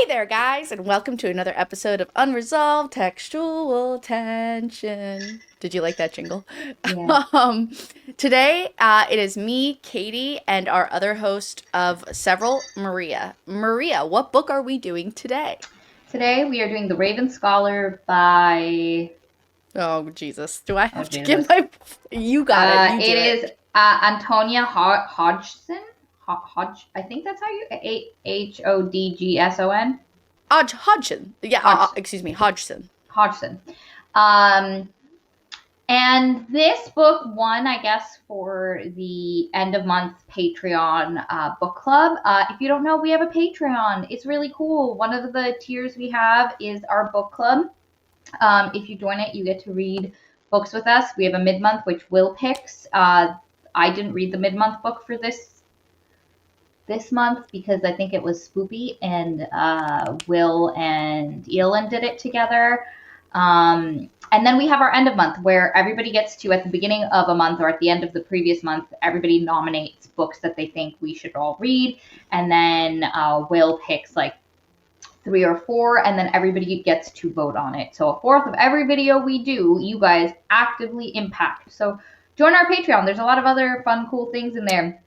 there, guys, and welcome to another episode of Unresolved Textual Tension. Did you like that jingle? Yeah. Um, Today, it is me, Katie, and our other host of several, Maria. Maria, what book are we doing today? Today we are doing The Raven Scholar by. Oh, Jesus. Do I Oh, have to Jesus. give my... You got it. You do It it. is Antonia Hodgson. I think that's how you. Hodgson. Hodgson. Yeah, Hodgson. excuse me, Hodgson. Hodgson. Um, and this book won, I guess, for the end of month Patreon book club. If you don't know, we have a Patreon. It's really cool. One of the tiers we have is our book club. If you join it, you get to read books with us. We have a mid-month, which Will picks. I didn't read the mid-month book for this month because I think it was spoopy, and Will and Elin did it together. And then we have our end of month where everybody gets to, at the beginning of a month or at the end of the previous month, everybody nominates books that they think we should all read. And then Will picks like 3 or 4, and then everybody gets to vote on it. So a fourth of every video we do, you guys actively impact. So join our Patreon. There's a lot of other fun, cool things in there.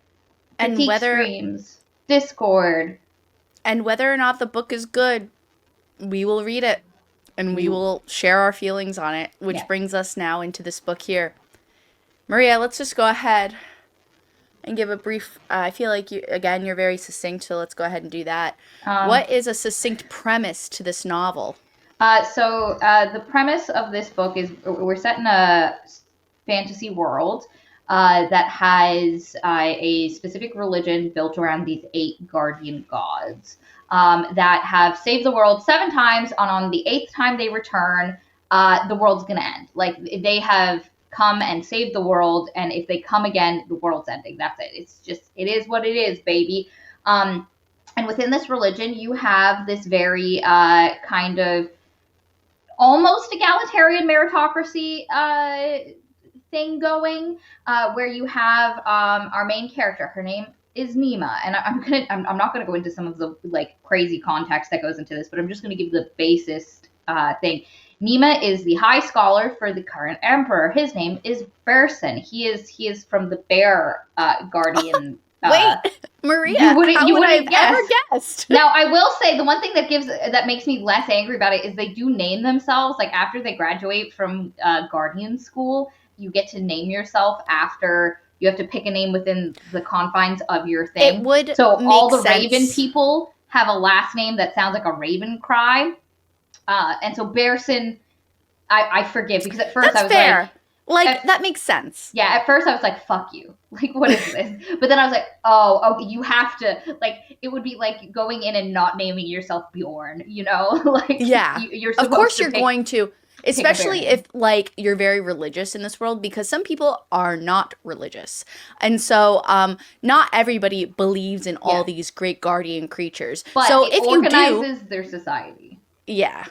And Critique streams, Discord. And whether or not the book is good, we will read it. And we will share our feelings on it, which brings us now into this book here. Maria, let's just go ahead and give a brief, I feel like, you're very succinct, so let's go ahead and do that. What is a succinct premise to this novel? So the premise of this book is we're set in a fantasy world that has a specific religion built around these 8 guardian gods. That have saved the world 7 times, and on the 8th time they return, the world's gonna end. Like, they have come and saved the world, and if they come again, the world's ending. That's it. It's just, it is what it is, baby. And within this religion, you have this very kind of almost egalitarian meritocracy thing going, where you have our main character. Her name is Nima, and I'm not gonna go into some of the like crazy context that goes into this, but I'm just gonna give the basest thing. Nima is the high scholar for the current emperor. His name is Berson. He is from the Bear Guardian. Wait, Maria, you wouldn't have guess. ever guessed. Now, I will say the one thing that makes me less angry about it is they do name themselves. Like, after they graduate from Guardian school, you get to name yourself after. You have to pick a name within the confines of your thing. It would so make all the sense. Raven people have a last name that sounds like a raven cry. And so Berson, I forgive, because at first That's I was fair. Like, that makes sense. Yeah, at first I was like, fuck you. Like, what is this? But then I was like, oh, you have to, like, it would be like going in and not naming yourself Bjorn, you know? Like, yeah. You're of course you're going to. Especially if, like, you're very religious in this world, because some people are not religious. And so not everybody believes in all these great guardian creatures. But so it if organizes their society. Yeah.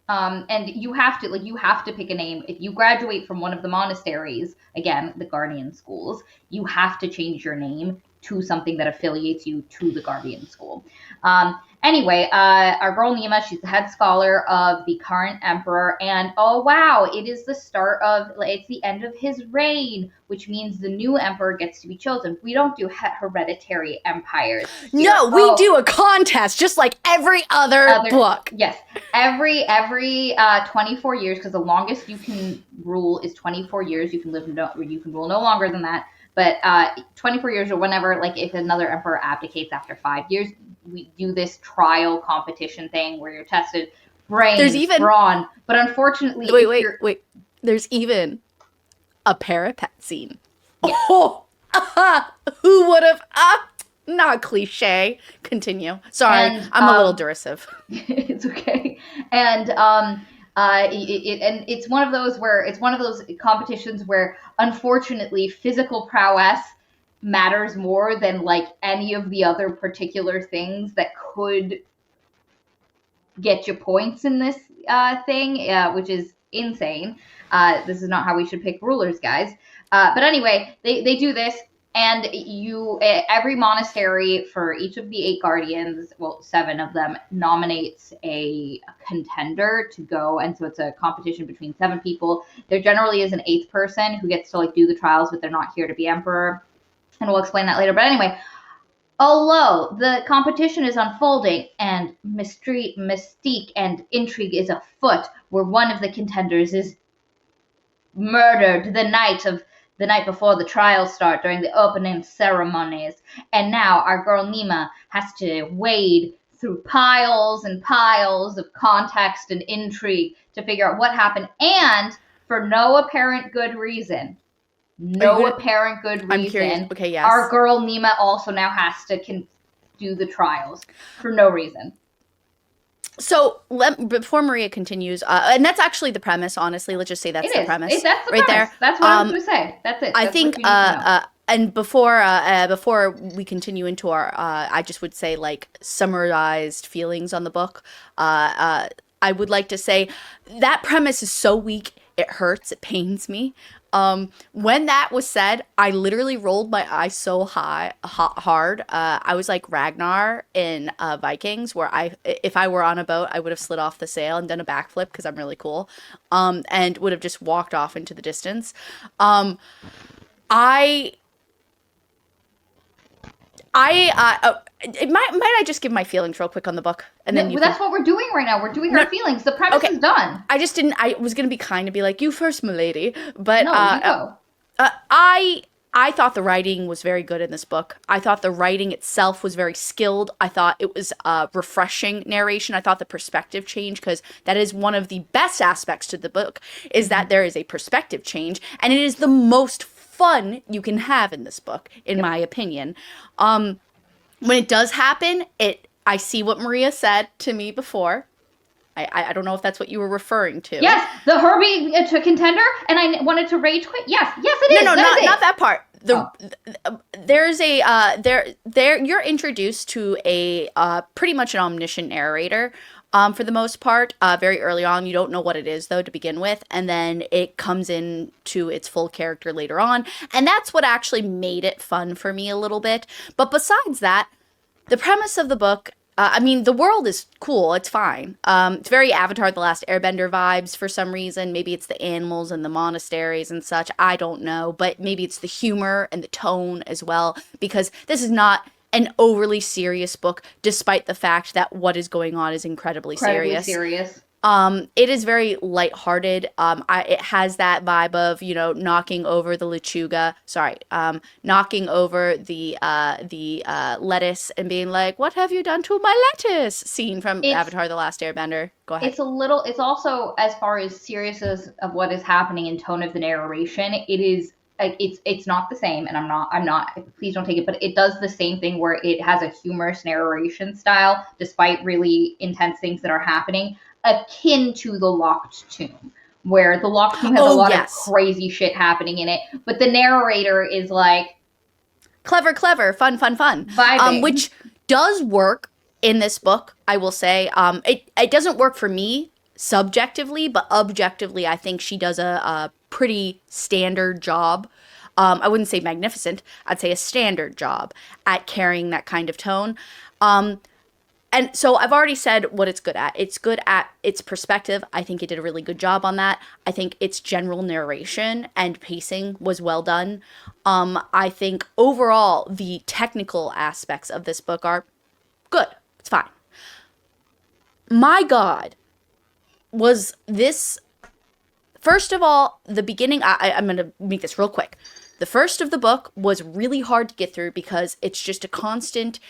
And you have to pick a name. If you graduate from one of the monasteries, again, the guardian schools, you have to change your name to something that affiliates you to the guardian school. Anyway, our girl Nima, she's the head scholar of the current emperor, and oh wow, it's the end of his reign, which means the new emperor gets to be chosen. We don't do hereditary empires here. No, we do a contest, just like every other book. Yes, every 24 years, because the longest you can rule is 24 years. You can rule no longer than that. But 24 years or whenever, like, if another emperor abdicates after 5 years, we do this trial competition thing where you're tested brains, brawn. But unfortunately, wait. There's even a parapet scene. Yeah. Oh, who would have? Not cliche. Continue. Sorry, I'm a little derisive. It's okay. And it's one of those competitions where, unfortunately, physical prowess matters more than like any of the other particular things that could get you points in this thing, which is insane. This is not how we should pick rulers, guys. But anyway, they do this, And every monastery for each of the 8 guardians, well, 7 of them, nominates a contender to go. And so it's a competition between 7 people. There generally is an 8th person who gets to like do the trials, but they're not here to be emperor. And we'll explain that later. But anyway, although the competition is unfolding and mystique and intrigue is afoot, where one of the contenders is murdered the night before the trials start during the opening ceremonies. And now our girl Nima has to wade through piles and piles of context and intrigue to figure out what happened, and for no apparent good reason. I'm curious. Okay, yes. Our girl Nima also now has to do the trials for no reason. So before Maria continues, and that's actually the premise. Honestly, let's just say that's the premise. That's the right premise. there. That's what I was going to say. That's it. I think. And before we continue into our, I just would say like summarized feelings on the book. I would like to say that premise is so weak. It hurts. It pains me. When that was said, I literally rolled my eyes so hard. I was like Ragnar in Vikings, where if I were on a boat, I would have slid off the sail and done a backflip because I'm really cool, and would have just walked off into the distance. Might I just give my feelings real quick on the book, and then that's what we're doing right now. We're doing our feelings. The premise is done. I just didn't. I was gonna be kind and be like, "You first, milady," but no, you go. I thought the writing was very good in this book. I thought the writing itself was very skilled. I thought it was refreshing narration. I thought the perspective change, because that is one of the best aspects to the book, is that there is a perspective change, and it is the most fun you can have in this book, in my opinion. When it does happen, I see what Maria said to me before. I don't know if that's what you were referring to. Yes, the Herbie to contender, and I wanted to rage quit. Yes, it is. No, not that part. There's you're introduced to a pretty much an omniscient narrator. For the most part, very early on. You don't know what it is, though, to begin with. And then it comes into its full character later on. And that's what actually made it fun for me a little bit. But besides that, the premise of the book, the world is cool. It's fine. It's very Avatar The Last Airbender vibes for some reason. Maybe it's the animals and the monasteries and such. I don't know. But maybe it's the humor and the tone as well. Because this is not an overly serious book, despite the fact that what is going on is incredibly serious. It is very lighthearted. It has that vibe of, knocking over the lechuga. Knocking over the lettuce and being like, "What have you done to my lettuce?" Scene from Avatar: The Last Airbender. Go ahead. It's also, as far as seriousness of what is happening in tone of the narration, it is. It's not the same, and I'm not, please don't take it, but it does the same thing where it has a humorous narration style, despite really intense things that are happening, akin to the Locked Tomb, where the Locked Tomb has a lot of crazy shit happening in it, but the narrator is like... Clever, fun. Vibing. Which does work in this book, I will say. It doesn't work for me subjectively, but objectively, I think she does a pretty standard job. I wouldn't say magnificent. I'd say a standard job at carrying that kind of tone. And so I've already said what it's good at. It's good at its perspective. I think it did a really good job on that. I think its general narration and pacing was well done. I think overall the technical aspects of this book are good. It's fine. My God, was this... First of all, the beginning, I'm going to make this real quick. The first of the book was really hard to get through because it's just a constant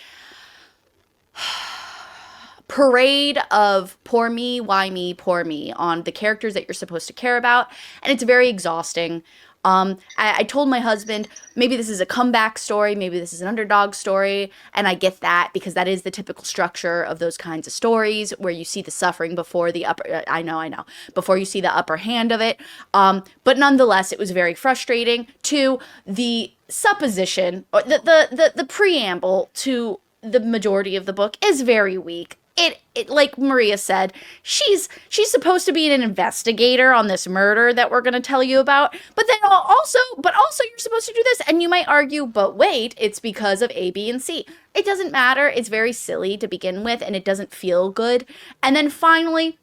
parade of poor me, why me, poor me on the characters that you're supposed to care about. And it's very exhausting. I told my husband, maybe this is a comeback story, maybe this is an underdog story, and I get that because that is the typical structure of those kinds of stories where you see the suffering before the upper, I know, before you see the upper hand of it. But nonetheless, it was very frustrating. To the supposition, or the preamble to the majority of the book is very weak. it like Maria said, she's supposed to be an investigator on this murder that we're going to tell you about, but then also you're supposed to do this, and you might argue, but wait, it's because of A, B, and C. It doesn't matter. It's very silly to begin with, and it doesn't feel good. And then finally,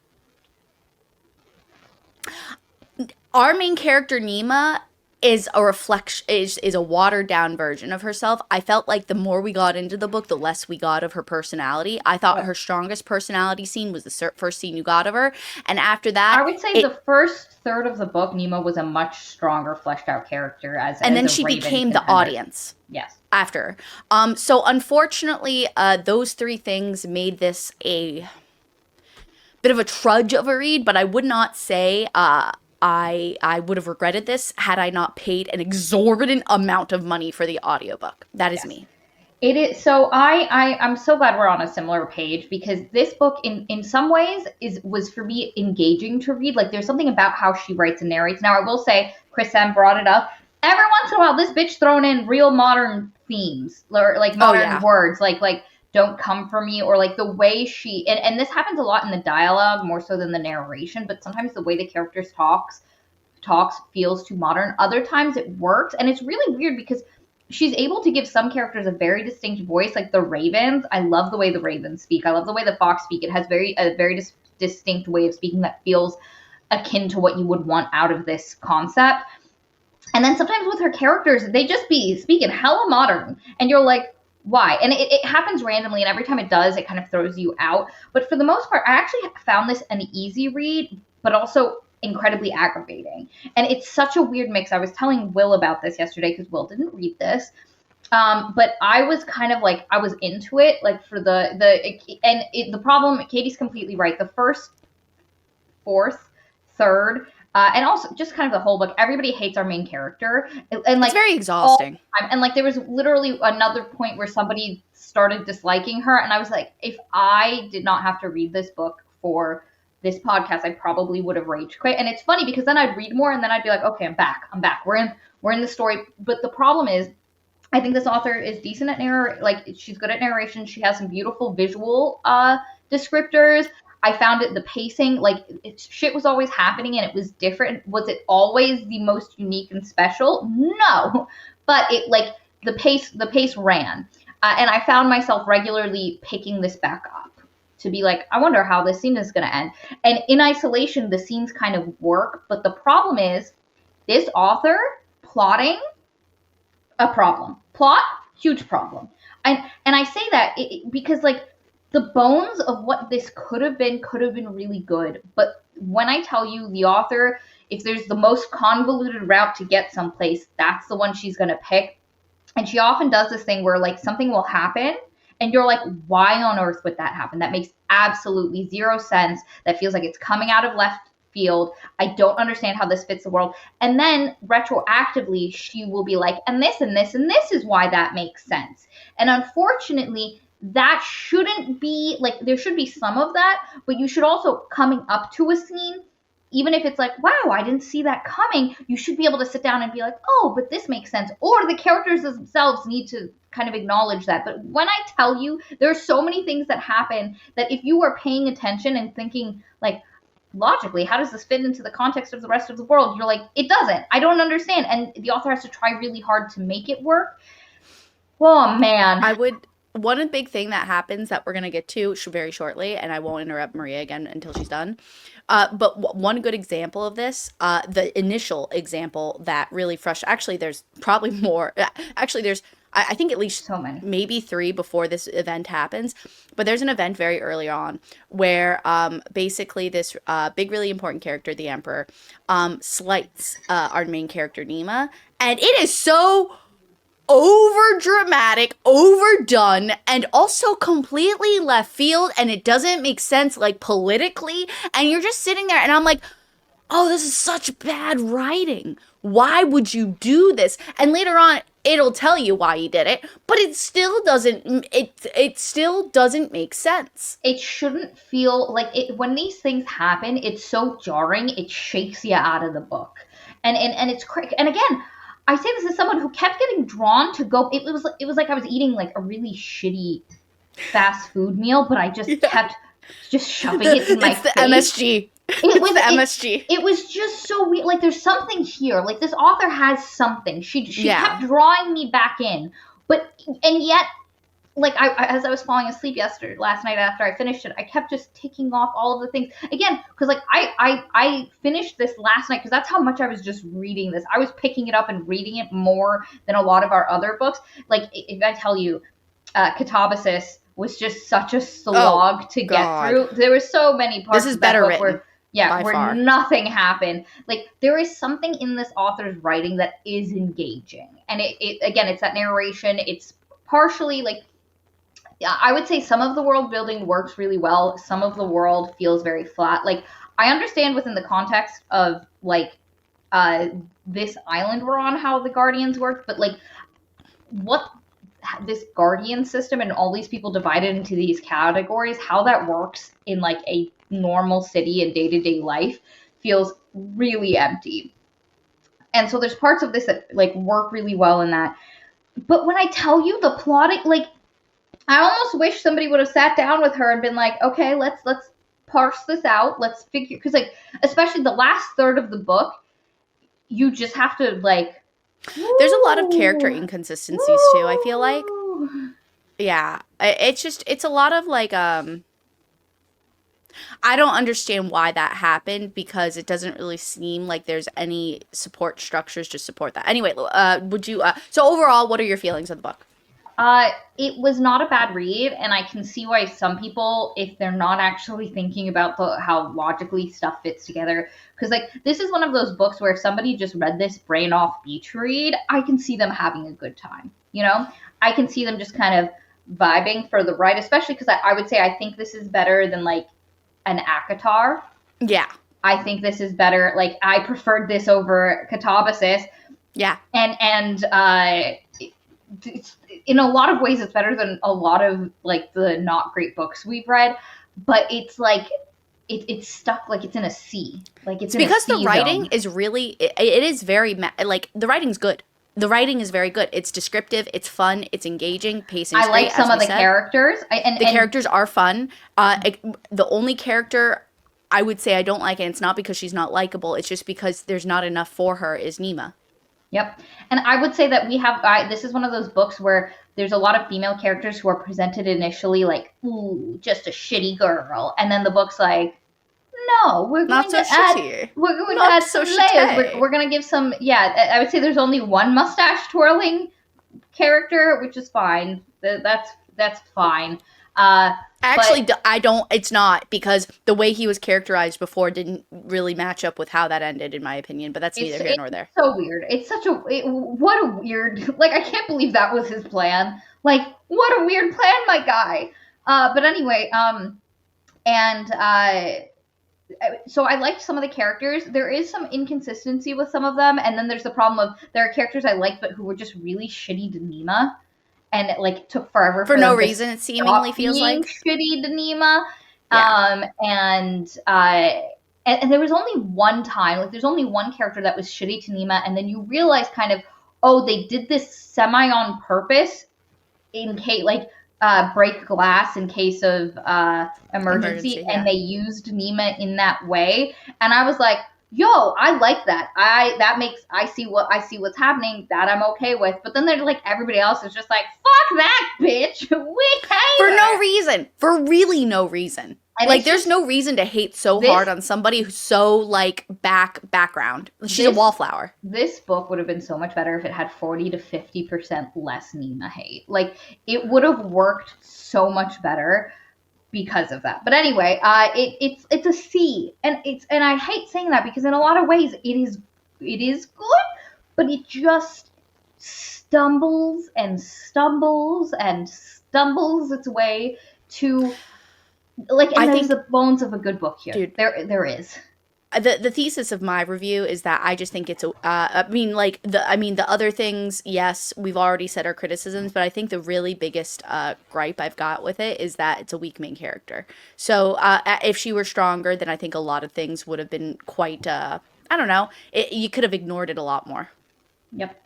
our main character Nima is a reflection, is a watered down version of herself. I felt like the more we got into the book, the less we got of her personality. I thought her strongest personality scene was the first scene you got of her, and after that, I would say the first third of the book, Nima was a much stronger, fleshed out character and then she became the audience. Yes. After, so unfortunately, those three things made this a bit of a trudge of a read. But I would not say I would have regretted this had I not paid an exorbitant amount of money for the audiobook. That is me. It is. So I'm so glad we're on a similar page, because this book in some ways was for me engaging to read. Like, there's something about how she writes and narrates. Now, I will say, Chris M brought it up. Every once in a while, this bitch thrown in real modern themes, or like modern words, like don't come for me, or like the way she, and this happens a lot in the dialogue more so than the narration, but sometimes the way the characters talks feels too modern. Other times it works, and it's really weird because she's able to give some characters a very distinct voice, like the ravens. I love the way the ravens speak. I love the way the fox speak. It has a very distinct way of speaking that feels akin to what you would want out of this concept. And then sometimes with her characters, they just be speaking hella modern, and you're like, why? And it happens randomly, and every time it does, it kind of throws you out. But for the most part, I actually found this an easy read, but also incredibly aggravating. And it's such a weird mix. I was telling Will about this yesterday, because Will didn't read this. But I was kind of like, I was into it, like for the problem, Katie's completely right. The first, fourth, third, and also just kind of the whole book, everybody hates our main character, and like, it's very exhausting. And like, there was literally another point where somebody started disliking her, and I was like, if I did not have to read this book for this podcast, I probably would have rage quit. And it's funny because then I'd read more, and then I'd be like, okay, I'm back. We're in the story. But the problem is, I think this author is decent at she's good at narration. She has some beautiful visual descriptors. I found the pacing, like, shit was always happening and it was different. Was it always the most unique and special? No, but it, like, the pace ran, and I found myself regularly picking this back up to be like, I wonder how this scene is going to end. And in isolation, the scenes kind of work, but the problem is, this author plotting, a problem. Plot, huge problem. And I say that because, like, the bones of what this could have been really good. But when I tell you, the author, if there's the most convoluted route to get someplace, that's the one she's going to pick. And she often does this thing where, like, something will happen and you're like, why on earth would that happen? That makes absolutely zero sense. That feels like it's coming out of left field. I don't understand how this fits the world. And then retroactively, she will be like, and this and this and this is why that makes sense. And unfortunately, that shouldn't be, like, there should be some of that, but you should also, coming up to a scene, even if it's like, wow, I didn't see that coming, you should be able to sit down and be like, oh, but this makes sense. Or the characters themselves need to kind of acknowledge that. But when I tell you, there are so many things that happen that if you are paying attention and thinking, like, logically, how does this fit into the context of the rest of the world? You're like, it doesn't. I don't understand. And the author has to try really hard to make it work. Oh, man. One big thing that happens that we're going to get to very shortly, and I won't interrupt Maria again until she's done. But one good example of this, the initial example that really frustrated, actually, there's probably more. Actually, there's, I think at least so many, maybe 3 before this event happens. But there's an event very early on where basically this big, really important character, the Emperor, slights our main character, Nima. And it is so over dramatic, overdone, and also completely left field, and it doesn't make sense, like, politically, and you're just sitting there, and I'm like, oh, this is such bad writing. Why would you do this? And later on, it'll tell you why he did it, but it still doesn't, it still doesn't make sense. It shouldn't feel like it, when these things happen, it's so jarring, it shakes you out of the book. And it's quick. And again, I say this as someone who kept getting drawn to go. It was like I was eating, like, a really shitty fast food meal, but I just kept just shoving it in my It's the face. MSG. It It's was the MSG. it was just so weird. Like there's something here. Like this author has something. She kept Yeah. drawing me back in, but and yet like as I was falling asleep last night after I finished it, I kept just ticking off all of the things again because like I finished this last night because that's how much I was just reading this. I was picking it up and reading it more than a lot of our other books. Like if I tell you, Catabasis was just such a Oh, slog to get God. through. There were so many This parts is of that better book written where yeah, by where far. nothing happened. Like there is something in this author's writing that is engaging, and it again, it's that narration. It's partially like yeah, I would say some of the world building works really well. Some of the world feels very flat. Like I understand within the context of like uh this island we're on how the guardians work, but like what this guardian system and all these people divided into these categories, how that works in like a normal city and day-to-day life feels really empty. And so there's parts of this that like work really well in that. But when I tell you the plotting, like I almost wish somebody would have sat down with her and been like, okay, let's parse this out. Let's figure because like especially the last third of the book, you just have to like There's a lot of character woo, inconsistencies too, I feel like. woo. Yeah. It's just it's a lot of like I don't understand why that happened because it doesn't really seem like there's any support structures to support that. Anyway, would you so overall, what are your feelings of the book? It was not a bad read, and I can see why some people, if they're not actually thinking about how logically stuff fits together, because like this is one of those books where if somebody just read this brain off beach read, I can see them having a good time. You know, I can see them just kind of vibing for the ride, especially because I would say I think this is better than like an Akatar. Yeah. I think this is better. Like I preferred this over Catabasis, Yeah. and it's, in a lot of ways it's better than a lot of like the not great books we've read, but it's like it's stuck like it's in a sea, like it's It's in a because the sea writing zone. is really it is very like the writing's good. The writing is very good. It's descriptive, it's fun, it's engaging, I pacing's like great some as of we the said. characters, The characters are fun. The only character I would say I don't like, and it's not because she's not likable, it's just because there's not enough for her, is Nima. yep, and I would say that we have this is one of those books where there's a lot of female characters who are presented initially like ooh just a shitty girl, and then the book's like no, Not so shitty. we're going to Not add so some layers. shitty. We're going to give some yeah. I would say there's only one mustache twirling character, which is fine. That's fine. Uh, but Actually, I don't. It's not because the way he was characterized before didn't really match up with how that ended, in my opinion. But that's neither here it's nor there. so weird. It's such a what a weird like I can't believe that was his plan. Like what a weird plan, my guy. But anyway, and so I liked some of the characters. There is some inconsistency with some of them, and then there's the problem of there are characters I like, but who were just really shitty to Nima, and it like took forever For for no them to reason, it seemingly stop feels being like. shitty to Nima. Yeah. And there was only one time, like there's only one character that was shitty to Nima, and then you realize kind of, oh, they did this semi on purpose in case like break glass in case of emergency, Emergency, and yeah. they used Nima in that way. And I was like, yo, I like that. I see what's happening. That I'm okay with. But then there's like everybody else is just like, fuck that bitch. We For hate no her. reason. For really no reason. And Like it's there's just no reason to hate so this hard on somebody who's so like background. She's a this wallflower. this book would have been so much better if it had 40 to 50% less Nima hate. Like it would have worked so much better because of that. But anyway, it's a C, and I hate saying that because in a lot of ways it is good, but it just stumbles and stumbles and stumbles its way to like. And I there's think, the bones of a good book here. dude, There is. the thesis of my review is that I just think it's a the other things, yes, we've already said our criticisms, but I think the really biggest gripe I've got with it is that it's a weak main character. So if she were stronger, then I think a lot of things would have been quite I don't know, you could have ignored it a lot more. Yep.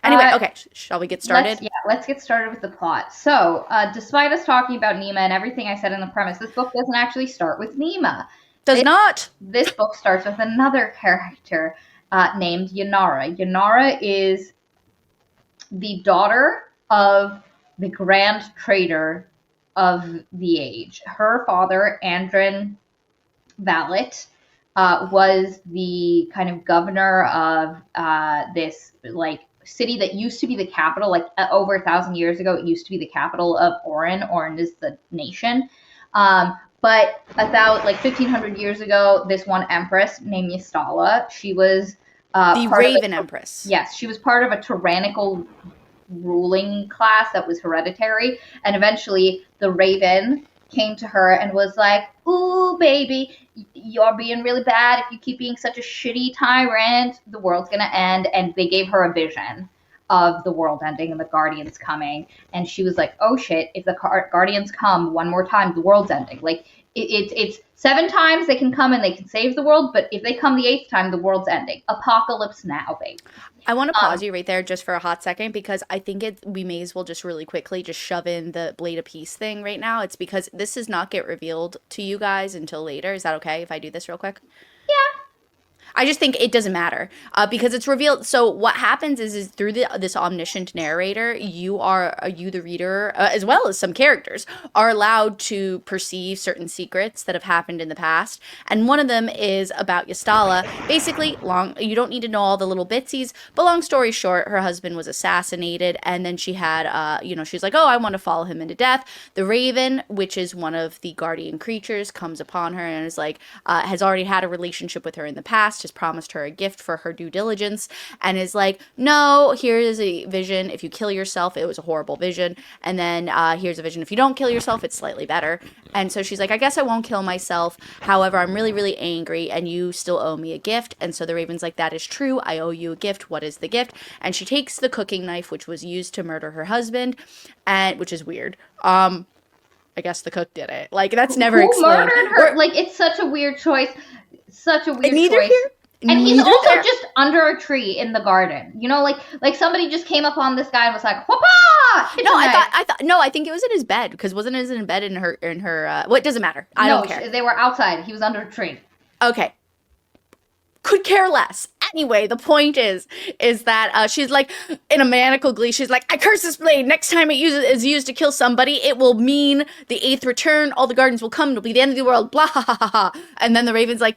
Anyway, okay, shall we get started? Let's get started with the plot. So, despite us talking about Nima and everything I said in the premise, this book doesn't actually start with Nima. Does not. This book starts with another character named Yanara. Yanara is the daughter of the Grand Trader of the age. Her father, Andrin Valet, was the kind of governor of this like city that used to be the capital, like over 1,000 years ago. It used to be the capital of Orin. Orin is the nation. But about like 1,500 years ago, this one empress named Yastala, she was the Raven Empress. Yes, she was part of a tyrannical ruling class that was hereditary, and eventually the Raven came to her and was like, "Ooh, baby, you're being really bad. If you keep being such a shitty tyrant, the world's gonna end." And they gave her a vision of the world ending and the Guardians coming, and she was like, "Oh shit! If the Guardians come one more time, the world's ending." Like it's 7 times they can come and they can save the world, but if they come the 8th time, the world's ending. Apocalypse now, baby. I want to pause you right there just for a hot second, because I think we may as well just really quickly just shove in the Blade of Peace thing right now. It's because this does not get revealed to you guys until later. Is that okay if I do this real quick? Yeah. I just think it doesn't matter because it's revealed. So what happens is through this omniscient narrator, you the reader, as well as some characters, are allowed to perceive certain secrets that have happened in the past. And one of them is about Yastala. Basically, you don't need to know all the little bitsies, but long story short, her husband was assassinated, and then she had, she's like, oh, I want to follow him into death. The Raven, which is one of the guardian creatures, comes upon her and is like, has already had a relationship with her in the past, has promised her a gift for her due diligence, and is like, no, here is a vision. If you kill yourself, it was a horrible vision. And then here's a vision. If you don't kill yourself, it's slightly better. And so she's like, I guess I won't kill myself. However, I'm really, really angry, and you still owe me a gift. And so the Raven's like, that is true. I owe you a gift. What is the gift? And she takes the cooking knife, which was used to murder her husband, and which is weird. I guess the cook did it. Like, that's never explained. Who murdered her? Like, it's such a weird choice. Such a weird choice. Here? And he's also just under a tree in the garden. You know, like somebody just came up on this guy and was like, "Whoopah!" No, I think it was in his bed, because wasn't it in bed in her well, it doesn't matter. I don't care. They were outside. He was under a tree. Okay. Could care less. Anyway, the point is that she's like, in a maniacal glee, she's like, I curse this blade. Next time it is used to kill somebody, it will mean the 8th return. All the Guardians will come. It'll be the end of the world. Blah, ha, ha, ha, ha. And then the Raven's like,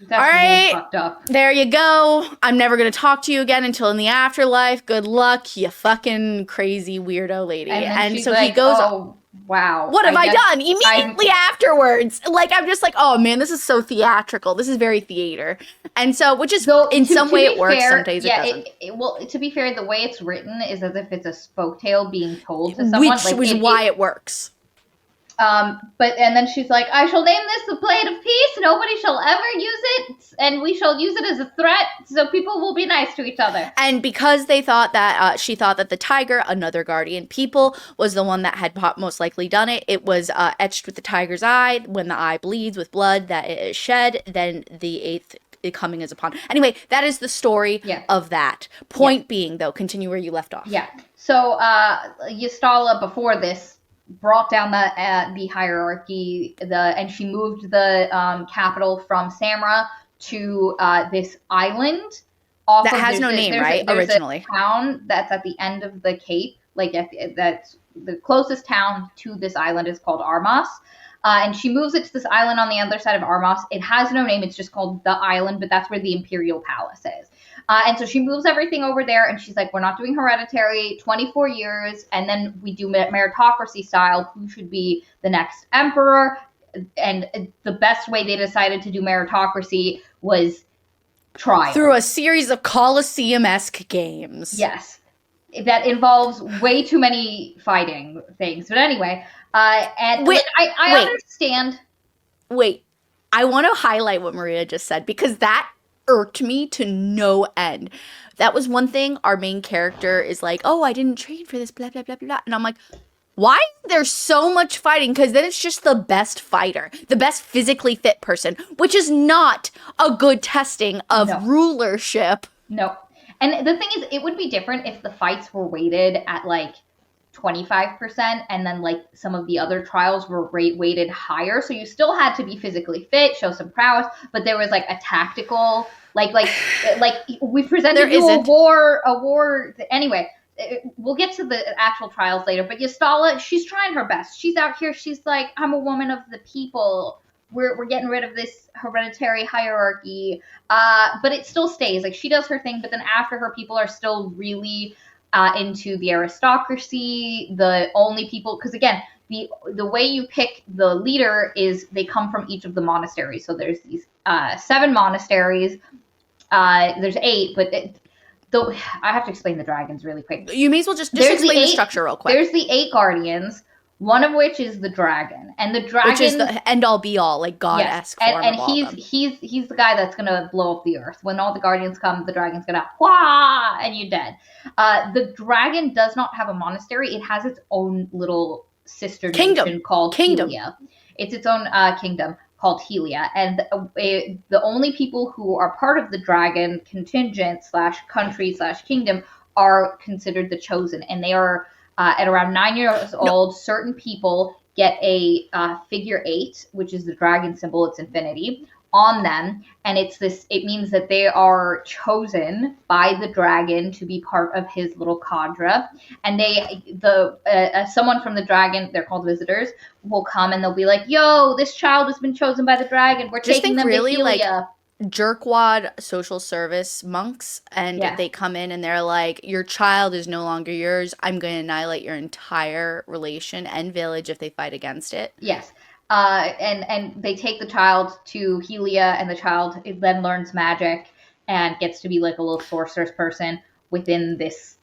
that's all right, fucked up. There you go. I'm never going to talk to you again until in the afterlife. Good luck, you fucking crazy weirdo lady. And so like, he goes, oh, wow. What have I done? Immediately afterwards. Like, I'm just like, oh man, this is so theatrical. This is very theater. And so, which is, in some way it works, some days it doesn't. Well, to be fair, the way it's written is as if it's a folktale being told to someone. Which is why it works. And then she's like, I shall name this the Blade of Peace. Nobody shall ever use it, and we shall use it as a threat, so people will be nice to each other. And because they thought that, she thought that the tiger, another guardian people, was the one that had most likely done it. It was etched with the tiger's eye. When the eye bleeds with blood that it is shed, then the 8th coming is upon. Anyway, that is the story of that. Point being, though, continue where you left off. Yeah. So, Yastala, before this, brought down the hierarchy, and she moved the capital from Samra to this island. That has no name, right? Originally, a town that's at the end of the cape. Like that's the closest town to this island is called Armas. And she moves it to this island on the other side of Armas. It has no name. It's just called the island, but that's where the Imperial Palace is. And so she moves everything over there, and she's like, we're not doing hereditary, 24 years, and then we do meritocracy style, who should be the next emperor. And the best way they decided to do meritocracy was trial. Through a series of Colosseum-esque games. Yes. That involves way too many fighting things. But anyway, and wait, I understand. Wait, I want to highlight what Maria just said, because that irked me to no end. That was one thing. Our main character is like, oh, I didn't train for this, blah, blah, blah, blah. And I'm like, why is there so much fighting? Because then it's just the best fighter, the best physically fit person, which is not a good testing of rulership. No. And the thing is, it would be different if the fights were weighted at like 25% and then like some of the other trials were weighted higher, so you still had to be physically fit, show some prowess, but there was like a tactical like we presented you a war anyway. We'll get to the actual trials later, but Yastala, she's trying her best. She's out here, she's like, I'm a woman of the people, we're getting rid of this hereditary hierarchy, but it still stays like she does her thing, but then after her, people are still really into the aristocracy, the only people, because again, the way you pick the leader is they come from each of the monasteries. So there's these 7 monasteries. There's 8, but though I have to explain the dragons really quick. You may as well just explain the structure real quick. There's the 8 guardians, one of which is the dragon, and the dragon, which is the end all be all, like God-esque form and of all he's the guy that's gonna blow up the earth. When all the guardians come, the dragon's gonna wah, and you're dead. The dragon does not have a monastery; it has its own little sister nation called Helia. It's its own kingdom called Helia, and the only people who are part of the dragon contingent / country / kingdom are considered the chosen, and they are at around 9 years old. Certain people get a figure 8, which is the dragon symbol, it's infinity, on them, and it means that they are chosen by the dragon to be part of his little cadre, and someone from the dragon, they're called visitors, will come and they'll be like, yo, this child has been chosen by the dragon, we're taking them really to Helia. Like jerkwad social service monks, and they come in and they're like, your child is no longer yours, I'm going to annihilate your entire relation and village if they fight against it. Yes. And they take the child to Helia, and the child then learns magic and gets to be like a little sorceress person within this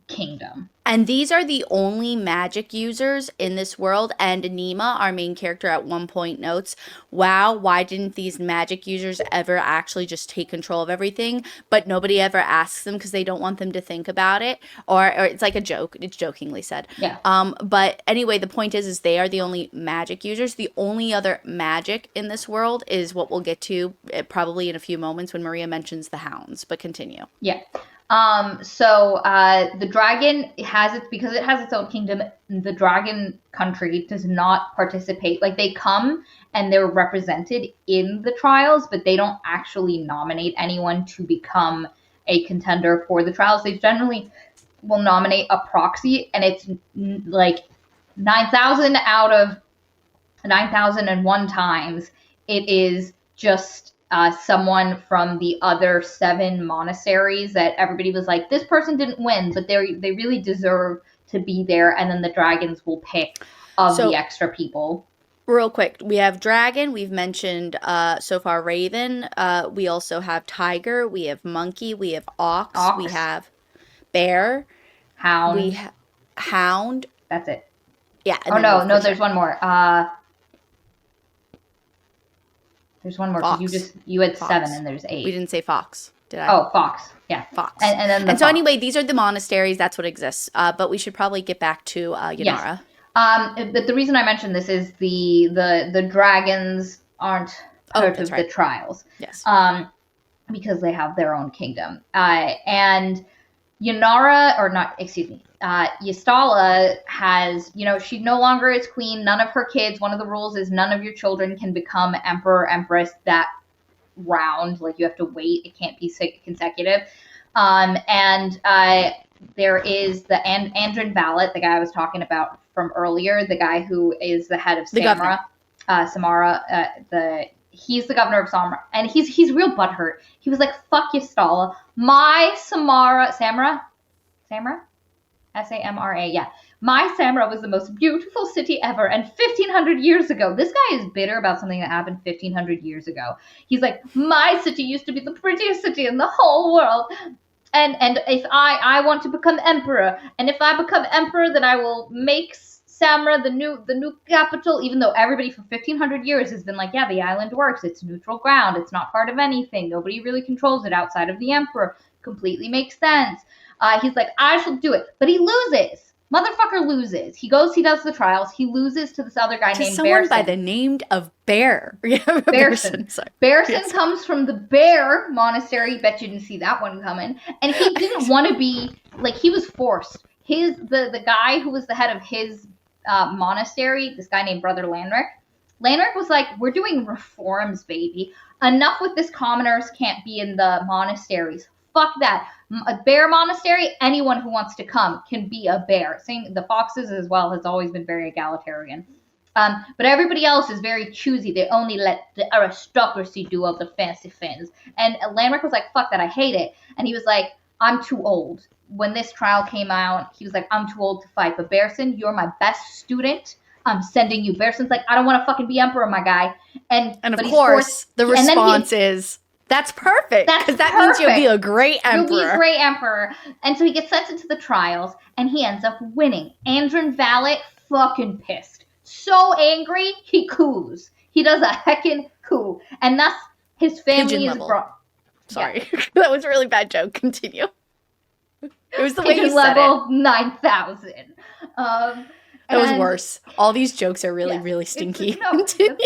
kingdom. And these are the only magic users in this world. And Nima, our main character, at one point notes, wow, why didn't these magic users ever actually just take control of everything? But nobody ever asks them because they don't want them to think about it. Or it's like a joke. It's jokingly said. Yeah. But anyway, the point is they are the only magic users. The only other magic in this world is what we'll get to probably in a few moments when Maria mentions the hounds. But continue. Yeah. So the dragon because it has its own kingdom, the dragon country does not participate. Like, they come and they're represented in the trials, but they don't actually nominate anyone to become a contender for the trials. They generally will nominate a proxy, and it's like 9,000 out of 9,001 times it is just someone from the other 7 monasteries that everybody was like, this person didn't win, but they really deserve to be there, and then the dragons will pick the extra people. Real quick, we have dragon, we've mentioned so far raven, we also have tiger, we have monkey, we have ox. We have bear, hound, hound. That's it. Yeah. No, there's one more. There's one more, because you had fox. 7 and there's 8. We didn't say fox, did I? Oh, fox. Yeah. Fox. And so anyway, these are the monasteries. That's what exists. But we should probably get back to Yanara. Yes. But the reason I mentioned this is the dragons aren't part of the trials. Yes. Because they have their own kingdom. And Yastala has, she no longer is queen. None of her kids. One of the rules is none of your children can become emperor, empress that round. Like, you have to wait. It can't be consecutive. And there is the Andrin Ballot, the guy I was talking about from earlier, the guy who is the head of Samara. He's the governor of Samara, and he's real butthurt. He was like, fuck Yastala. My Samara, Samara, yeah. My Samara was the most beautiful city ever, and 1,500 years ago. This guy is bitter about something that happened 1,500 years ago. He's like, my city used to be the prettiest city in the whole world. And if I want to become emperor, and if I become emperor, then I will make Samara the new capital, even though everybody for 1,500 years has been like, yeah, the island works. It's neutral ground. It's not part of anything. Nobody really controls it outside of the emperor. Completely makes sense. He's like, I shall do it. But he loses. Motherfucker loses. He does the trials. He loses to this other guy To named someone Bearson. by the name of Bear. Bearson. Sorry. Bearson comes from the Bear Monastery. Bet you didn't see that one coming. And he didn't want to be, like, he was forced. The guy who was the head of his monastery, this guy named Brother Lanric was like, we're doing reforms, baby. Enough with this commoners can't be in the monasteries. Fuck that. A bear monastery, anyone who wants to come can be a bear. Same, the foxes as well has always been very egalitarian. But everybody else is very choosy. They only let the aristocracy do all the fancy things. And Lanric was like, fuck that, I hate it. And he was like, I'm too old. When this trial came out, he was like, I'm too old to fight. But Bearson, you're my best student. I'm sending you. Bearson's like, I don't want to fucking be emperor, my guy. And of course, the response is, that's perfect. Because that means you'll be a great emperor. You'll be a great emperor. And so he gets sent into the trials, and he ends up winning. Andron Valet, fucking pissed. So angry, he coups. He does a heckin' coup. And thus, his family is brought... Sorry. Yeah. That was a really bad joke. Continue. It was the way he said level it. 9,000. That was worse. All these jokes are really, really stinky. No, it's fine.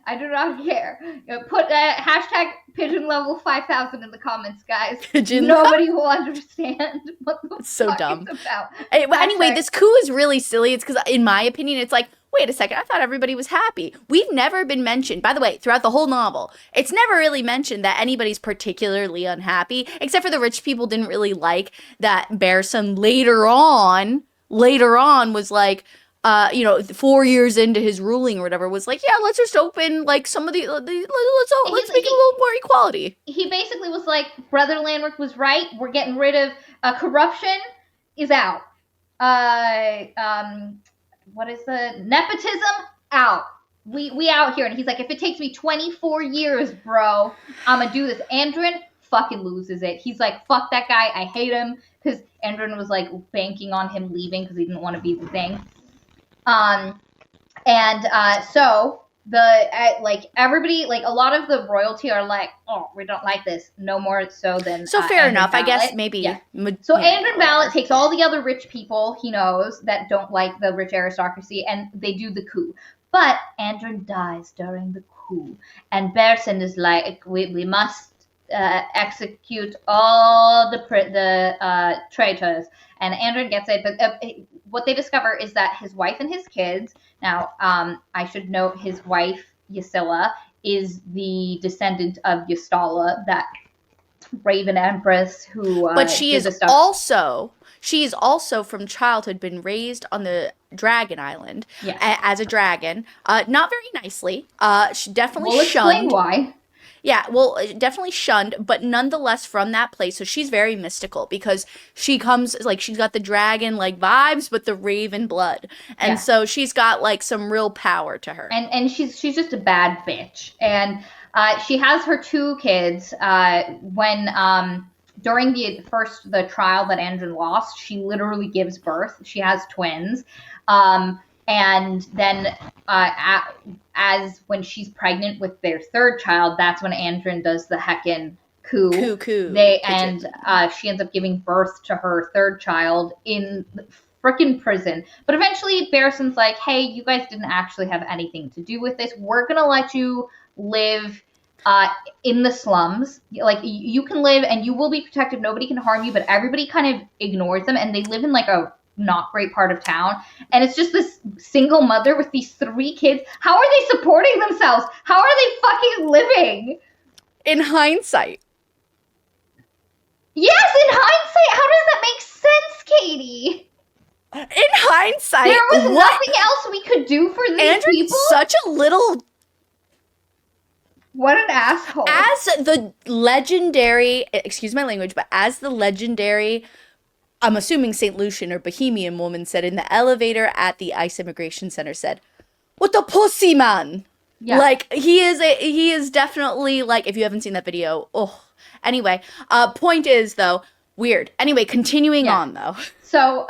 I do not care. Put hashtag pigeon level 5,000 in the comments, guys. Nobody will understand what the it's so fuck dumb. It's about. Anyway, this coup is really silly. It's because, in my opinion, it's like, wait a second, I thought everybody was happy. We've never been mentioned, by the way, throughout the whole novel, it's never really mentioned that anybody's particularly unhappy, except for the rich people didn't really like that Bearson later on was like, 4 years into his ruling or whatever, was like, yeah, let's just open, like, some of let's make it a little more equality. He basically was like, Brother Lanric was right, we're getting rid of corruption is out. What is the nepotism? Out. We out here. And he's like, if it takes me 24 years, bro, I'm gonna do this. Andron fucking loses it. He's like, fuck that guy. I hate him. Because Andron was like banking on him leaving because he didn't want to be the thing. So everybody, like a lot of the royalty are like, oh, we don't like this. No more so than fair enough. I guess maybe. Yeah. So Andron Valet takes all the other rich people he knows that don't like the rich aristocracy, and they do the coup. But Andron dies during the coup, and Bearson is like, we must execute all the traitors, and Andron gets it. But what they discover is that his wife and his kids. Now, I should note his wife Ysilla is the descendant of Ystala, that Raven Empress who. But she is also from childhood been raised on the Dragon Island as a dragon. Not very nicely. She definitely shunned. Explain why. Yeah, well, definitely shunned, but nonetheless from that place. So she's very mystical because she comes, like, she's got the dragon, like, vibes, but the raven blood. And so she's got, like, some real power to her. And she's just a bad bitch. And she has her 2 kids during the trial that Andron lost, she literally gives birth. She has twins. And then as when she's pregnant with their 3rd child, that's when Andron does the heckin' coup. She ends up giving birth to her 3rd child in frickin' prison. But eventually Bearson's like, hey, you guys didn't actually have anything to do with this. We're going to let you live in the slums. Like, you can live and you will be protected. Nobody can harm you, but everybody kind of ignores them, and they live in like a not great part of town, and it's just this single mother with these 3 kids. How are they supporting themselves? How are they fucking living? In hindsight. Yes, in hindsight. How does that make sense, Katie? In hindsight, there was nothing else we could do for these people. Such a little. What an asshole. As the legendary, excuse my language, but as the legendary, I'm assuming St. Lucian or Bohemian woman said in the elevator at the ICE Immigration Center, said, "What the pussy, man?" Yeah. Like, he is definitely, like, if you haven't seen that video, oh. Anyway, point is, though, weird. Anyway, continuing on, though. So,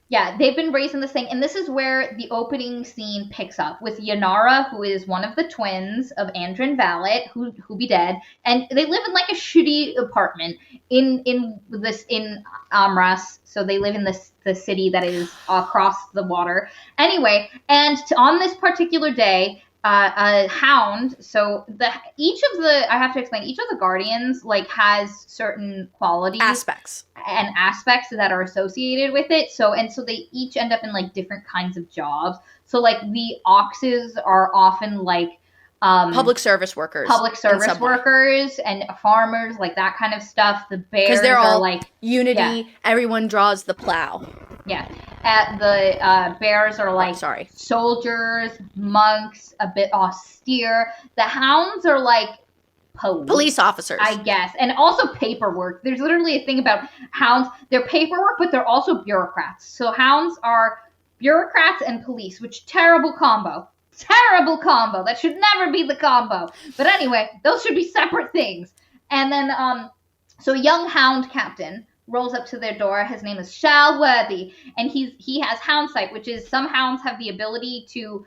Yeah, they've been raising this thing, and this is where the opening scene picks up with Yanara, who is one of the twins of Andrin Valet, who be dead, and they live in like a shitty apartment in Amras. So they live in the city that is across the water. Anyway, and on this particular day, a hound. So each of the I have to explain each of the guardians like has certain qualities Aspects. and aspects that are associated with it. So they each end up in like different kinds of jobs. So like the oxes are often like Public service workers. And farmers, like that kind of stuff. The bears because they're all are like unity. Yeah. Everyone draws the plow. Yeah. The bears are like soldiers, monks, a bit austere. The hounds are like police officers, I guess, and also paperwork. There's literally a thing about hounds. They're paperwork, but they're also bureaucrats. So hounds are bureaucrats and police, which terrible combo. Terrible combo. That should never be the combo. But anyway, those should be separate things. And then, so a young hound captain rolls up to their door. His name is Shalworthy, and he has hound sight, which is some hounds have the ability to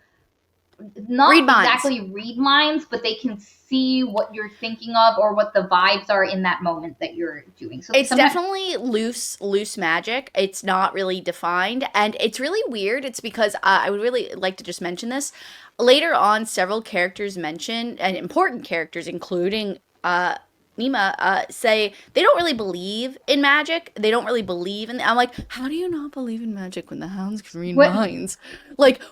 not exactly read minds, but they can see what you're thinking of or what the vibes are in that moment that you're doing. So it's definitely loose magic. It's not really defined, and it's really weird. It's because I would really like to just mention this. Later on, several characters mention, and important characters, including Nima, say they don't really believe in magic. They don't really believe in. I'm like, how do you not believe in magic when the hounds can read minds? Like.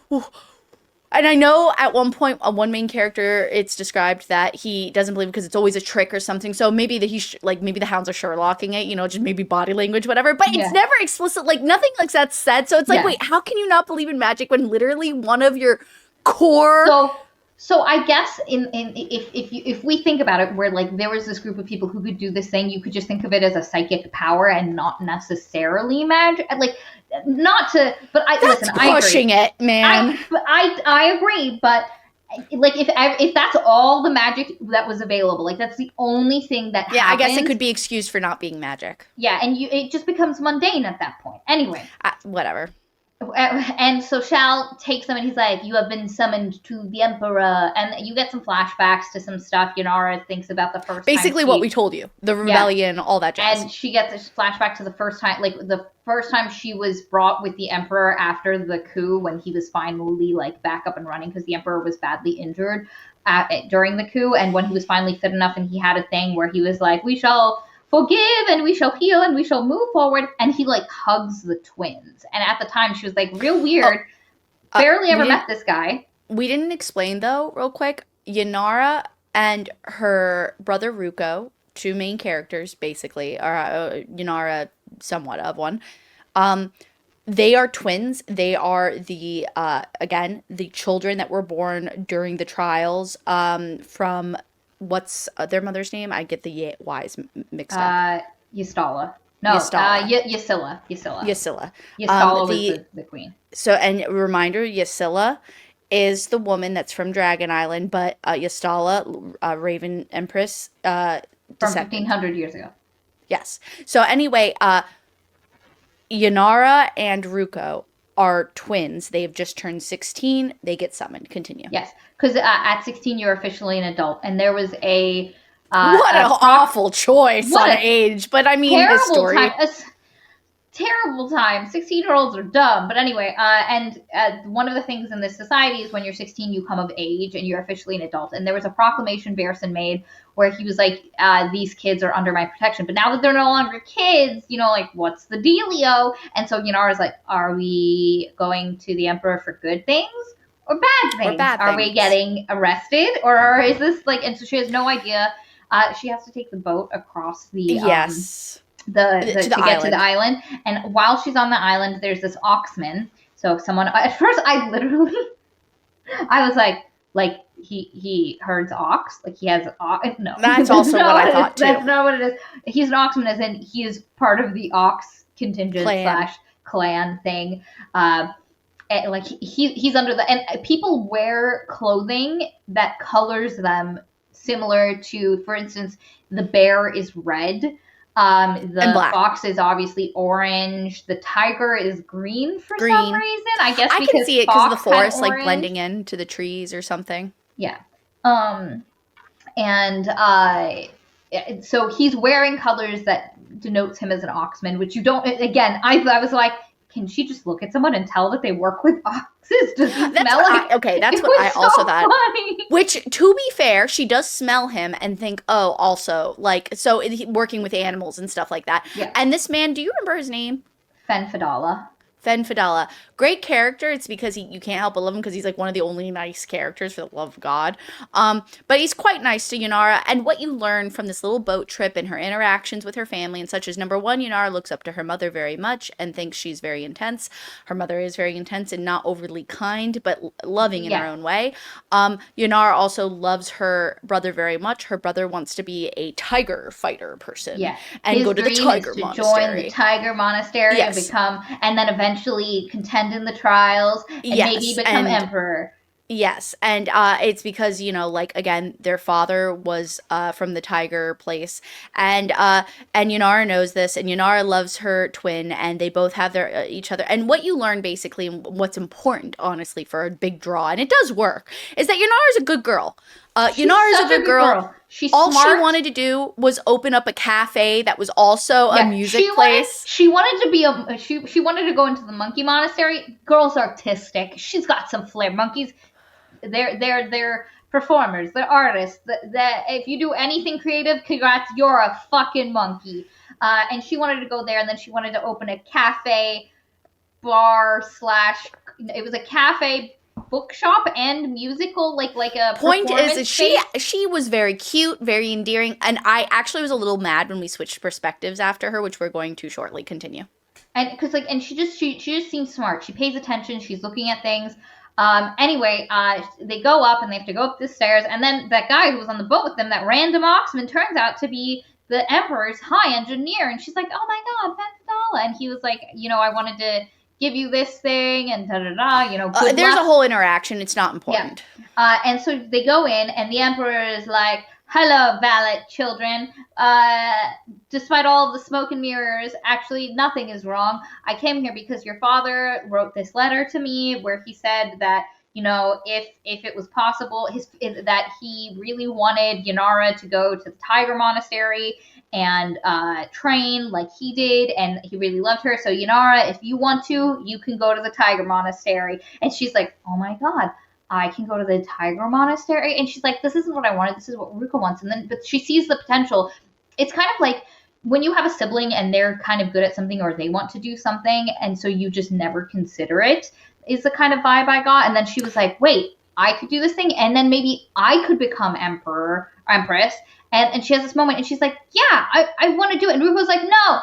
And I know at one point, one main character, it's described that he doesn't believe because it's always a trick or something. So maybe that maybe the hounds are Sherlocking it, just maybe body language, whatever. But it's never explicit, like nothing like that's said. So it's like, wait, how can you not believe in magic when literally one of your core? So I guess if we think about it, where like there was this group of people who could do this thing, you could just think of it as a psychic power and not necessarily magic. Like not to, but That's pushing it, man. I agree, but like if that's all the magic that was available, like that's the only thing that happens, I guess it could be excused for not being magic. Yeah, and it just becomes mundane at that point. Anyway, whatever. And so Shal takes them and he's like, you have been summoned to the Emperor. And you get some flashbacks to some stuff. Yanara thinks about the first Basically what we told you. The rebellion, all that jazz. And she gets a flashback to the first time, like the first time she was brought with the Emperor after the coup, when he was finally like back up and running because the Emperor was badly injured during the coup. And when he was finally fit enough and he had a thing where he was like, we shall forgive and we shall heal and we shall move forward, and he like hugs the twins, and at the time she was like real weird. Barely ever met this guy. We didn't explain though, real quick, Yanara and her brother Ruko, two main characters basically, or Yanara somewhat of one, they are twins. They are the again the children that were born during the trials from what's their mother's name? I get the Y's mixed up. Ystala. No, Ysilla. Ysilla. Ystala was the queen. So, and a reminder, Ysilla is the woman that's from Dragon Island, but Ystala, Raven Empress, from 1,500 years ago. Yes. So anyway, Yanara and Ruko are twins. They've just turned 16. They get summoned. Continue. Yes, because at 16 you're officially an adult, and there was a what an awful choice on age. But I mean, this story. Terrible time. 16-year-olds are dumb. But anyway, and one of the things in this society is when you're 16, you come of age and you're officially an adult. And there was a proclamation Barristan made where he was like, these kids are under my protection. But now that they're no longer kids, like, what's the dealio? And so Yanara's like, are we going to the Emperor for good things or bad things? Are we getting arrested? Or is this like, and so she has no idea. She has to take the boat across the... Yes. To get to the island, and while she's on the island, there's this oxman. So someone at first, I was like he herds ox, like he has no. That's also what I thought too. That's not what it is. He's an oxman, as in he is part of the ox contingent / clan thing. And like he's under the, and people wear clothing that colors them similar to, for instance, the bear is red. And The black. fox is obviously orange. The tiger is green for some Green. reason. I guess I can because see it because of the fox had forest like orange. blending into the trees or something. Yeah. And so he's wearing colors that denotes him as an oxman, which you don't. Again, I was like, can she just look at someone and tell that they work with oxes? Does he smell like? That's It what I was also so thought. funny. Which, to be fair, she does smell him and think, oh, also, like, so working with animals and stuff like that. Yeah. And this man, do you remember his name? Fenfidala. Fen Fidala. Great character. It's because you can't help but love him because he's like one of the only nice characters, for the love of God. But he's quite nice to Yunara. And what you learn from this little boat trip and her interactions with her family and such is, number one, Yunara looks up to her mother very much and thinks she's very intense. Her mother is very intense and not overly kind, but loving in her own way. Yunara also loves her brother very much. Her brother wants to be a tiger fighter person. Yeah. And His go to the dream tiger is to monastery. join the tiger monastery and become, and then eventually contend in the trials and maybe become emperor. Yes, and it's because, you know, like, again, their father was from the tiger place, and Yunara knows this, and Yunara loves her twin, and they both have their each other. And what you learn, basically, and what's important, honestly, for a big draw, and it does work, is that Yunara's a good girl. Yunara's a good girl. She's all smart. she wanted to do was open up a cafe that was also a music place. She wanted to be she wanted to go into the monkey monastery. Girl's artistic. She's got some flair. Monkeys, they're performers. They're artists. If you do anything creative, congrats, you're a fucking monkey. And she wanted to go there, and then she wanted to open a cafe, bar / it was a cafe, bookshop and musical, like a point is that space. she was very cute, very endearing, and I actually was a little mad when we switched perspectives after her, which we're going to shortly. Continue. And because she just seems smart. She pays attention. She's looking at things. Anyway, they go up and they have to go up the stairs, and then that guy who was on the boat with them, that random oxman, turns out to be the emperor's high engineer, and she's like, "Oh my God, Fentadala!" And he was like, "You know, I wanted to give you this thing," and da da da. You know, there's a whole interaction. It's not important. Yeah. And so they go in, and the emperor is like, "Hello, valet children. Despite all the smoke and mirrors, actually nothing is wrong. I came here because your father wrote this letter to me where he said that, you know, if it was possible, that he really wanted Yunara to go to the Tiger Monastery and train like he did, and he really loved her. So Yunara, if you want to, you can go to the Tiger Monastery." And she's like, "Oh my God, I can go to the Tiger Monastery." And she's like, "This isn't what I wanted. This is what Ruka wants." And then, but she sees the potential. It's kind of like when you have a sibling and they're kind of good at something, or they want to do something, and so you just never consider it, is the kind of vibe I got. And then she was like, "Wait, I could do this thing, and then maybe I could become emperor or empress." And she has this moment, and she's like, "Yeah, I want to do it." And Ruka was like, no,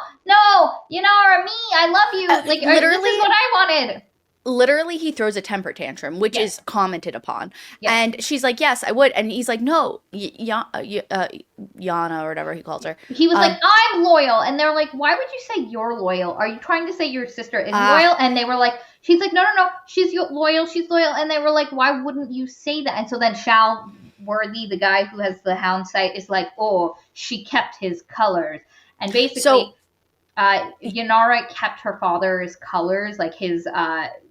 Yunara, me, I love you. Like, literally, this is what I wanted. Literally, he throws a temper tantrum, which is commented upon. Yes. And she's like, "Yes, I would." And he's like, "No, Yana," or whatever he calls her. He was like, "I'm loyal." And they're like, "Why would you say you're loyal? Are you trying to say your sister is loyal?" And they were like, she's like, no, she's loyal. She's loyal. And they were like, "Why wouldn't you say that?" And so then Shal Worthy, the guy who has the hound sight, is like, "Oh, she kept his colors." And basically... Yunara kept her father's colors, like his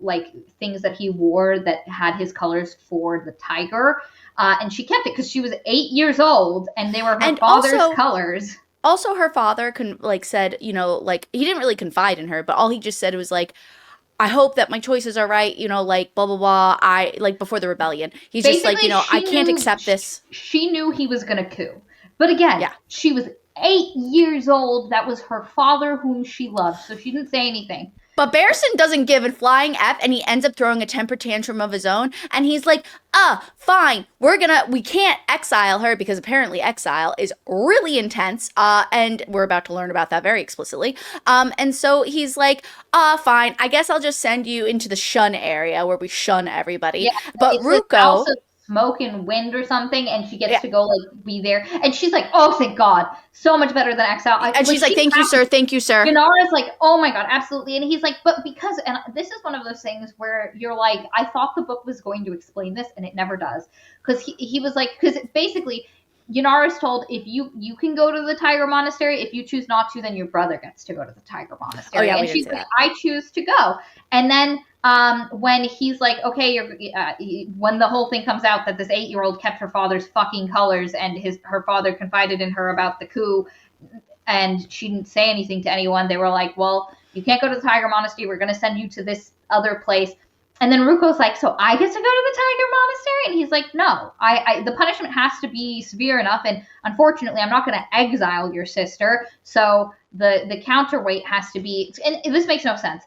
like things that he wore that had his colors for the tiger, and she kept it because she was 8 years old, and they were her father's colors. Also, her father said, you know, like, he didn't really confide in her, but all he just said was like, "I hope that my choices are right," you know, like, blah, blah, blah. Before the rebellion. He's basically just like, you know, I can't accept this. She knew he was going to coup. But again, she was 8 years old. That was her father whom she loved. So she didn't say anything. But Barristan doesn't give a flying F, and he ends up throwing a temper tantrum of his own. And he's like, fine, we can't exile her, because apparently exile is really intense. And we're about to learn about that very explicitly. And so he's like, fine, I guess I'll just send you into the shun area where we shun everybody. Yeah, but Ruko... smoke and wind or something, and she gets to go be there, and she's like, "Oh, thank God, so much better than exile." And she's like, "Thank you, sir. Thank you, sir." Yunara's like, "Oh my God, absolutely." And he's like, "But because," and this is one of those things where you're like, I thought the book was going to explain this, and it never does, because he was like, because basically Ynara's told, if you can go to the Tiger Monastery. If you choose not to, then your brother gets to go to the Tiger Monastery. Oh, yeah, we And didn't she's say like, that. I choose to go. And then when he's like, okay, when the whole thing comes out that this 8-year-old kept her father's fucking colors, and her father confided in her about the coup, and she didn't say anything to anyone, they were like, well, you can't go to the Tiger Monastery. We're going to send you to this other place. And then Ruko's like, so I get to go to the Tiger Monastery? And he's like, no, the punishment has to be severe enough. And unfortunately, I'm not going to exile your sister. So the counterweight has to be, and this makes no sense.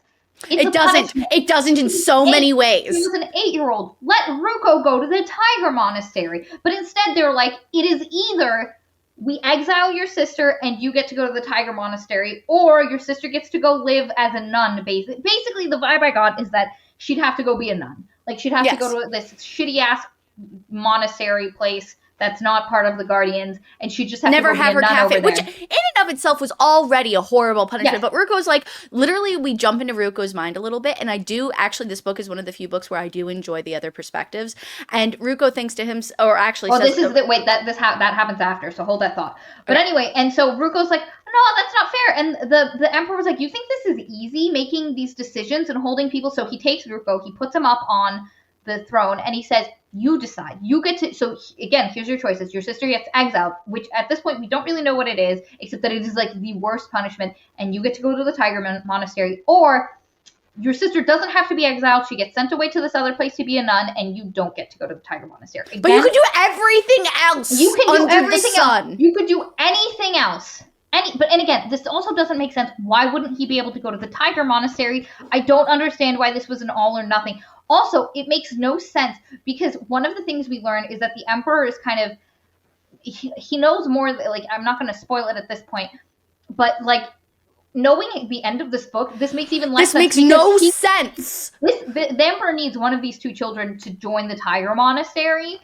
It doesn't. It doesn't in so many ways. He was an 8-year-old. Let Ruko go to the Tiger Monastery. But instead, they're like, it is either we exile your sister and you get to go to the Tiger Monastery, or your sister gets to go live as a nun. Basically, the vibe I got is that she'd have to go be a nun. Like, she'd have to go to this shitty-ass monastery place that's not part of the Guardians, and she just never have her cafe, which in and of itself was already a horrible punishment. Yes. But Ruko's like, literally, we jump into Ruko's mind a little bit, and I do actually. This book is one of the few books where I do enjoy the other perspectives. And Ruko thinks to him, or actually, says, this is that happens after. So hold that thought. But anyway, and so Ruko's like, no, that's not fair. And the emperor was like, you think this is easy, making these decisions and holding people? So he takes Ruko, he puts him up on the throne, and he says, you decide. You get to. So again, here's your choices. Your sister gets exiled, which at this point we don't really know what it is, except that it is like the worst punishment, and you get to go to the Tiger Monastery. Or your sister doesn't have to be exiled. She gets sent away to this other place to be a nun, and you don't get to go to the Tiger Monastery. Again, but you can do everything else. You can do everything the sun. else. You could do anything else. And again, this also doesn't make sense. Why wouldn't he be able to go to the Tiger Monastery? I don't understand why this was an all or nothing. Also, it makes no sense, because one of the things we learn is that the emperor is kind of, he knows more, like, I'm not going to spoil it at this point, but like, knowing the end of this book, this makes even less sense. This makes no sense. The emperor needs one of these two children to join the Tiger Monastery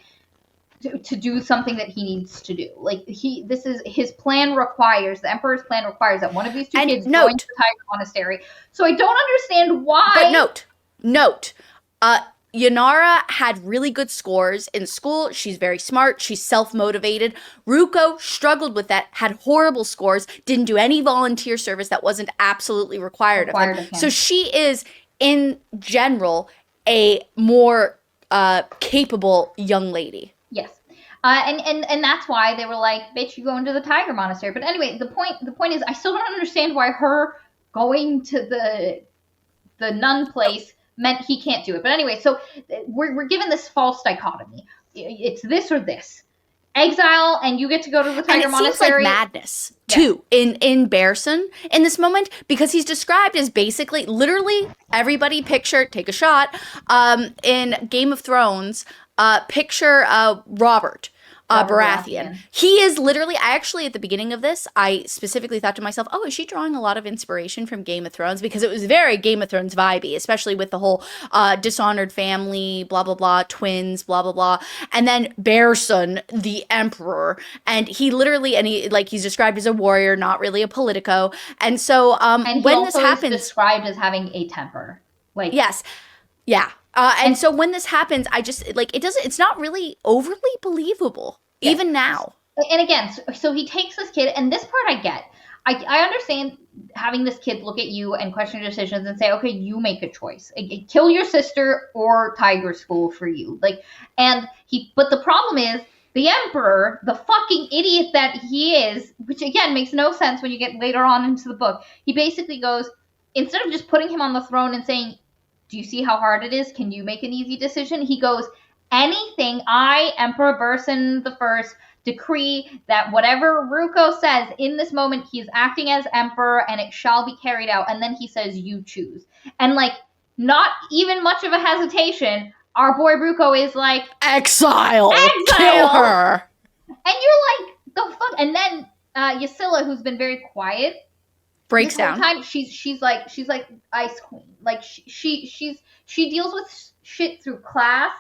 to do something that he needs to do. Like, this is his plan requires, the emperor's plan requires that one of these two kids join the Tiger Monastery. So I don't understand why. But note, Ynara had really good scores in school. She's very smart. She's self-motivated. Ruko struggled with that, had horrible scores, didn't do any volunteer service that wasn't absolutely required of him. So she is, in general, a more capable young lady. Yes. And that's why they were like, bitch, you go into the Tiger Monastery. But anyway, the point is, I still don't understand why her going to the nun place meant he can't do it. But anyway, so we're given this false dichotomy. It's this or this. Exile, and you get to go to the Tiger Monastery. Seems like madness, too, in Bearson in this moment, because he's described as basically, literally, everybody picture, take a shot, in Game of Thrones, picture Robert Baratheon. He is literally, I actually, at the beginning of this, I specifically thought to myself, oh, is she drawing a lot of inspiration from Game of Thrones? Because it was very Game of Thrones vibey, especially with the whole dishonored family, blah, blah, blah, twins, blah, blah, blah. And then Bearson, the emperor, and he literally, he's described as a warrior, not really a politico. And so when this happens, is described as having a temper. Yes. Yeah. And so when this happens, I just, it's not really overly believable, even now. And again, so he takes this kid, and this part I get. I understand having this kid look at you and question your decisions and say, okay, you make a choice. Kill your sister or Tiger School for you. But the problem is, the emperor, the fucking idiot that he is, which again makes no sense when you get later on into the book, he basically goes, instead of just putting him on the throne and saying, do you see how hard it is? Can you make an easy decision? He goes, anything, I, Emperor Bearson I, decree that whatever Ruko says in this moment, he is acting as emperor and it shall be carried out. And then he says, you choose. And not even much of a hesitation, our boy Ruko is like, Exile! Kill her! And you're like, the fuck? And then Ysilla, who's been very quiet, breaks down. Time she's like Ice Queen. She deals with shit through class,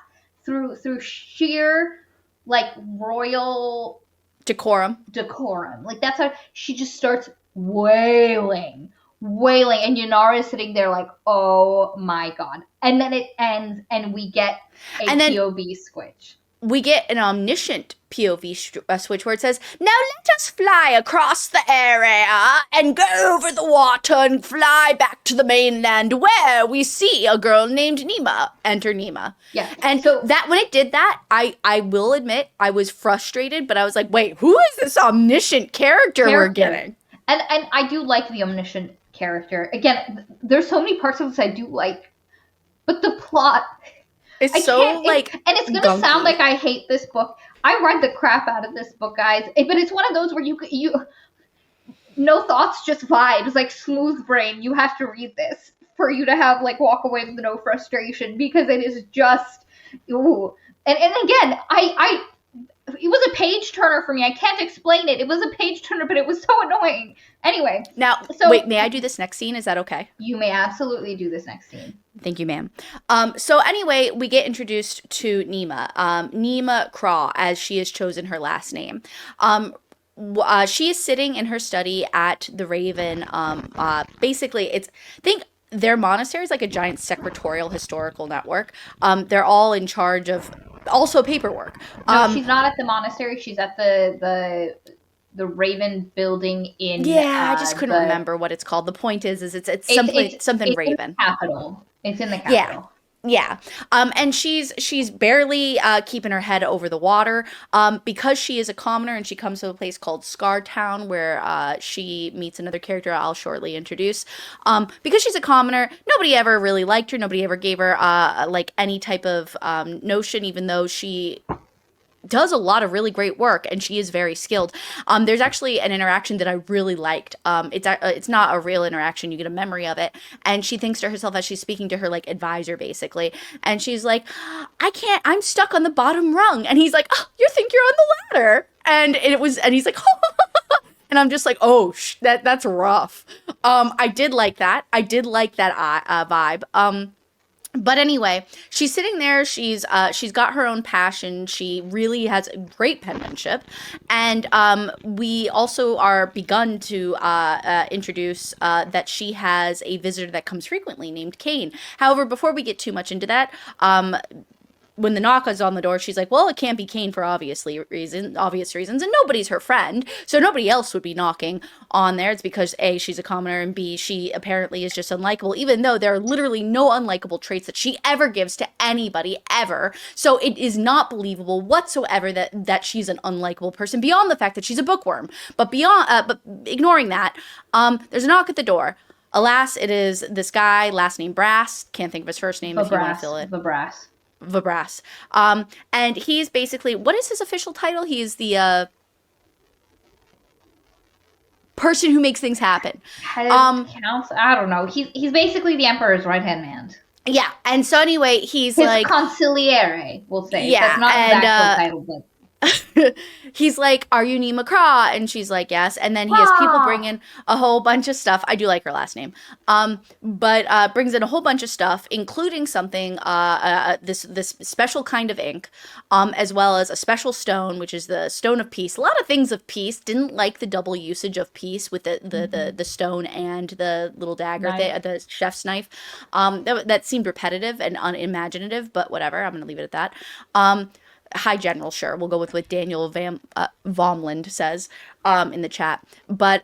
through sheer royal decorum. That's how she just starts wailing, and Ynara is sitting there like, oh my god. And then it ends, and we get a POV switch. we get an omniscient POV switch where it says, "Now let us fly across the area and go over the water and fly back to the mainland where we see a girl named Nima." Enter Nima. Yeah. And So that when it did that, I will admit I was frustrated, but I was like, wait, who is this omniscient character we're getting? And I do like the omniscient character. Again, there's so many parts of this I do like, but the plot. It's and it's gonna gunky. sound like I hate this book. I read the crap out of this book, guys. But it's one of those where you no thoughts, just vibes, like smooth brain. You have to read this for you to have like walk away with no frustration, because it is just ooh. And again, I it was a page turner for me. I can't explain it. It was a page turner, but it was so annoying. Anyway. Now, wait, may I do this next scene? Is that okay? You may absolutely do this next scene. Thank you, ma'am. So anyway, we get introduced to Nima. Nima Craw, as she has chosen her last name. She is sitting in her study at the Raven. Basically, think their monastery is like a giant secretarial historical network. They're all in charge of also paperwork. No, she's not at the monastery. She's at the Raven building in. Yeah, I just couldn't remember what it's called. The point is it's something Raven. In the capital. It's in the capital. Yeah. And she's barely keeping her head over the water because she is a commoner, and she comes to a place called Scar Town where she meets another character I'll shortly introduce. Because she's a commoner, nobody ever really liked her. Nobody ever gave her like any type of notion, even though she does a lot of really great work and she is very skilled. There's actually an interaction that I really liked. It's not a real interaction, you get a memory of it, and she thinks to herself as she's speaking to her like advisor basically, and she's like, I'm stuck on the bottom rung, and he's like, oh, you think you're on the ladder, and he's like, and I'm just like, oh, that's rough. I did like that vibe. But anyway, she's sitting there. She's got her own passion. She really has great penmanship, and we also are begun to introduce that she has a visitor that comes frequently named Kane. However, before we get too much into that, when the knock is on the door, she's like, well, it can't be Kane for obvious reasons, and nobody's her friend, so nobody else would be knocking on there. It's because A, she's a commoner, and B, she apparently is just unlikable, even though there are literally no unlikable traits that she ever gives to anybody, ever. So it is not believable whatsoever that she's an unlikable person, beyond the fact that she's a bookworm. But but ignoring that, there's a knock at the door. Alas, it is this guy, last name Brass. Can't think of his first name if you want to fill it. Vabras. And he's basically, what is his official title? He's the person who makes things happen. Counts? I don't know. He's basically the Emperor's right-hand man. Yeah, and so anyway, he's his like consigliere, we'll say. Yeah, that's not his actual title, but he's like, are you Nima Craw? And she's like, yes. And then he has people bring in a whole bunch of stuff. I do like her last name. But brings in a whole bunch of stuff, including something, this special kind of ink, as well as a special stone, which is the stone of peace. A lot of things of peace. Didn't like the double usage of peace with the stone and the little dagger, the chef's knife. That seemed repetitive and unimaginative, but whatever. I'm going to leave it at that. Hi, General, sure. We'll go with what Daniel Vomland says in the chat. But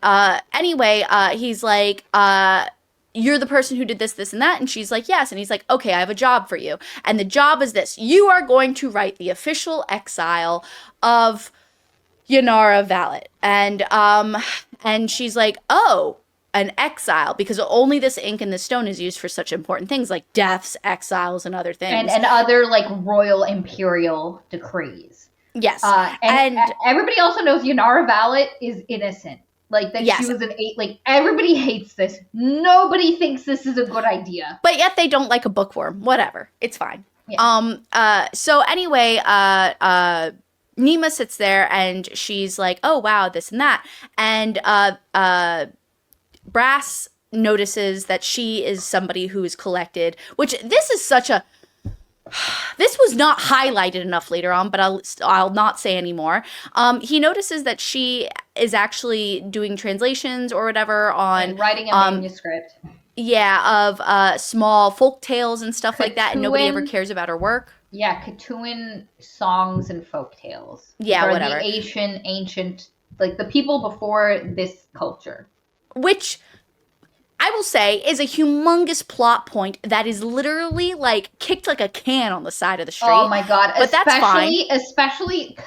anyway, he's like, you're the person who did this, this, and that. And she's like, yes. And he's like, okay, I have a job for you. And the job is this. You are going to write the official exile of Yanara Valet. And she's like, oh, an exile, because only this ink and this stone is used for such important things like deaths, exiles, and other things. And other like royal imperial decrees. Yes. And everybody also knows Yanara Valet is innocent. Like that she was an eight. Like everybody hates this. Nobody thinks this is a good idea. But yet they don't like a bookworm. Whatever. It's fine. Yeah. So anyway, Nima sits there and she's like, oh wow, this and that. And Brass notices that she is somebody who is collected, which this was not highlighted enough later on, but I'll not say anymore. He notices that she is actually doing translations or whatever on and writing a manuscript. Yeah, of small folk tales and stuff like that, and nobody ever cares about her work. Yeah, Katuan songs and folk tales, which Yeah, are the whatever. ancient, like the people before this culture. Which I will say is a humongous plot point that is literally like kicked like a can on the side of the Oh street. my god, But that's fine. especially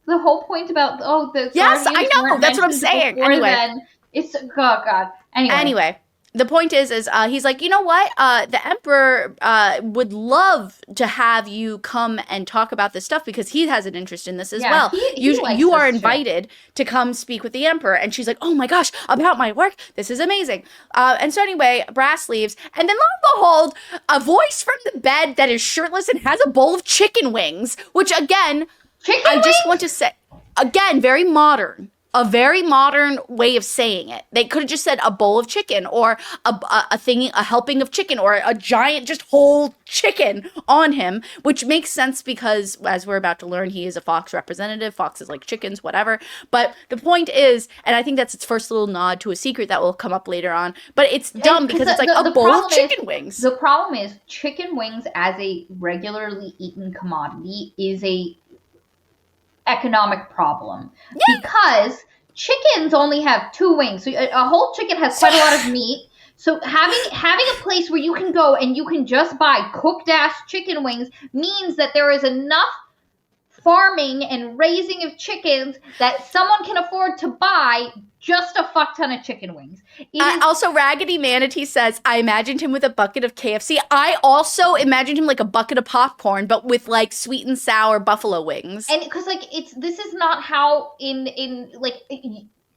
the whole point about the Yes, I guardians know. weren't That's what I'm mentioned saying. before Anyway, then. It's oh god. Anyway, Anyway, the point is he's like, you know what? The emperor would love to have you come and talk about this stuff because he has an interest in this as yeah, well. he likes You are this shit. invited to come speak with the emperor, and she's like, oh my gosh, about my work. This is amazing. And so anyway, Brass leaves, and then lo and behold, a voice from the bed that is shirtless and has a bowl of chicken wings, which again, Chicken I just want to wings? say, again, very modern. A very modern way of saying it. They could have just said a bowl of chicken or a thing, a helping of chicken or a giant just whole chicken on him, which makes sense because as we're about to learn, he is a fox representative. Foxes like chickens, whatever. But the point is, and I think that's its first little nod to a secret that will come up later on. But it's dumb Because because it's like a the bowl of problem is chicken wings. the problem is chicken wings as a regularly eaten commodity is a economic problem because chickens only have two wings. So a whole chicken has quite a lot of meat. So having a place where you can go and you can just buy cooked ass chicken wings means that there is enough farming and raising of chickens that someone can afford to buy just a fuck ton of chicken wings. Also, Raggedy Manatee says, I imagined him with a bucket of KFC. I also imagined him like a bucket of popcorn, but with like sweet and sour buffalo wings. And because like this is not how in like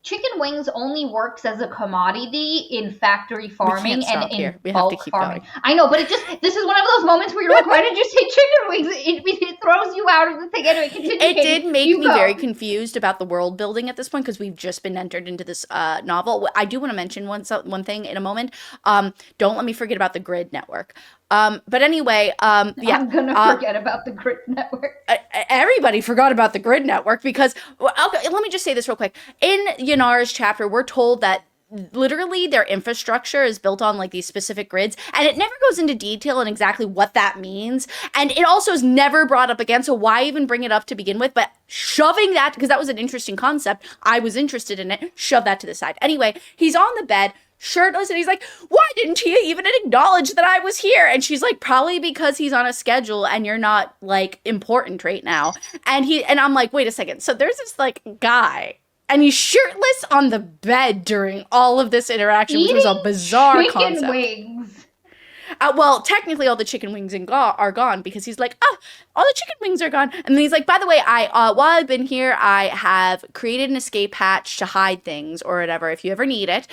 chicken wings only works as a commodity in factory farming and in here. We have to bulk keep farming. going. I know, but this is one of those moments where you're like, why did you say chicken wings? It throws you out of the thing. Anyway, continue. It did make me go. very confused about the world building at this point because we've just been entered into this novel. I do want to mention one thing in a moment. Don't let me forget about the grid network. But anyway, yeah. I'm gonna forget about the grid network. Everybody forgot about the grid network because, okay, let me just say this real quick. In Yanara's chapter, we're told that literally their infrastructure is built on like these specific grids, and it never goes into detail on exactly what that means. And it also is never brought up again, so why even bring it up to begin with? But shoving that, because that was an interesting concept, I was interested in it, shove that to the side. Anyway, he's on the bed, shirtless, and he's like, why didn't he even acknowledge that I was here? And she's like, probably because he's on a schedule and you're not like important right now. And I'm like, wait a second. So there's this like guy and he's shirtless on the bed during all of this interaction, which was a bizarre concept. Wings. Well, technically, all the chicken wings are gone because he's like, oh, all the chicken wings are gone. And then he's like, by the way, while I've been here, I have created an escape hatch to hide things or whatever if you ever need it.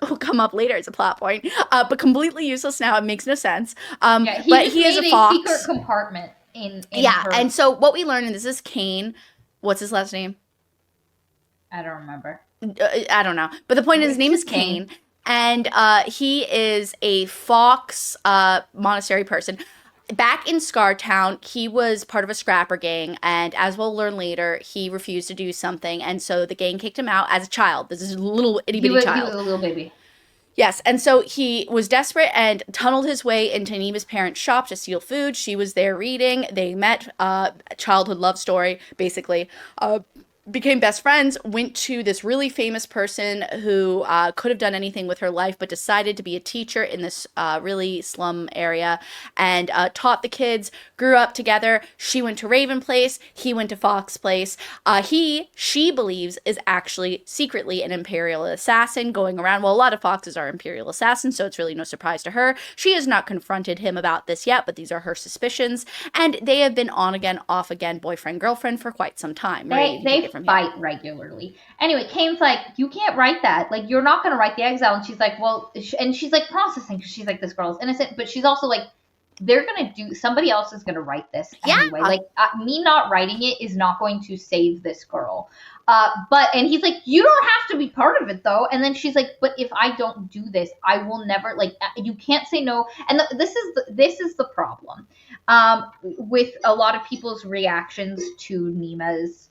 Will come up later as a plot point, but completely useless now. It makes no sense. Yeah, but he is a fox. Secret compartment in yeah, her... and so what we learn, and this is Kane. What's his last name? I don't remember. I don't know. But the point is, his name is Kane. And he is a fox monastery person. Back in Scartown, he was part of a scrapper gang, and as we'll learn later, he refused to do something, and so the gang kicked him out as a child. This is a little itty-bitty child. He was a little baby. Yes, and so he was desperate and tunneled his way into Neva's parents' shop to steal food. She was there reading. They met, childhood love story, basically. Became best friends, went to this really famous person who could have done anything with her life, but decided to be a teacher in this really slum area and taught the kids, grew up together. She went to Raven Place. He went to Fox Place. She believes is actually secretly an Imperial assassin going around. Well, a lot of foxes are Imperial assassins, so it's really no surprise to her. She has not confronted him about this yet, but these are her suspicions. And they have been on again, off again, boyfriend, girlfriend for quite some time. They fight regularly. Anyway, Kane's like, you can't write that. Like, you're not going to write the exile. And she's like, well, and she's like processing because she's like, this girl is innocent. But she's also like, somebody else is going to write this anyway. Like, me not writing it is not going to save this girl. And he's like, you don't have to be part of it though. And then she's like, but if I don't do this, I will never, like, you can't say no. And this is the problem with a lot of people's reactions to Nima's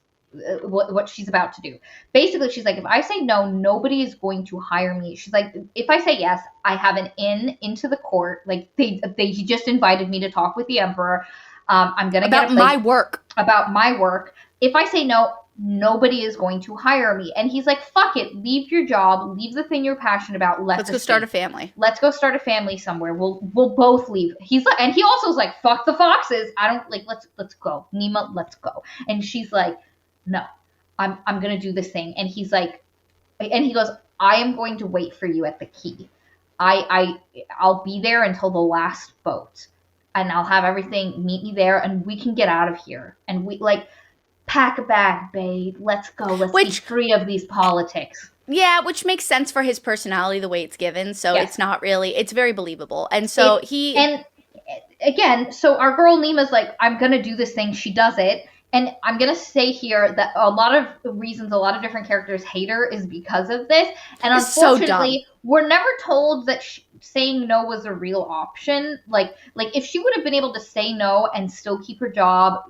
what she's about to do. Basically, she's like, if I say no, nobody is going to hire me. She's like, if I say yes, I have an in into the court. Like he just invited me to talk with the emperor. I'm gonna About get a my place work. about my work. If I say no, nobody is going to hire me. And he's like, fuck it, leave your job, leave the thing you're passionate about. Let's go start a family. Let's go start a family somewhere. We'll both leave. He's like, and he also is like, fuck the foxes. I don't like. Let's go, Nima. Let's go. And she's like, no, I'm gonna do this thing. And he's like, and he goes, I am going to wait for you at the quay. I'll be there until the last boat, and I'll have everything. Meet me there, and we can get out of here. And we like pack a bag, babe. Let's go. Let's be free of these politics. Yeah, which makes sense for his personality, the way it's given. So it's not really, it's very believable. And so and again, so our girl Nima's like, I'm going to do this thing. She does it. And I'm going to say here that a lot of reasons a lot of different characters hate her is because of this. And unfortunately, we're never told that saying no was a real option. Like if she would have been able to say no and still keep her job,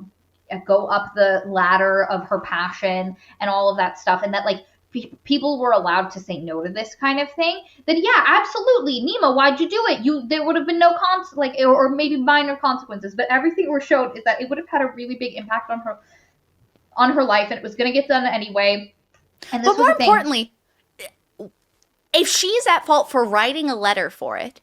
go up the ladder of her passion and all of that stuff, and that like people were allowed to say no to this kind of thing, then yeah, absolutely, Nima, why'd you do it? There would have been no or maybe minor consequences, but everything we're showed is that it would have had a really big impact on her life, and it was going to get done anyway. And this but more importantly, if she's at fault for writing a letter for it,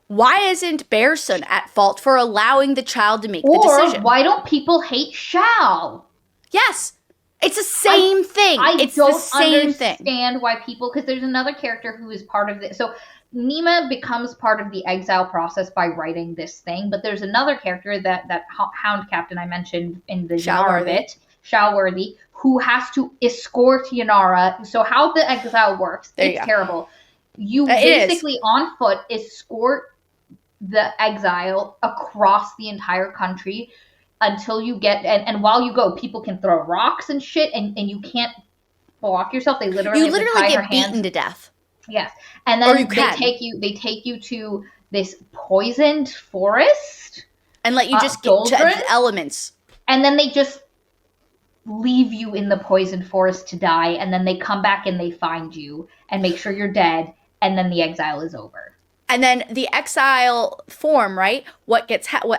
why isn't Bearson at fault for allowing the child to make the decision? Or why don't people hate Shao? Yes. It's the same thing. It's the same thing. I don't understand why people, because there's another character who is part of this. So Nima becomes part of the exile process by writing this thing, but there's another character that Hound Captain I mentioned in the Yanara bit, Shalworthy, who has to escort Yanara. So how the exile works, it's terrible. You basically on foot escort the exile across the entire country until you get, and while you go, people can throw rocks and shit, and you can't block yourself. They literally get beaten to death. Yes, and then they take you to this poisoned forest and let you just get to the elements, and then they just leave you in the poisoned forest to die, and then they come back and they find you and make sure you're dead, and then the exile is over. And then the exile form, right? What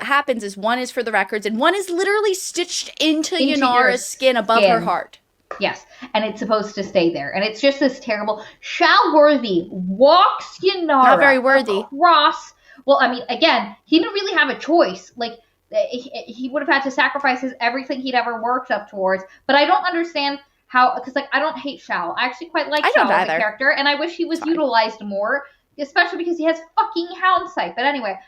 happens is one is for the records, and one is literally stitched into Yanara's skin above her heart. Yes, and it's supposed to stay there. And it's just this terrible. Shalworthy walks Yanara not very worthy across. Well, I mean, again, he didn't really have a choice. Like he would have had to sacrifice everything he'd ever worked up towards. But I don't understand how, because like I don't hate Shao. I actually quite like Shao as a character, and I wish he was utilized more. Especially because he has fucking hound sight. But anyway,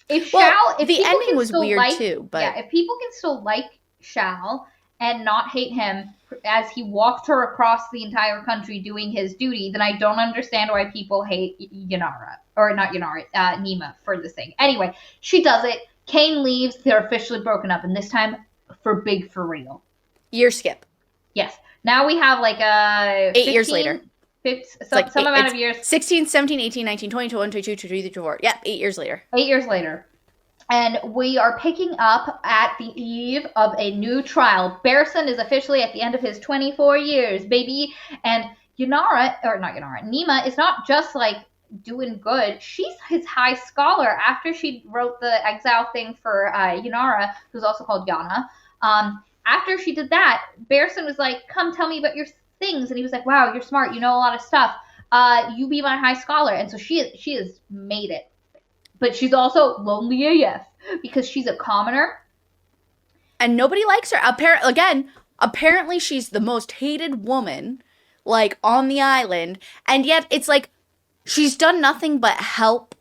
if the ending was weird too. But yeah, if people can still like Shao and not hate him as he walked her across the entire country doing his duty, then I don't understand why people hate Yanara, or not Yanara, Nima for this thing. Anyway, she does it. Kane leaves. They're officially broken up, and this time for real. Year skip. Yes. Now we have like 8 years later. Some amount of years. 16, 17, 18, 19, 20, 21, 22, 23, 24. Yep, 8 years later. 8 years later. And we are picking up at the eve of a new trial. Bearson is officially at the end of his 24 years, baby. And Nima is not just like doing good. She's his high scholar. After she wrote the exile thing for Yanara, who's also called Yana. After she did that, Bearson was like, come tell me about your things, and he was like, wow, you're smart, you know a lot of stuff, you be my high scholar. And so she has made it, but she's also lonely AF because she's a commoner and nobody likes her. Apparently she's the most hated woman like on the island, and yet it's like she's done nothing but help.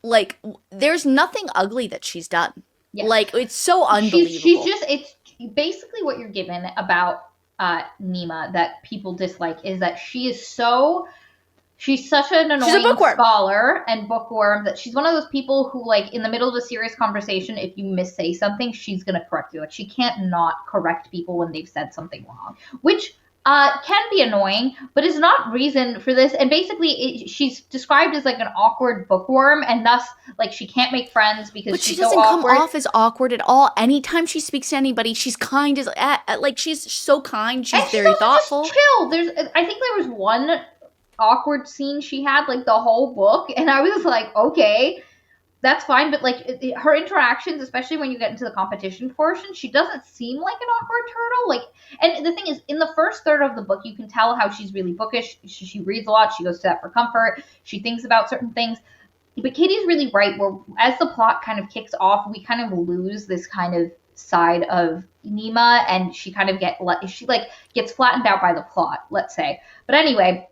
Like there's nothing ugly that she's done. Like it's so unbelievable. She's just, it's basically what you're given about Nima that people dislike is that she's such an annoying scholar and bookworm that she's one of those people who, like, in the middle of a serious conversation, if you missay something, she's going to correct you. She can't not correct people when they've said something wrong, which can be annoying, but is not reason for this. And basically, she's described as like an awkward bookworm, and thus, like, she can't make friends because she's so awkward. But she doesn't come off as awkward at all. Anytime she speaks to anybody, she's kind as like she's so kind. She's very thoughtful. Just chill. I think there was one awkward scene she had like the whole book, and I was like, okay. that's fine, but like her interactions, especially when you get into the competition portion, she doesn't seem like an awkward turtle. Like, and the thing is, in the first third of the book, you can tell how she's really bookish. She reads a lot. She goes to that for comfort. She thinks about certain things. But Katie's really right. Where as the plot kind of kicks off, we kind of lose this kind of side of Nima, and she kind of gets flattened out by the plot, let's say. But anyway,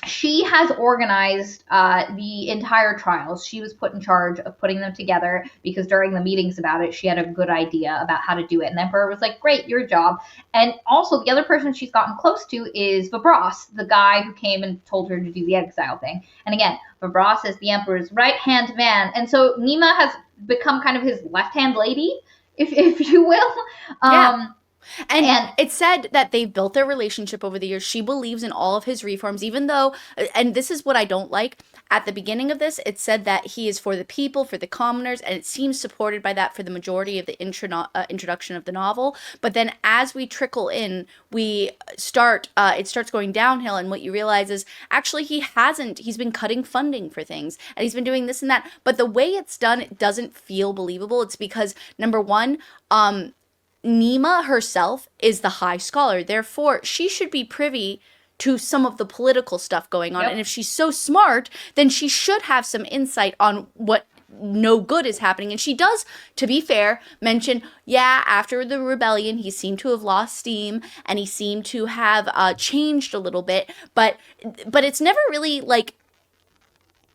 she has organized the entire trials. She was put in charge of putting them together because during the meetings about it, she had a good idea about how to do it. And the Emperor was like, great, your job. And also, the other person she's gotten close to is Vabros, the guy who came and told her to do the exile thing. And again, Vabros is the Emperor's right-hand man. And so Nima has become kind of his left-hand lady, if you will. Yeah. And it said that they've built their relationship over the years. She believes in all of his reforms, even though, and this is what I don't like, at the beginning of this, it said that he is for the people, for the commoners, and it seems supported by that for the majority of the introduction of the novel. But then as we trickle in, it starts going downhill, and what you realize is actually he's been cutting funding for things, and he's been doing this and that. But the way it's done, it doesn't feel believable. It's because, number one, Nima herself is the high scholar. Therefore, she should be privy to some of the political stuff going on. Yep. And if she's so smart, then she should have some insight on what no good is happening. And she does, to be fair, mention, after the rebellion, he seemed to have lost steam and he seemed to have changed a little bit. But it's never really like,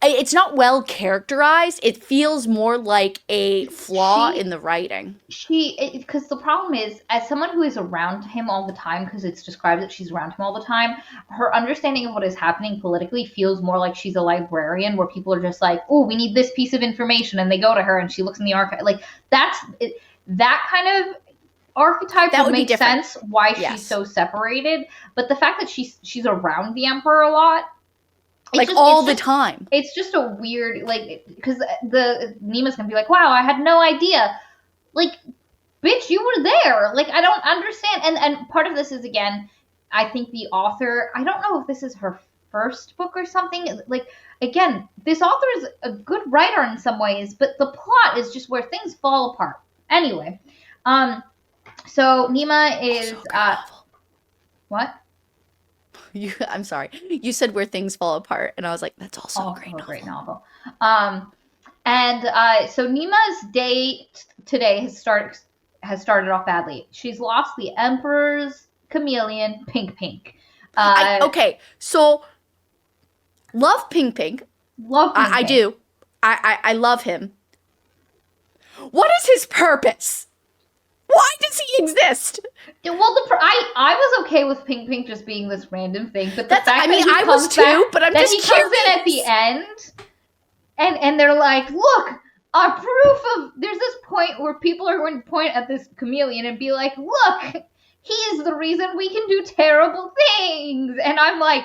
it's not well characterized. It feels more like a flaw in the writing. Because the problem is, as someone who is around him all the time, because it's described that she's around him all the time, her understanding of what is happening politically feels more like she's a librarian, where people are just like, oh, we need this piece of information, and they go to her and she looks in the archive. Like, that kind of archetype That would make be different. sense why Yes. she's so separated. But the fact that she's around the Emperor a lot, Like all the time. it's just a weird, like, because the Nima's gonna be like, wow, I had no idea. Like, bitch, you were there. Like, I don't understand. And part of this is, again, I think the author, I don't know if this is her first book or something. Like, again, this author is a good writer in some ways, but the plot is just where things fall apart. Anyway, so Nima is what? I'm sorry. You said where things fall apart, and I was like, that's also a great novel. So Nima's day today has started off badly. She's lost the Emperor's chameleon, Pink Pink. Okay, so love Pink Pink. Love Pink Pink. I do. I love him. What is his purpose? Why does he exist? Well, I was okay with Pink Pink just being this random thing, but I was too. But I'm just he curious. comes in at the end, and they're like, look, our proof of there's this point where people are going to point at this chameleon and be like, look, he is the reason we can do terrible things, and I'm like,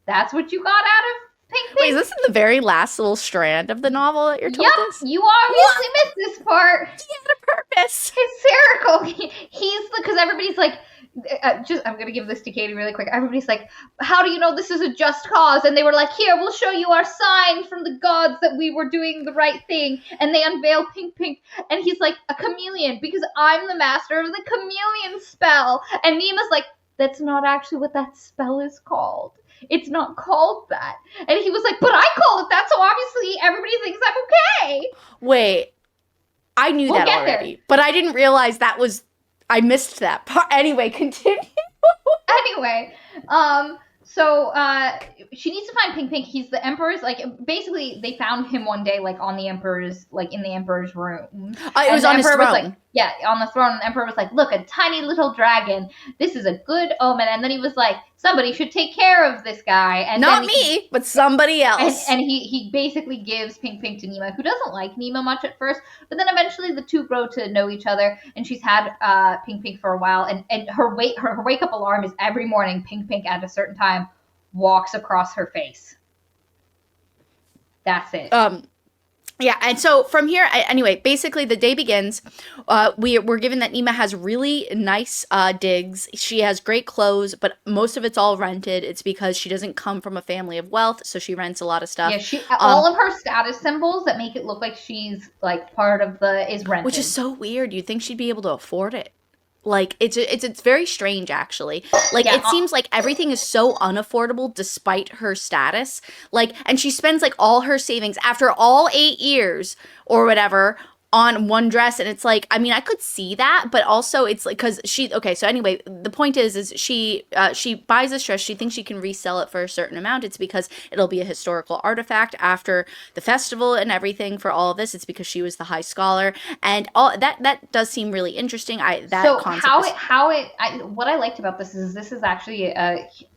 that's what you got out of Pink Pink? Wait, is this in the very last little strand of the novel that you're told this? You obviously missed this part. He had a purpose. Hysterical. Because everybody's like, I'm going to give this to Katie really quick. Everybody's like, how do you know this is a just cause? And they were like, here, we'll show you our sign from the gods that we were doing the right thing. And they unveil Pink Pink. And he's like, a chameleon, because I'm the master of the chameleon spell. And Nima's like, that's not actually what that spell is called. It's not called that. And he was like, but I call it that, so obviously everybody thinks I'm okay. Wait, I knew that already. There. But I didn't realize I missed that part. Anyway, continue. Anyway, so she needs to find Pink Pink. He's the Emperor's, like, basically they found him one day, like, on the Emperor's, like, in the Emperor's room. It was on his throne. Was like, yeah, on the throne. And the Emperor was like, look, a tiny little dragon. This is a good omen. And then he was like, somebody should take care of this guy. And not me, but somebody else. And he basically gives Pink Pink to Nima, who doesn't like Nima much at first. But then eventually the two grow to know each other. And she's had Pink Pink for a while. And her wake-up alarm is every morning Pink Pink at a certain time walks across her face. That's it. Yeah, and so from here, anyway, basically the day begins. We're given that Nima has really nice digs. She has great clothes, but most of it's all rented. It's because she doesn't come from a family of wealth, so she rents a lot of stuff. Yeah, all of her status symbols that make it look like she's like part of is rented. Which is so weird. You'd think she'd be able to afford it. Like it's very strange actually. Like Yeah. it seems like everything is so unaffordable despite her status. Like and she spends like all her savings after all 8 years or whatever on one dress, and it's like, I mean, I could see that, but also it's like cuz she okay, so anyway, the point is she buys this dress, she thinks she can resell it for a certain amount. It's because it'll be a historical artifact after the festival and everything for all of this. It's because she was the high scholar, and all that does seem really interesting. So what I liked about this is actually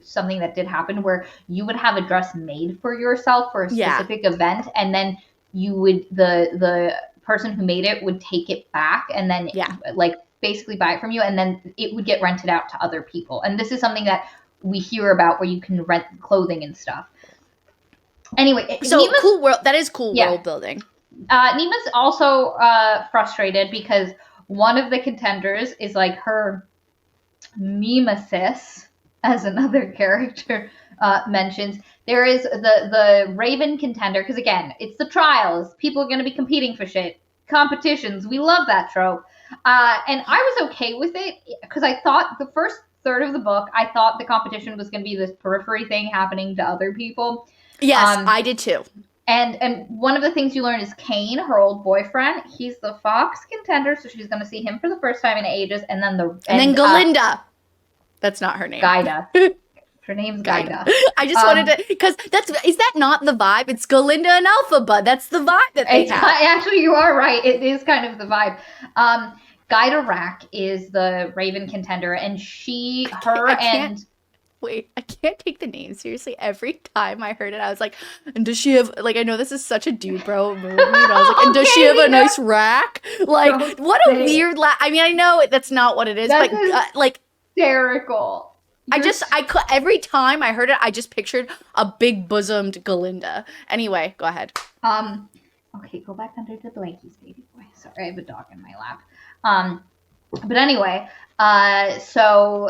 something that did happen where you would have a dress made for yourself for a specific event, and then you would the person who made it would take it back and then like basically buy it from you, and then it would get rented out to other people. And this is something that we hear about where you can rent clothing and stuff. Anyway, so cool world. That is cool world building. Nima's also frustrated because one of the contenders is like her nemesis, as another character mentions. There is the Raven contender, because again, it's the trials. People are going to be competing for shit. Competitions. We love that trope. And I was okay with it because I thought the first third of the book, I thought the competition was going to be this periphery thing happening to other people. Yes, I did too. And one of the things you learn is Kane, her old boyfriend. He's the Fox contender, so she's going to see him for the first time in ages. And then Galinda. That's not her name. Gaida. Her name's Gaida. I just wanted to, because is that not the vibe? It's Galinda and Alphaba. That's the vibe that they have. Actually, you are right. It is kind of the vibe. Gaida Rack is the Raven contender, and Wait, I can't take the name seriously. Every time I heard it, I was like, and does she have, like, I know this is such a dude bro movie, but I was like, and does she have a nice rack? Like, what a weird I mean, I know that's not what it is, but like, hysterical. Every time I heard it, I just pictured a big bosomed Galinda. Anyway, go ahead. Okay, go back under the blankies, baby boy. Sorry, I have a dog in my lap. But anyway, so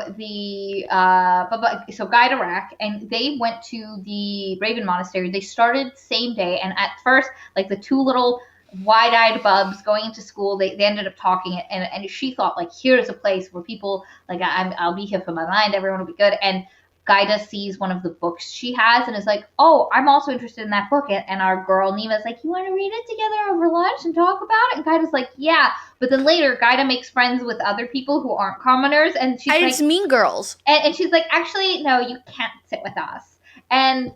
Gaida Rack, and they went to the Raven Monastery. They started same day, and at first, like the two little wide-eyed bubs going into school, they ended up talking, and she thought, like, here's a place where people, like, I'll be here for my mind, everyone will be good. And Gaida sees one of the books she has and is like, oh, I'm also interested in that book. And our girl Nima's like, you want to read it together over lunch and talk about it? And Gaida's like, yeah. But then later, Gaida makes friends with other people who aren't commoners, and it's Mean Girls. And she's like, actually, no, you can't sit with us. And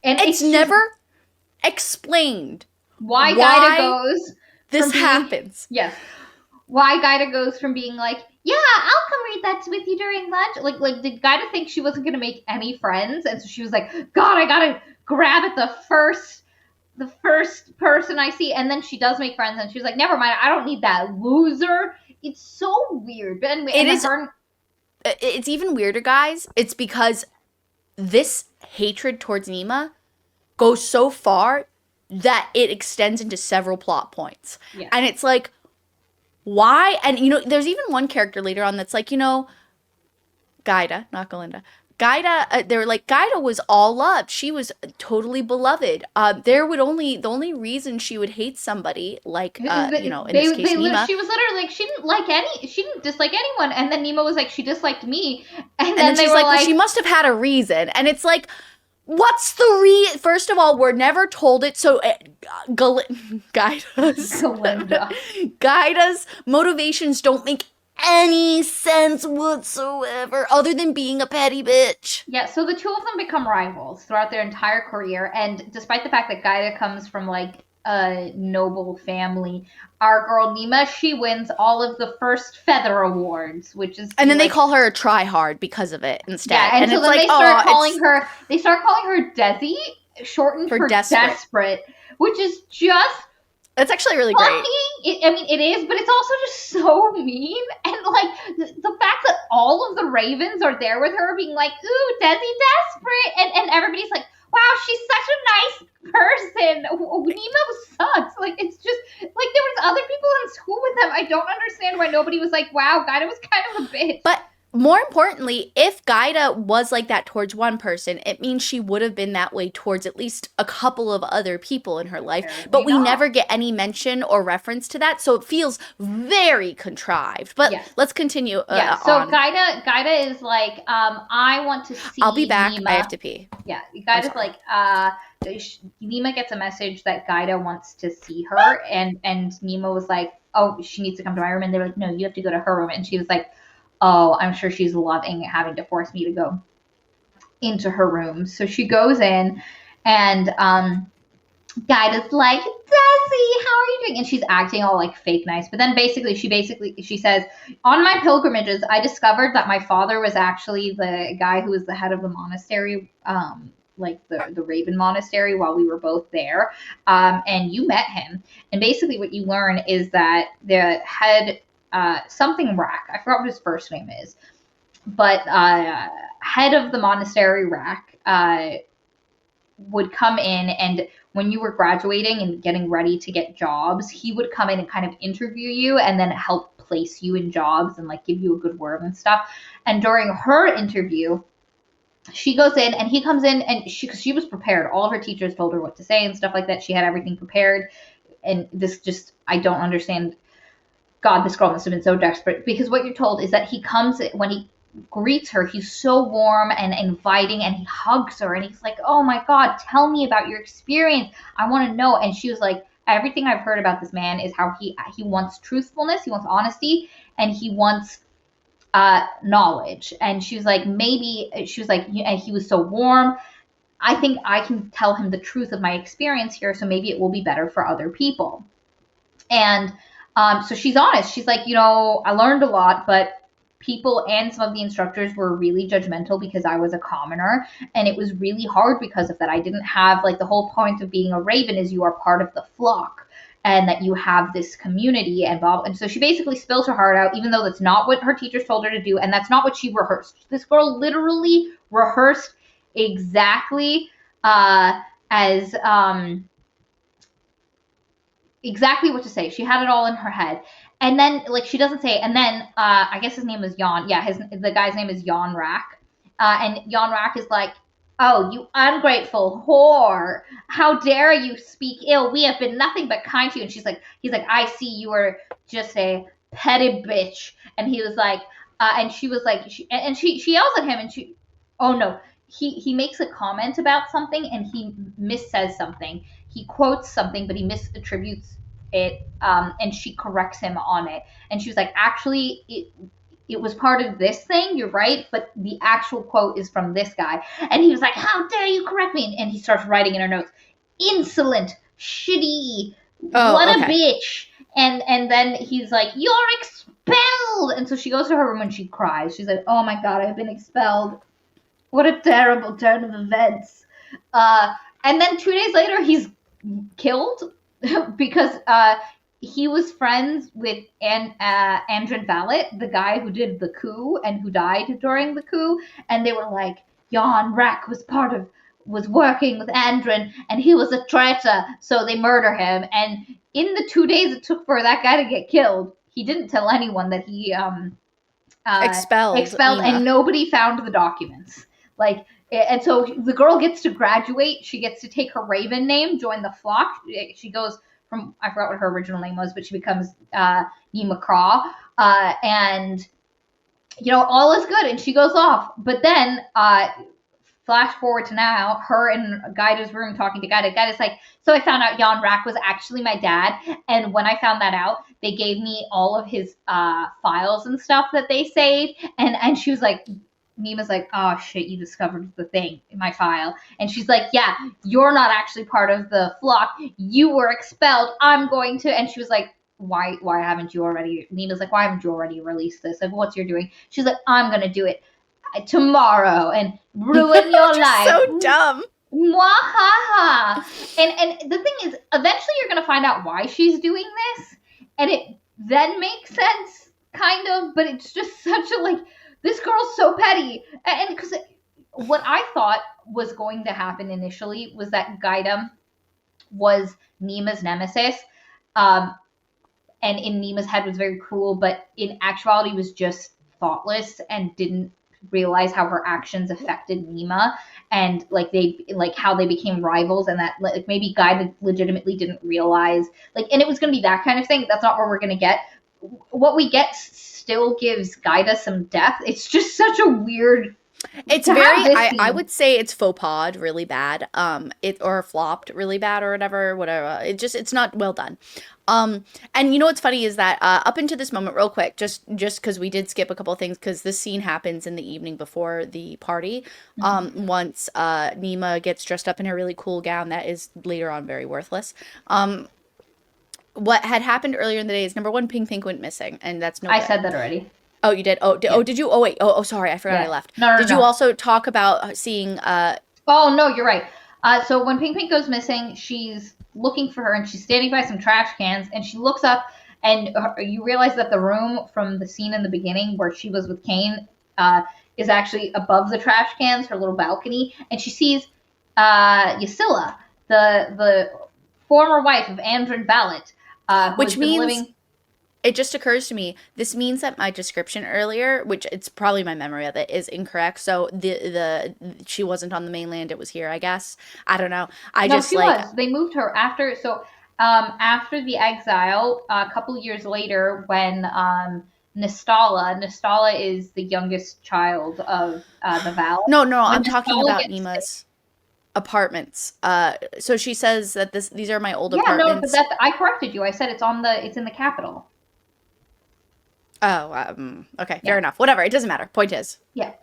it's never explained why Gaida goes. This happens. Yes. Why Gaida goes from being like, yeah, I'll come read that with you during lunch. Like did Gaida think she wasn't going to make any friends? And so she was like, God, I got to grab at the first person I see. And then she does make friends, and she's like, never mind, I don't need that loser. It's so weird. But anyway, it's even weirder, guys. It's because this hatred towards Nima goes so far that it extends into several plot points. Yeah. And it's like, why? And, there's even one character later on that's like, Gaida, not Galinda. Gaida, they were like, Gaida was all love. She was totally beloved. The only reason she would hate somebody like, in this case, Nima. She was literally like, she didn't dislike anyone. And then Nima was like, she disliked me. And then she's like, well, she must have had a reason. And it's like, what's the First of all, we're never told it. So Gaida's motivations don't make any sense whatsoever, other than being a petty bitch. Yeah, so the two of them become rivals throughout their entire career, and despite the fact that Gaida comes from like a noble family, our girl Nima, she wins all of the first feather awards, which is, and then they call her a try-hard because of it instead. Yeah, and so then they start calling her Desi, shortened for desperate, which is just. That's actually really great. It is, but it's also just so mean. And, like, the fact that all of the Ravens are there with her being like, ooh, Desi desperate. And everybody's like, wow, she's such a nice person. Nemo sucks. Like, it's just, like, there was other people in school with them. I don't understand why nobody was like, wow, Gaida was kind of a bitch. But more importantly, if Gaida was like that towards one person, it means she would have been that way towards at least a couple of other people in her life. Apparently But we not. never get any mention or reference to that, so it feels very contrived. But Yes. let's continue. Yeah, so on. Gaida is like, I want to see I'll be back. Nima. I have to pee. Yeah, Gaida's sorry. like, Nima gets a message that Gaida wants to see her, and Nima was like, oh, she needs to come to my room, and they were like, no, you have to go to her room, and she was like, oh, I'm sure she's loving having to force me to go into her room. So she goes in, and Gaida's like, Desi, how are you doing? And she's acting all like fake nice. But then she says, on my pilgrimages, I discovered that my father was actually the guy who was the head of the monastery, like the Raven Monastery, while we were both there. And you met him. And basically what you learn is that the head, something Rack, I forgot what his first name is, but head of the monastery, Rack, would come in, and when you were graduating and getting ready to get jobs, he would come in and kind of interview you and then help place you in jobs and like give you a good word and stuff. And during her interview, she goes in and he comes in, and she was prepared. All of her teachers told her what to say and stuff like that. She had everything prepared. And this just, I don't understand. God, this girl must have been so desperate, because what you're told is that he comes, when he greets her, he's so warm and inviting, and he hugs her, and he's like, oh my God, tell me about your experience. I want to know. And she was like, everything I've heard about this man is how he wants truthfulness, he wants honesty, and he wants knowledge. And she was like, and he was so warm. I think I can tell him the truth of my experience here, so maybe it will be better for other people. And so she's honest. She's like, I learned a lot, but people and some of the instructors were really judgmental because I was a commoner, and it was really hard because of that. I didn't have, like, the whole point of being a raven is you are part of the flock and that you have this community and blah. And so she basically spills her heart out, even though that's not what her teachers told her to do, and that's not what she rehearsed. This girl literally rehearsed exactly as exactly what to say. She had it all in her head. And then, like, she doesn't say, and then, I guess his name was Jan. Yeah, the guy's name is Jan Rack. And Jan Rack is like, oh, you ungrateful whore. How dare you speak ill? We have been nothing but kind to you. And he's like, I see you are just a petty bitch. And he was like, and she was like, she yells at him, and oh no, he makes a comment about something, and he missays something. He quotes something, but he misattributes it, and she corrects him on it. And she was like, actually, it was part of this thing, you're right, but the actual quote is from this guy. And he was like, how dare you correct me? And he starts writing in her notes, insolent, shitty, what a bitch. And then he's like, you're expelled. And so she goes to her room and she cries. She's like, oh my God, I've been expelled. What a terrible turn of events. And then 2 days later, he's killed because he was friends with Andren Valet, the guy who did the coup and who died during the coup. And they were like, Jan Rack was working with Andren, and he was a traitor, so they murder him. And in the 2 days it took for that guy to get killed, he didn't tell anyone that he expelled and nobody found the documents. Like, and so the girl gets to graduate. She gets to take her raven name, join the flock. She goes from, I forgot what her original name was, but she becomes Nima Craw. And, all is good. And she goes off. But then, flash forward to now, her in Gaida's room talking to Gaida. Gaida's like, so I found out Jan Rack was actually my dad. And when I found that out, they gave me all of his files and stuff that they saved. And she was like, Nima's like, oh shit, you discovered the thing in my file. And she's like, yeah, you're not actually part of the flock. You were expelled. I'm going to. And she was like, why haven't you already? Nima's like, why haven't you already released this? Like, what's you're doing? She's like, I'm going to do it tomorrow and ruin your life. So dumb. Mwahaha. And the thing is, eventually you're going to find out why she's doing this. And it then makes sense, kind of. But it's just such a, like, this girl's so petty. And because what I thought was going to happen initially was that Gaida was Nima's nemesis. Um, and in Nima's head was very cruel, but in actuality was just thoughtless and didn't realize how her actions affected Nima, and like how they became rivals, and that like maybe Guy legitimately didn't realize, like, and it was going to be that kind of thing. That's not what we're going to get. What we get still gives Gaida some depth. It's just such a weird. It's very, I would say it's faux pas really bad. It or flopped really bad or whatever. It's not well done. And you know what's funny is that up into this moment, real quick, just because we did skip a couple of things, because this scene happens in the evening before the party. Once Nima gets dressed up in her really cool gown that is later on very worthless. What had happened earlier in the day is, number one, Pink Pink went missing, and that's no. I said that already. Oh, you did? Oh, did you? Oh, wait. Oh, sorry. I forgot I left. No, did you also talk about seeing... Oh, no, you're right. So when Pink Pink goes missing, she's looking for her, and she's standing by some trash cans, and she looks up, and you realize that the room from the scene in the beginning where she was with Kane is actually above the trash cans, her little balcony, and she sees Ysilla, the former wife of Andrin Ballet, which means... It just occurs to me, this means that my description earlier, which it's probably my memory of it, is incorrect. So she wasn't on the mainland, it was here, I guess. I don't know. She was. They moved her after. So after the exile, a couple years later, when Nistala is the youngest child of the Val. No, I'm talking about Nima's apartments. So she says that these are my old apartments. No, but I corrected you. I said it's in the capital. Oh, okay, fair enough. Whatever, it doesn't matter. Point is. Yeah.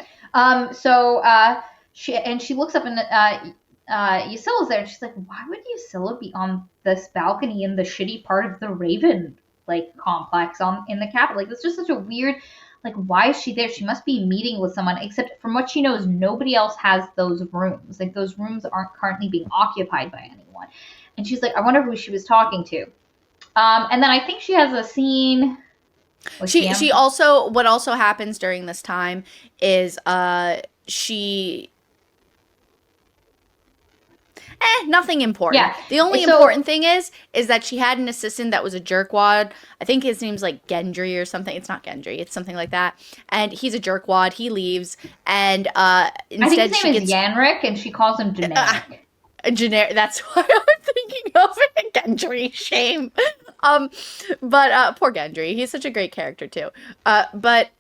She looks up and Ysilla's there, and she's like, why would Ysilla be on this balcony in the shitty part of the Raven complex in the capital? Like, it's just such a weird, like, why is she there? She must be meeting with someone, except from what she knows, nobody else has those rooms. Like, those rooms aren't currently being occupied by anyone. And she's like, I wonder who she was talking to. And then I think she has a scene. She also, what also happens during this time is nothing important. Yeah. The only important thing is that she had an assistant that was a jerkwad. I think his name's like Gendry or something. It's not Gendry. It's something like that. And he's a jerkwad. He leaves, and instead I think his name is Yanrick, and she calls him generic. Generic. That's what I was thinking of. Gendry, shame. But poor Gendry. He's such a great character too. But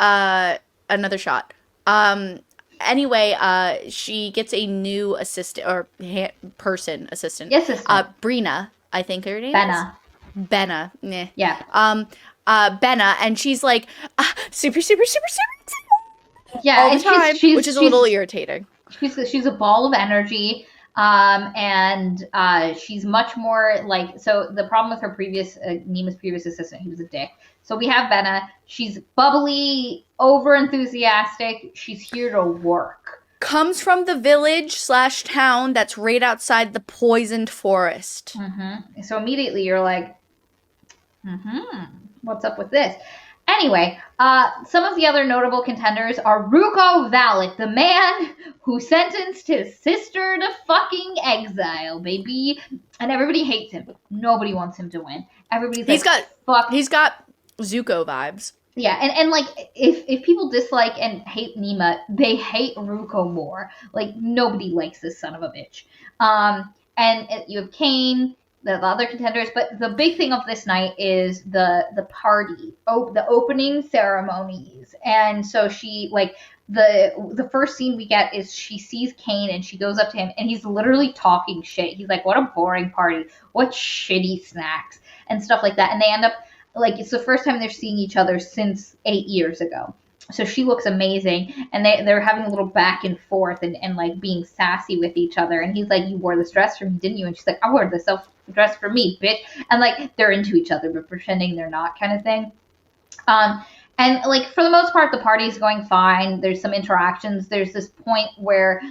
another shot. Anyway, she gets a new assistant or person assistant. Yes, Brina, I think her name Benna. is. Benna. Nah. Yeah. Benna, and she's like super excited. Yeah, all the time, which is a little irritating. She's a ball of energy. And she's much more like, so the problem with her Nima's previous assistant, he was a dick. So we have Benna. She's bubbly, over enthusiastic. She's here to work. Comes from the village/town that's right outside the poisoned forest. Mm-hmm. So immediately you're like, what's up with this? Anyway, some of the other notable contenders are Ruko Valet, the man who sentenced his sister to fucking exile, baby. And everybody hates him. Nobody wants him to win. Everybody's fuck. He's got Zuko vibes. Yeah, and like, if people dislike and hate Nima, they hate Ruko more. Like, nobody likes this son of a bitch. And you have Kane, the other contenders, but the big thing of this night is the party, the opening ceremonies. And so she, like, the first scene we get is she sees Kane and she goes up to him and he's literally talking shit. He's like, what a boring party, what shitty snacks and stuff like that. And they end up, like, it's the first time they're seeing each other since 8 years ago. So she looks amazing, and they're having a little back and forth and like being sassy with each other. And he's like, you wore this dress for me, didn't you? And she's like, I wore this dress for me, bitch. And like, they're into each other, but pretending they're not, kind of thing. And like, for the most part, the party is going fine. There's some interactions. There's this point where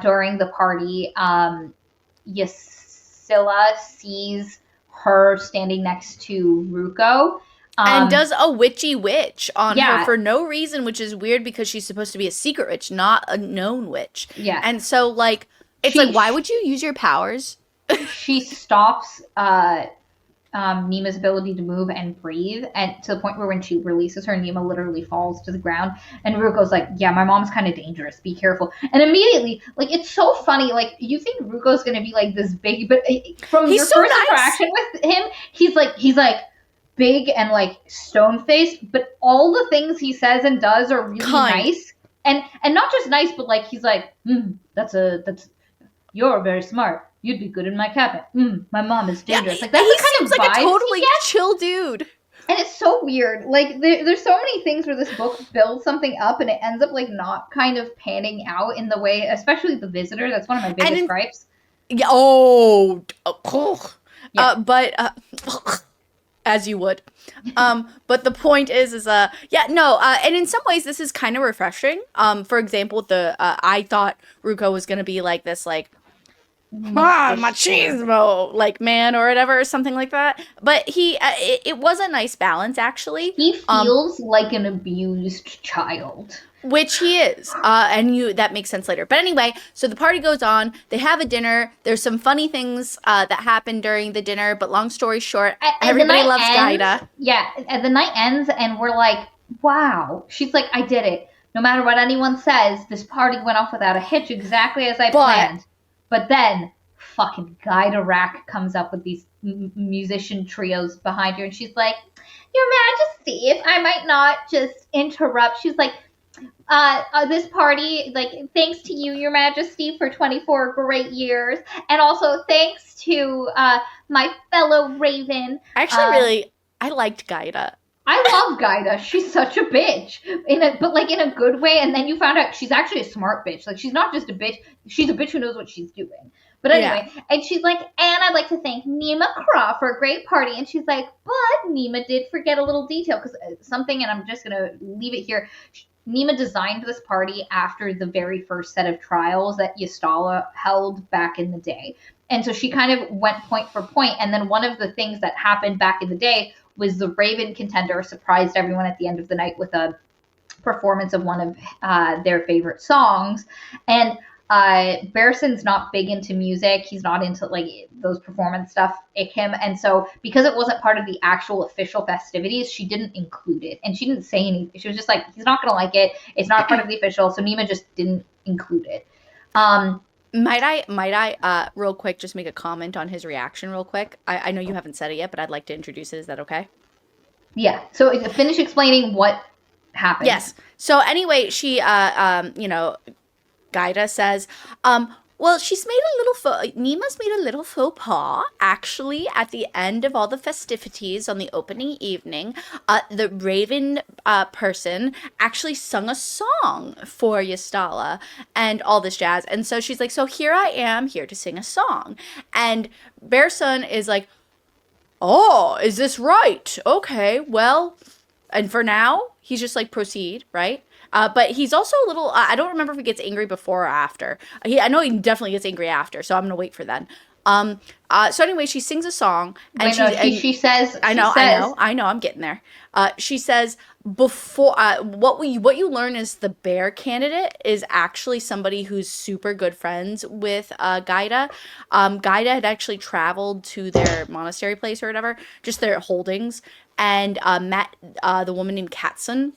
during the party, Ysilla sees her standing next to Ruko. And does a witchy witch on her Yeah. for no reason, which is weird because she's supposed to be a secret witch, not a known witch. Yeah. And so, like, it's like, why would you use your powers? She stops Nima's ability to move and breathe, and to the point where when she releases her, Nima literally falls to the ground. And Ruko's like, "Yeah, my mom's kind of dangerous. Be careful." And immediately, like, it's so funny. Like, you think Ruko's gonna be like this big, but from He's your so first nice. interaction with him, he's like big and like stone faced. But all the things he says and does are really nice, and not just nice, but like he's like, that's you're very smart. You'd be good in my cabinet. My mom is dangerous. Yeah, like, that's he the kind seems of like a vibes totally he gets. chill dude. And it's so weird. Like, there's so many things where this book builds something up and it ends up, like, not kind of panning out in the way, especially The Visitor. That's one of my biggest gripes. Yeah, but as you would. But the point is and in some ways this is kind of refreshing. For example, I thought Ruko was gonna be like this, like, machismo, like, man or whatever, or something like that. But it was a nice balance, actually. He feels like an abused child. Which he is, and that makes sense later. But anyway, so the party goes on. They have a dinner. There's some funny things that happen during the dinner. But long story short, everybody loves Gaida. Yeah, and the night ends, and we're like, "Wow!" She's like, "I did it. No matter what anyone says, this party went off without a hitch, exactly as I planned." But then, fucking Gaida Rack comes up with these musician trios behind her, and she's like, "Your Majesty, if I might not just interrupt," she's like, this party, like, thanks to you, Your Majesty, for 24 great years, and also thanks to my fellow Raven. I liked Gaida. I love Gaida. She's such a bitch, but like in a good way. And then you found out she's actually a smart bitch. Like, she's not just a bitch; she's a bitch who knows what she's doing. But anyway, and she's like, "And I'd like to thank Nima Kra for a great party." And she's like, "But Nima did forget a little detail, because something," and I'm just gonna leave it here. Nima designed this party after the very first set of trials that Ystala held back in the day. And so she kind of went point for point. And then one of the things that happened back in the day was the Raven contender surprised everyone at the end of the night with a performance of one of their favorite songs. And Barrison's not big into music. He's not into like those performance stuff, him. And so because it wasn't part of the actual official festivities, she didn't include it. And she didn't say anything. She was just like, he's not going to like it. It's not part of the official. So Nima just didn't include it. Might I, real quick, just make a comment on his reaction real quick? I know you haven't said it yet, but I'd like to introduce it. Is that okay? Yeah. So finish explaining what happened. Yes. So anyway, she, Gaida says, well, Nima's made a little faux pas, actually, at the end of all the festivities on the opening evening. The Raven person actually sung a song for Ystala and all this jazz. And so she's like, so here I am, here to sing a song. And Barrison is like, oh, is this right? Okay, well, and for now, he's just like, proceed, right? But he's also a little, I don't remember if he gets angry before or after. I know he definitely gets angry after, so I'm going to wait for then. So anyway, she sings a song. And she says, I know, I'm getting there. She says, before, what you learn is the bear candidate is actually somebody who's super good friends with Gaida. Gaida had actually traveled to their monastery place or whatever, just their holdings, and met the woman named Katsun,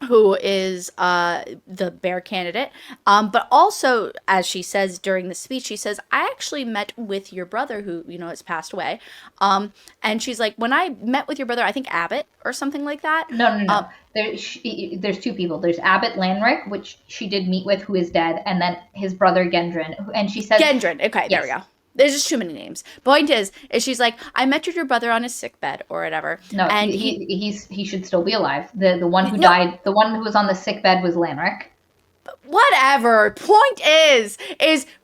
who is the bear candidate. But also, as she says during the speech, she says, I actually met with your brother who, has passed away. And she's like, when I met with your brother, I think Abbott or something like that. No. There's two people. There's Abbott Lanrick, which she did meet with, who is dead, and then his brother Gendron. And she says... Gendron. Okay, yes. There we go. There's just too many names. Point is she's like, I met your brother on his sickbed or whatever. No, and he should still be alive. The one who died, the one who was on the sickbed was Lanrick. Whatever. Point is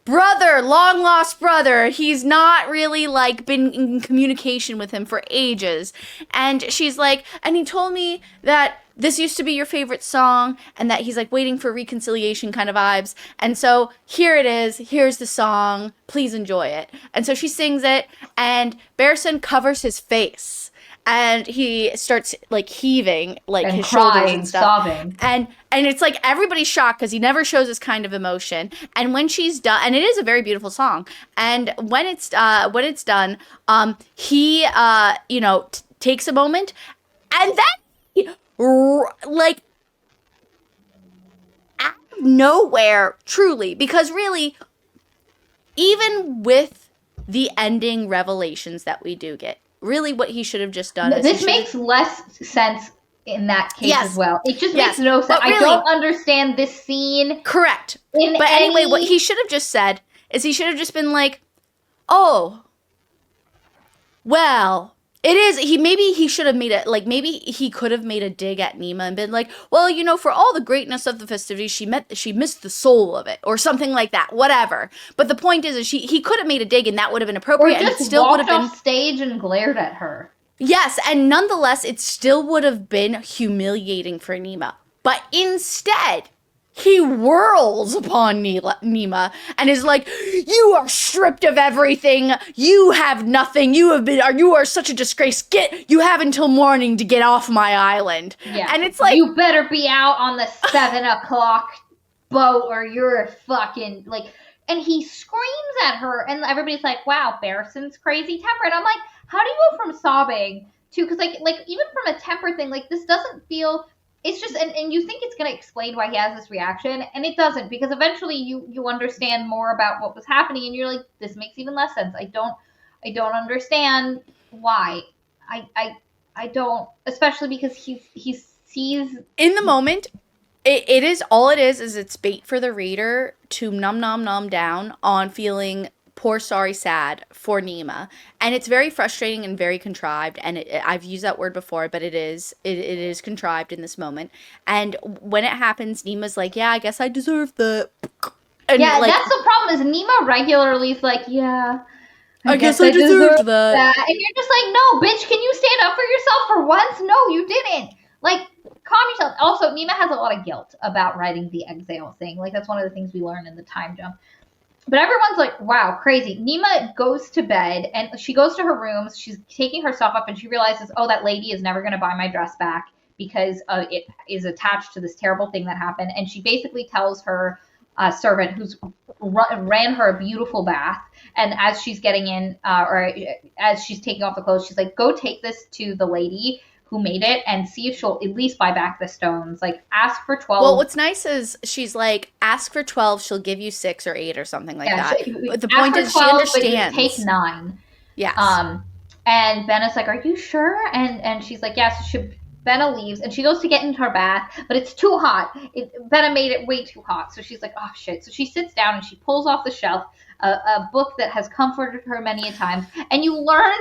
brother, long lost brother. He's not really like been in communication with him for ages. And she's like, and he told me that this used to be your favorite song, and that he's like waiting for reconciliation kind of vibes. And so here it is. Here's the song. Please enjoy it. And so she sings it, and Barrison covers his face. and he starts like heaving like And his shoulders crying, and stuff. sobbing. And it's like everybody's shocked because he never shows this kind of emotion. And when she's done, and it is a very beautiful song. And when it's done, he takes a moment, and then he, like out of nowhere, truly, because really, even with the ending revelations that we do get, really what he should have just done is this makes less sense in that case as well. It just makes no sense. Really, I don't understand this scene. Correct. But anyway, what he should have just said is he should have just been like, oh, well, it is. Maybe he should have made it, like, maybe he could have made a dig at Nima and been like, well, for all the greatness of the festivities, she missed the soul of it, or something like that, whatever. But the point is he could have made a dig, and that would have been appropriate, or just and it still would have been off stage and glared at her. Yes, and nonetheless, it still would have been humiliating for Nima. But instead, he whirls upon Nima and is like, "You are stripped of everything. You have nothing. You are such a disgrace. You have until morning to get off my island." Yeah. And it's like, you better be out on the 7:00 boat, or you're fucking like. And he screams at her, and everybody's like, "Wow, Barrison's crazy temper." And I'm like, how do you go from sobbing to, because like even from a temper thing, like this doesn't feel. It's just, and you think it's going to explain why he has this reaction, and it doesn't, because eventually you understand more about what was happening, and you're like, this makes even less sense. I don't understand why. I don't, especially because he sees in the moment. It is all it is it's bait for the reader to nom down on feeling poor, sorry, sad for Nima. And it's very frustrating and very contrived. And I've used that word before, but it is contrived in this moment. And when it happens, Nima's like, yeah, I guess I deserve that. And yeah, like, that's the problem, is Nima regularly is like, yeah, I guess I deserved that. And you're just like, no, bitch, can you stand up for yourself for once? No, you didn't. Like, calm yourself. Also, Nima has a lot of guilt about writing the exile thing. Like, that's one of the things we learn in the time jump. But everyone's like, wow, crazy. Nima goes to bed, and she goes to her room. She's taking her stuff up, and she realizes, oh, that lady is never going to buy my dress back because it is attached to this terrible thing that happened. And she basically tells her servant, who's ran her a beautiful bath, and as she's getting in, or as she's taking off the clothes, she's like, go take this to the lady who made it and see if she'll at least buy back the stones. Like, ask for 12. Well, what's nice is she's like, ask for 12, she'll give you 6 or 8 or something like that. But the point is 12, she understands. But you take 9. Yes. And Benna's like, are you sure? And she's like, yes. Benna leaves, and she goes to get into her bath, but it's too hot. Benna made it way too hot. So she's like, oh, shit. So she sits down, and she pulls off the shelf a book that has comforted her many a time. And you learn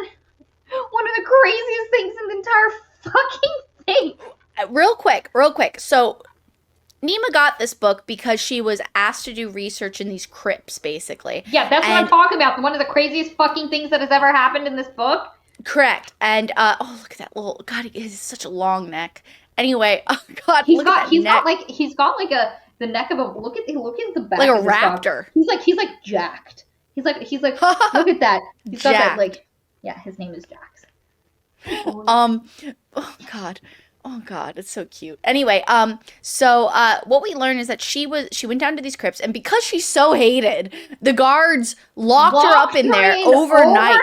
one of the craziest things in the entire fucking thing. Real quick. So Nima got this book because she was asked to do research in these crypts, basically. Yeah, that's what I'm talking about. One of the craziest fucking things that has ever happened in this book. Correct. And oh, look at that little, God, he has such a long neck. Anyway, oh God, he's got like the neck of a look at the back, like a of raptor. He's like jacked. He's like look at that. He's got that, like, yeah, his name is Jax. Oh God, it's so cute. Anyway, so what we learn is that she went down to these crypts, and because she's so hated, the guards locked her up in there overnight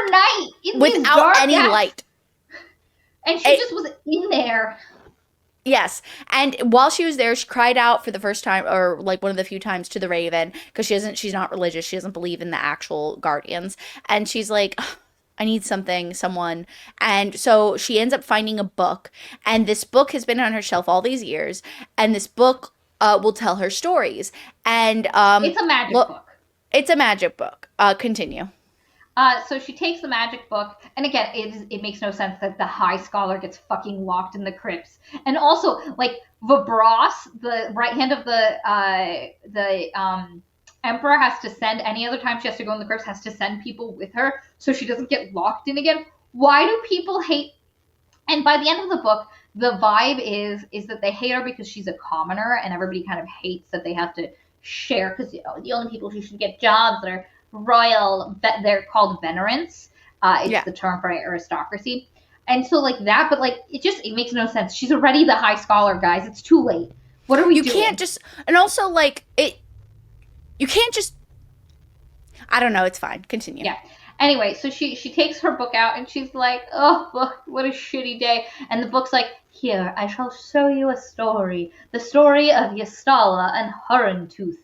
without any light. And she just was in there. Yes, and while she was there, she cried out for the first time, or like one of the few times, to the Raven, because she's not religious, she doesn't believe in the actual guardians, and she's like, I need someone. And so she ends up finding a book, and this book has been on her shelf all these years, and this book will tell her stories. And it's a magic book. It's a magic book. Continue. So she takes the magic book, and again, it makes no sense that the high scholar gets fucking locked in the crypts. And also, like, Vibros, the right hand of the Emperor, has to send, any other time she has to go in the crypts, has to send people with her so she doesn't get locked in again. Why do people hate? And by the end of the book, the vibe is that they hate her because she's a commoner, and everybody kind of hates that they have to share, because the only people who should get jobs that are royal, they're called venerants. It's the term for aristocracy. And so like that, but like it makes no sense. She's already the high scholar, guys. It's too late. What are we You doing? can't just, and also like it. You can't just. I don't know. It's fine. Continue. Yeah. Anyway, so she takes her book out and she's like, "Oh, book, what a shitty day." And the book's like, "Here, I shall show you a story, the story of Yastala and Hurrentooth,"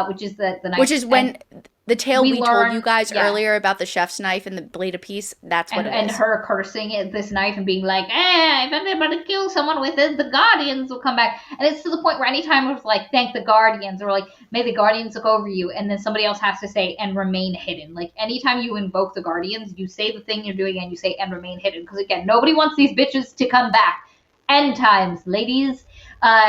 which is the knife. Which is when the tale we told you guys yeah. earlier about the chef's knife and the blade of peace. That's what it is. And her cursing at this knife and being like, if I'm about to kill someone with it, the guardians will come back. And it's to the point where anytime it's like, thank the guardians, or like, may the guardians look over you, and then somebody else has to say, and remain hidden. Like, anytime you invoke the guardians, you say the thing you're doing and you say, and remain hidden. Because again, nobody wants these bitches to come back. End times, ladies.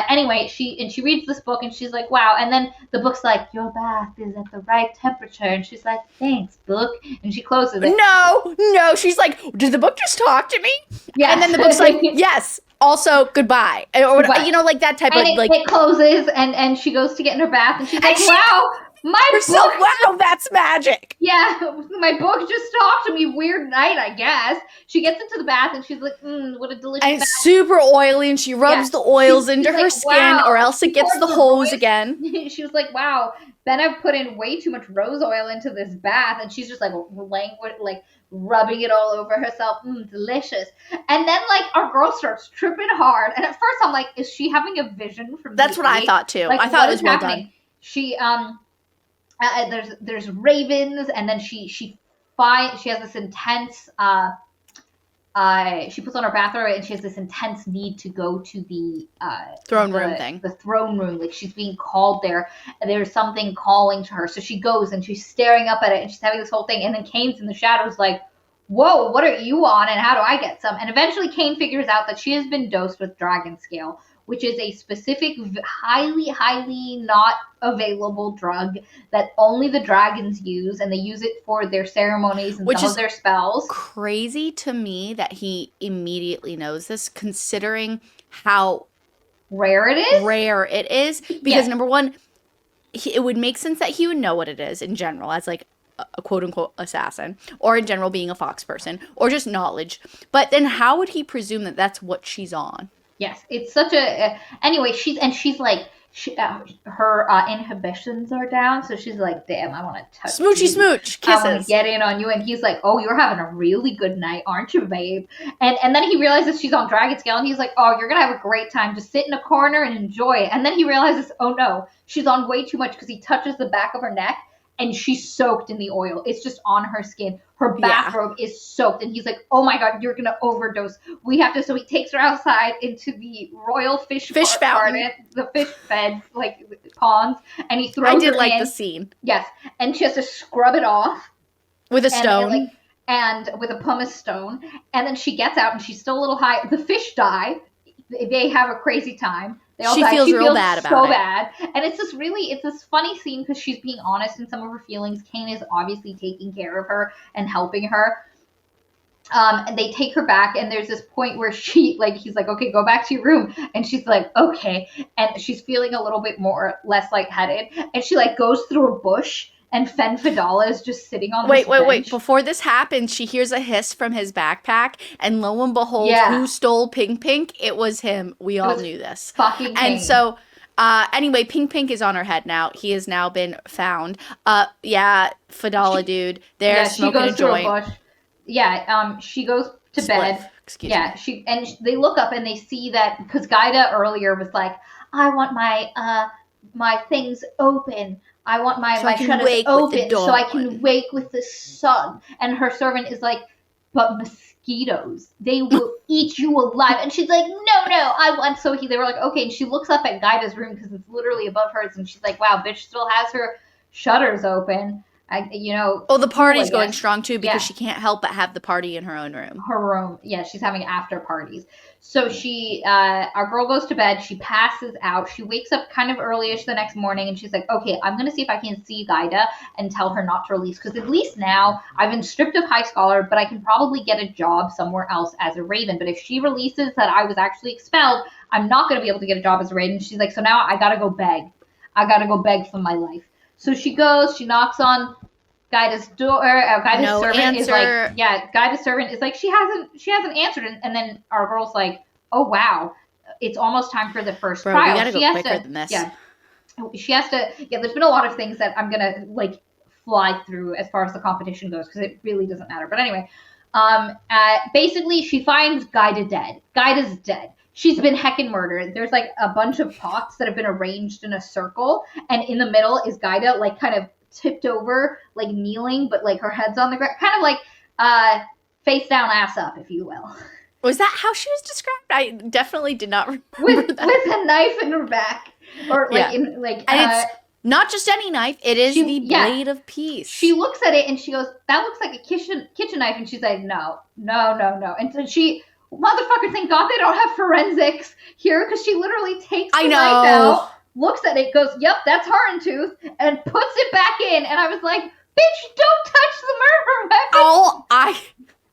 Anyway, she reads this book and she's like, wow. And then the book's like, your bath is at the right temperature. And she's like, thanks, book. And she closes it. No. She's like, did the book just talk to me? Yeah. And then the book's like, yes. Also, goodbye. Or, goodbye. Like that type and of like. It closes and she goes to get in her bath and she's like, wow. My book. Wow, that's magic. Yeah, my book just talked to me. Weird night, I guess. She gets into the bath and she's like, what a delicious and bath. Super oily, and she rubs the oils into her skin, or else it gets the hose again. She was like, wow, Ben, I've put in way too much rose oil into this bath, and she's just like rubbing it all over herself. Delicious. And then like our girl starts tripping hard, and at first I'm like, is she having a vision from? That's what I thought too. Like, I thought it was well done. She there's ravens, and then she has this intense she puts on her bathrobe and she has this intense need to go to the throne room thing. The throne room, like she's being called there, and there's something calling to her. So she goes and she's staring up at it and she's having this whole thing, and then Kane's in the shadows like, whoa, what are you on and how do I get some? And eventually Kane figures out that she has been dosed with dragon scale, which is a specific, highly not available drug that only the dragons use, and they use it for their ceremonies and some of their spells. Crazy to me that he immediately knows this, considering how rare it is. Because number one, it would make sense that he would know what it is in general, as like a quote-unquote assassin, or in general being a fox person, or just knowledge. But then how would he presume that that's what she's on? Yes, it's such a anyway. She's like her inhibitions are down, so she's like, "Damn, I want to touch smooch, kisses. I want to get in on you." And he's like, "Oh, you're having a really good night, aren't you, babe?" And then he realizes she's on dragon scale, and he's like, "Oh, you're gonna have a great time. Just sit in a corner and enjoy it." And then he realizes, "Oh no, she's on way too much," because he touches the back of her neck. And she's soaked in the oil. It's just on her skin. Her bathrobe is soaked. And he's like, oh my God, you're going to overdose. We have to. So he takes her outside into the royal fish fountain, the fish beds, like ponds. And he throws her in. I did like the scene. Yes. And she has to scrub it off. With a stone. And with a pumice stone. And then she gets out and she's still a little high. The fish die. They have a crazy time. She feels real bad about it. So bad. And it's this funny scene because she's being honest in some of her feelings. Kane is obviously taking care of her and helping her. And they take her back, and there's this point where he's like, okay, go back to your room. And she's like, okay. And she's feeling a little bit less lightheaded. And she like goes through a bush. And Fen Fidala is just sitting on this bench. Wait. Before this happens, she hears a hiss from his backpack, and lo and behold, who stole Pink? It was him. We all knew this. Fucking King. And so, anyway, Pink is on her head now. He has now been found. Fidala dude, they're smoking a joint. Through a bush. Yeah, she goes to bed. Excuse me. They look up and they see that, because Gaida earlier was like, I want my things open. I want my shutters open so I can wake with the sun. And her servant is like, but mosquitoes, they will eat you alive. And she's like, no, I want. So they were like, okay. And she looks up at Gaida's room because it's literally above hers. And she's like, wow, bitch still has her shutters open. the party's going strong too, because she can't help but have the party in her own room. Her room. Yeah, she's having after parties. So our girl goes to bed. She passes out. She wakes up kind of early-ish the next morning, and she's like, okay, I'm going to see if I can see Gaida and tell her not to release. Because at least now I've been stripped of High Scholar, but I can probably get a job somewhere else as a Raven. But if she releases that I was actually expelled, I'm not going to be able to get a job as a Raven. She's like, so now I got to go beg. I got to go beg for my life. So she goes, she knocks on Guida's door, Guida's No servant is like, answer. yeah, Guida's servant is like, she hasn't answered, and then our girl's like, oh wow, it's almost time for the first Bro, we trial. gotta She go has quicker to, than this. yeah, she has to, yeah. There's been a lot of things that I'm gonna like fly through as far as the competition goes because it really doesn't matter. But anyway, basically she finds Guida dead. Guida's dead. She's been heckin' murdered. There's like a bunch of pots that have been arranged in a circle, and in the middle is Guida, like kind of tipped over, like kneeling, but like her head's on the ground, kind of like face down, ass up, if you will. Was that how she was described? I definitely did not remember with that. with a knife in her back, or like Yeah. in like. And it's not just any knife; it is the blade of peace. She looks at it and she goes, "That looks like a kitchen knife," and she's like, "No, no, no, no." And so she, motherfucker, thank God they don't have forensics here, because she literally takes the knife out, looks at it, goes, "Yep, that's Tooth," and puts it back in. And I was like, "Bitch, don't touch the murder weapon." Oh,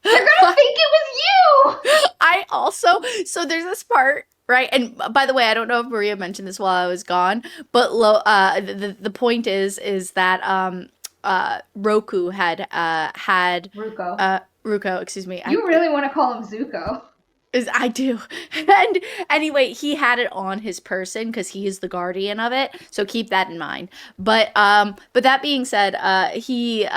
they're gonna think it was you. I also, so there's this part, right? And by the way, I don't know if Maria mentioned this while I was gone, but the point is that Roku had Ruko, excuse me. You really want to call him Zuko? I do. And anyway, he had it on his person because he is the guardian of it. So keep that in mind. But that being said, he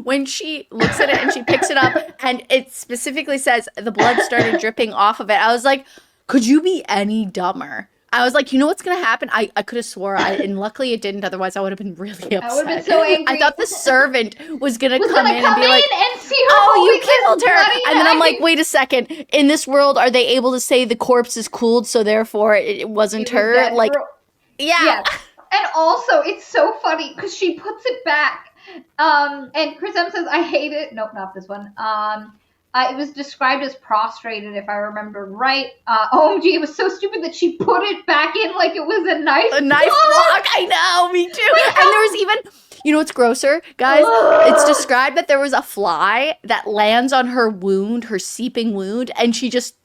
when she looks at it and she picks it up and it specifically says the blood started dripping off of it, I was like, could you be any dumber? I was like, you know what's going to happen? I could have swore, and luckily it didn't. Otherwise, I would have been really upset. I would have been so angry. I thought the servant was going to come in and be like, and see her oh, you killed her. And then I'm knife. like, wait a second. In this world, are they able to say the corpse is cooled, so therefore it wasn't her? Like, yeah. And also, it's so funny because she puts it back. And Chris M says, I hate it. Nope, not this one. It was described as prostrated, if I remember right. OMG, it was so stupid that she put it back in like it was a knife block. A knife block, I know, me too. And there was even, you know what's grosser, guys? It's described that there was a fly that lands on her wound, her seeping wound, and she just,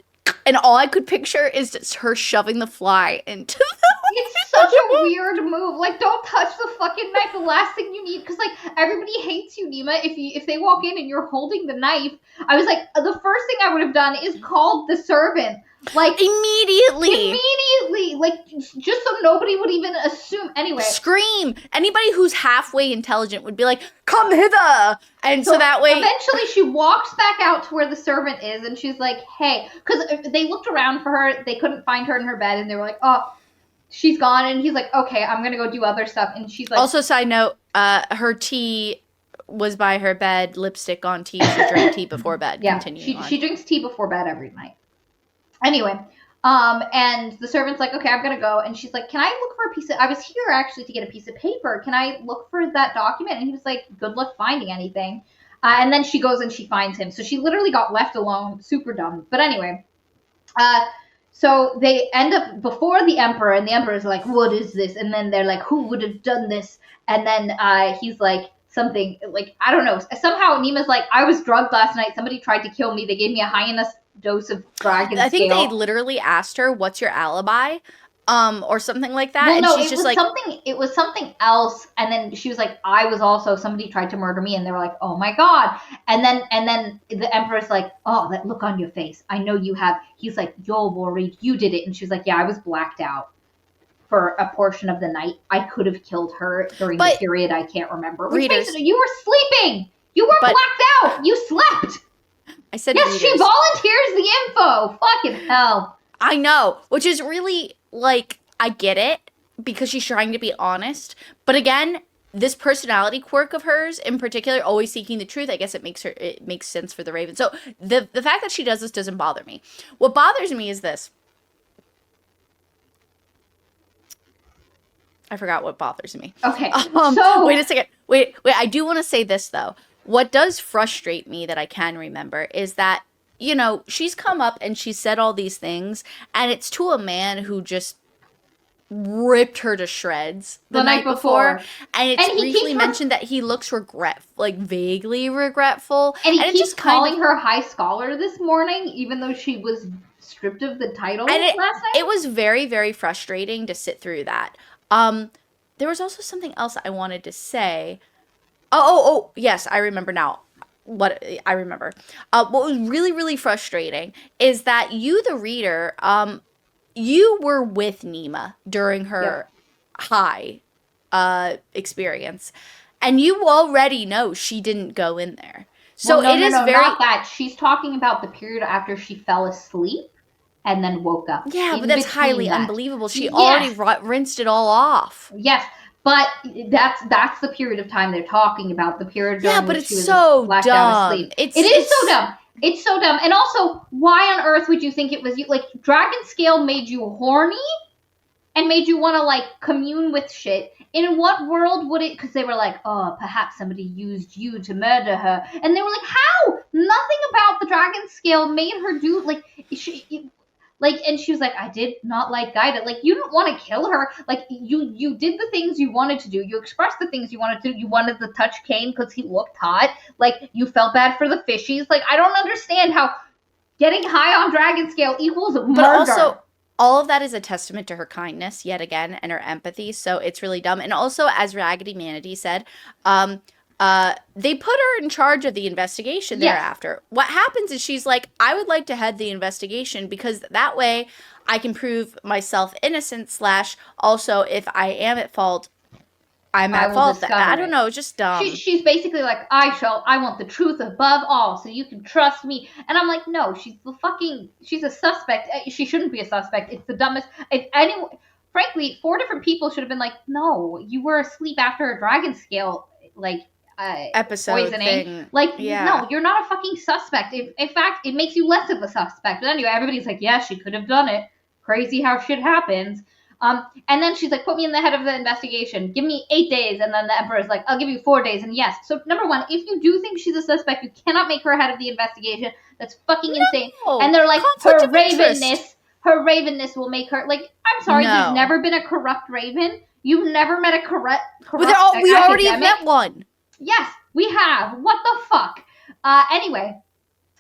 and all I could picture is just her shoving the fly into the It's such a weird move. Like, don't touch the fucking knife. The last thing you need, because like everybody hates you, Nima. If they walk in and you're holding the knife, I was like, the first thing I would have done is called the servant. Like immediately, like just so nobody would even assume. Anyway, scream. Anybody who's halfway intelligent would be like, "Come hither!" And so that way, eventually, she walks back out to where the servant is, and she's like, "Hey," because they looked around for her, they couldn't find her in her bed, and they were like, "Oh, she's gone." And he's like, "Okay, I'm gonna go do other stuff." And she's like, also, side note, her tea was by her bed, lipstick on tea. She drank tea before bed. Yeah, she drinks tea before bed every night. Anyway, and the servant's like, okay, I'm gonna go. And she's like, can I look for a piece of, I was here actually to get a piece of paper. Can I look for that document? And he was like, good luck finding anything. And then she goes and she finds him. So she literally got left alone, super dumb. But anyway, so they end up before the emperor, and the emperor's like, what is this? And then they're like, who would have done this? And then he's like, something like, I don't know. Somehow Nima's like, I was drugged last night. Somebody tried to kill me. They gave me a high enough dose of dragon I think scale. they literally asked her, what's your alibi? Or something like that. Well, and no, she's just like, it was something else. And then she was like, I was also, somebody tried to murder me. And they were like, oh my God. And then the emperor's like, oh, that look on your face. I know you have. He's like, you're worried. You did it. And she's like, yeah, I was blacked out for a portion of the night. I could have killed her during the period I can't remember. Which means you were sleeping. You were blacked out. You slept. I said, yes, she volunteers the info. Fucking hell. I know, which is really, like, I get it, because she's trying to be honest. But again, this personality quirk of hers, in particular, always seeking the truth, I guess it makes sense for the Raven. So the fact that she does this doesn't bother me. What bothers me is this. I forgot what bothers me. Okay, so wait a second. Wait. I do want to say this, though. What does frustrate me that I can remember is that, you know, she's come up and she said all these things, and it's to a man who just ripped her to shreds the night before. And it's briefly mentioned that he looks vaguely regretful. And he keeps calling her high scholar this morning, even though she was stripped of the title last night. It was very, very frustrating to sit through that. There was also something else I wanted to say. Yes, I remember now. What I remember. What was really, really frustrating is that you, the reader, you were with Nima during Yep. her high experience, and you already know she didn't go in there. Well, So no, it no, is no, not very, that. She's talking about the period after she fell asleep and then woke up. yeah, but In that's between highly that. unbelievable. She already Yes, rinsed it all off. yes, but that's the period of time they're talking about, the period Yeah, during but which it's she was so blacked out dumb. asleep. It is so It's dumb. It's so dumb. And also, why on earth would you think it was you? Like, Dragon Scale made you horny and made you want to, like, commune with shit. In what world would it? Because they were like, oh, perhaps somebody used you to murder her. And they were like, how? Nothing about the Dragon Scale made her do, like, and she was like, I did not like Gaida. Like, you didn't want to kill her. Like, you did the things you wanted to do. You expressed the things you wanted to do. You wanted to touch Kane because he looked hot. Like, you felt bad for the fishies. Like, I don't understand how getting high on Dragon Scale equals but murder. also all of that is a testament to her kindness yet again and her empathy. So it's really dumb. And also, as Raggedy Manatee said, um, they put her in charge of the investigation Yes. thereafter. What happens is she's like, I would like to head the investigation because that way I can prove myself innocent. Slash, also, if I am at fault, I'm I at will fault. I discover don't it. know, it's just dumb. She's basically like, I want the truth above all, so you can trust me. And I'm like, no, she's a suspect. She shouldn't be a suspect. It's the dumbest. If anyone, frankly, 4 different people should have been like, no, you were asleep after a dragon scale, like, Episode poisoning. thing. Like, Yeah. no, you're not a fucking suspect. In fact, it makes you less of a suspect. But anyway, everybody's like, yeah, she could have done it. Crazy how shit happens. And then she's like, put me in the head of the investigation. Give me 8 days. And then the emperor's like, I'll give you 4 days. And yes. So, number one, if you do think she's a suspect, you cannot make her head of the investigation. That's fucking insane. No! And they're like, Conflict of interest. her ravenness will make her, like, I'm sorry, there's No. never been a corrupt raven. You've never met a corrupt We already have academic. met one. Yes, we have. What the fuck? Anyway,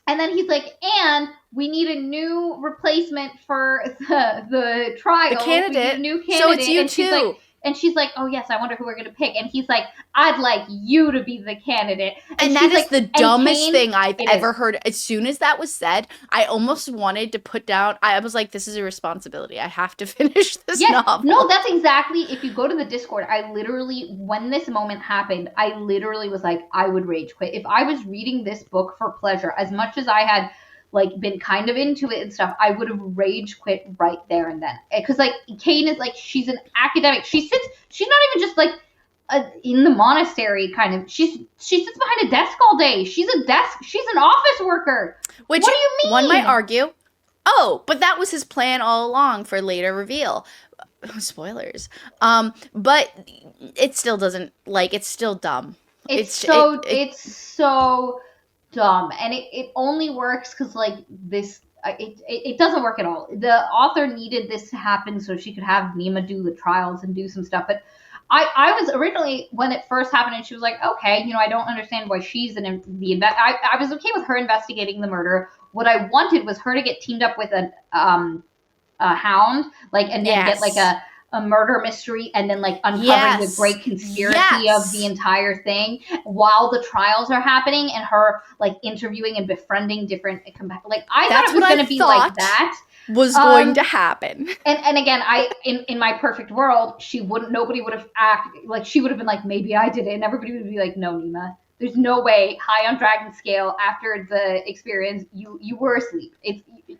and then he's like, and we need a new replacement for the trial. The candidate. We need a new candidate. So it's you too. She's like, oh yes, I wonder who we're gonna pick. And he's like, I'd like you to be the candidate. And that is like, the dumbest Kane, thing I've ever heard. As soon as that was said, I almost wanted to put down. I was like, this is a responsibility. I have to finish this novel. No, that's exactly. If you go to the Discord, I literally, when this moment happened, I literally was like, I would rage quit. If I was reading this book for pleasure, as much as I had, like, been kind of into it and stuff, I would have rage quit right there and then. Because, like, Kane is like, she's an academic. She's not even just like in the monastery kind of. She sits behind a desk all day. She's an office worker. Which, what do you mean? One might argue, oh, but that was his plan all along for later reveal. Spoilers. But it still doesn't, like, it's still dumb. It's so dumb, and it only works because, like, this it doesn't work at all. The author needed this to happen so she could have Nima do the trials and do some stuff. But I was originally, when it first happened, and she was like, okay, I don't understand why she's I was okay with her investigating the murder. What I wanted was her to get teamed up with a hound, like, and get like a murder mystery, and then, like, uncovering the great conspiracy of the entire thing while the trials are happening, and her, like, interviewing and befriending different, like, I thought it was going to be like that was going to happen. And again, in my perfect world, nobody would have acted like, she would have been like, maybe I did it, and everybody would be like, no, Nima, there's no way. High on Dragon Scale, after the experience, you were asleep.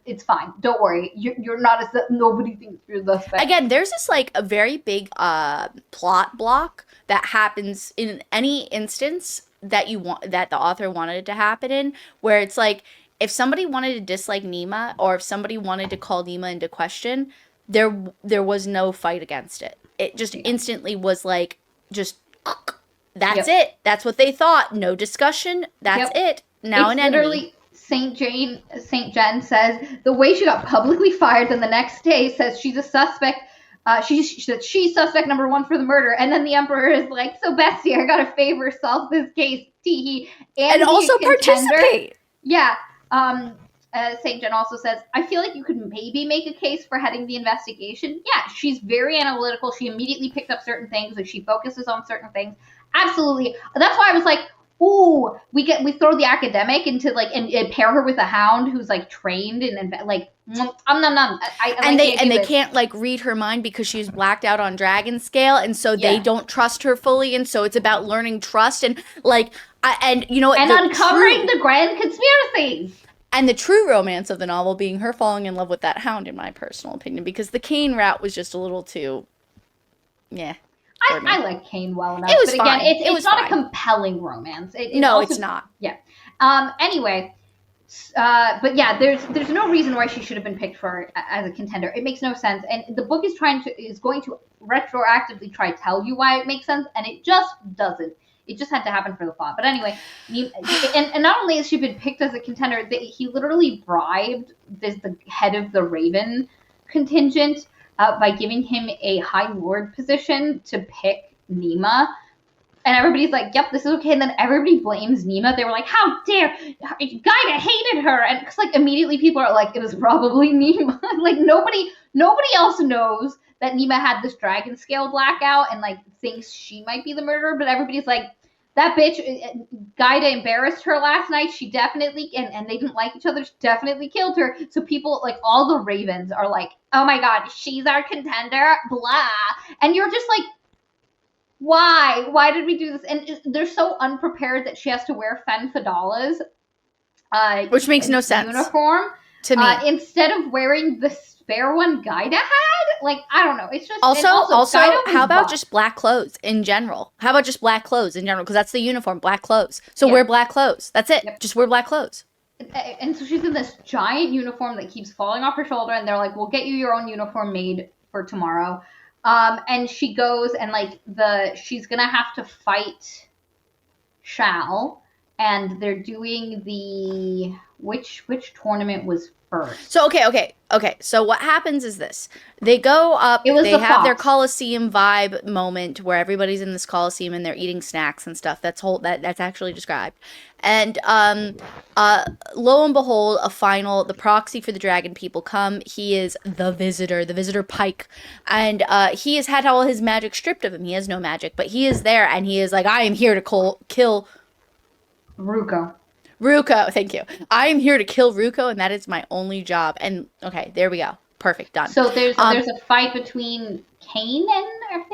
It's fine. Don't worry. You're not as nobody thinks you're the suspect. Again, there's this, like, a very big plot block that happens in any instance that that the author wanted it to happen in, where it's like, if somebody wanted to dislike Nima, or if somebody wanted to call Nima into question, there was no fight against it. It just instantly was like, just, that's it. That's what they thought. No discussion. That's it. Now an enemy. Literally, Saint Jen says the way she got publicly fired, then the next day says she's a suspect. She's suspect number 1 for the murder, and then the emperor is like, so Bessie, I got a favor, solve this case, teehee, and also participate. Yeah. St. John also says, I feel like you could maybe make a case for heading the investigation. Yeah, she's very analytical. She immediately picked up certain things, and she focuses on certain things. Absolutely. That's why I was like, ooh, we throw the academic into like and pair her with a hound who's like trained and like I And like they this. can't like read her mind because she's blacked out on dragon scale, and so they Yeah. don't trust her fully, and so it's about learning trust and like and you know what, And the uncovering true the grand conspiracies. and the true romance of the novel being her falling in love with that hound, in my personal opinion, because the Kane route was just a little too, yeah, for me. I like Kane well enough, It was but again, fine. It it's was not a fine. compelling romance. No, also, it's not. yeah. Anyway, but yeah, there's no reason why she should have been picked for as a contender. It makes no sense, and the book is going to retroactively try to tell you why it makes sense, and it just doesn't. It just had to happen for the plot. But anyway, and not only has she been picked as a contender, he literally bribed the head of the Raven contingent by giving him a High Lord position to pick Nima. And everybody's like, yep, this is okay. And then everybody blames Nima. They were like, how dare, Gaida hated her. And it's like immediately people are like, it was probably Nima. Like nobody else knows that Nima had this dragon scale blackout and like thinks she might be the murderer. But everybody's like, that bitch, Gaida embarrassed her last night. She definitely, and they didn't like each other. She definitely killed her. So people, like all the Ravens are like, oh my God, she's our contender, blah. And you're just like, why? Why did we do this? And they're so unprepared that she has to wear Fen Fadala's which makes no sense uniform to me. Instead of wearing the spare one Gaida had. Like, I don't know. It's just Also, how about buff. just black clothes in general? How about just black clothes in general? Because that's the uniform, black clothes. So Yeah. wear black clothes. That's it. Yep. Just wear black clothes. And so she's in this giant uniform that keeps falling off her shoulder, and they're like, "We'll get you your own uniform made for tomorrow." And she goes and like she's gonna have to fight Shao, and they're doing the which tournament was first? So okay. So what happens is this: they go up. It was they the have their Fox. Coliseum vibe moment where everybody's in this Coliseum and they're eating snacks and stuff. That's actually described. And lo and behold, the proxy for the dragon people come. He is the visitor Pike, and he has had all his magic stripped of him. He has no magic, but he is there, and he is like, I am here to kill Ruko, thank you. I am here to kill Ruko, and that is my only job. And okay, there we go. Perfect, done. So there's a fight between Kane and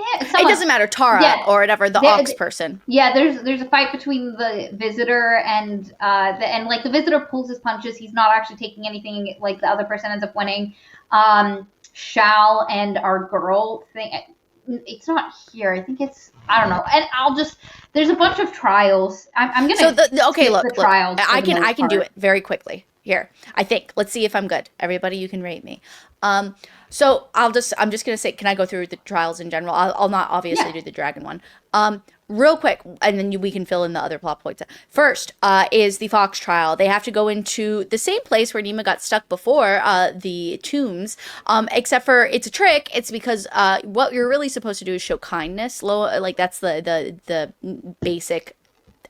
it doesn't matter, Tara or whatever, the Ox person. Yeah, there's a fight between the visitor and like the visitor pulls his punches. He's not actually taking anything. Like the other person ends up winning. Shao and our girl thing. It's not here. I think it's, I don't know. And there's a bunch of trials. I'm gonna look, trials. I can do it very quickly. Here, I think. Let's see if I'm good. Everybody, you can rate me. So I'm just gonna say, can I go through the trials in general? I'll not obviously do the dragon one. Real quick, and then we can fill in the other plot points. First, is the Fox trial. They have to go into the same place where Nima got stuck before, the tombs. Except for it's a trick. It's because what you're really supposed to do is show kindness. Like that's the basic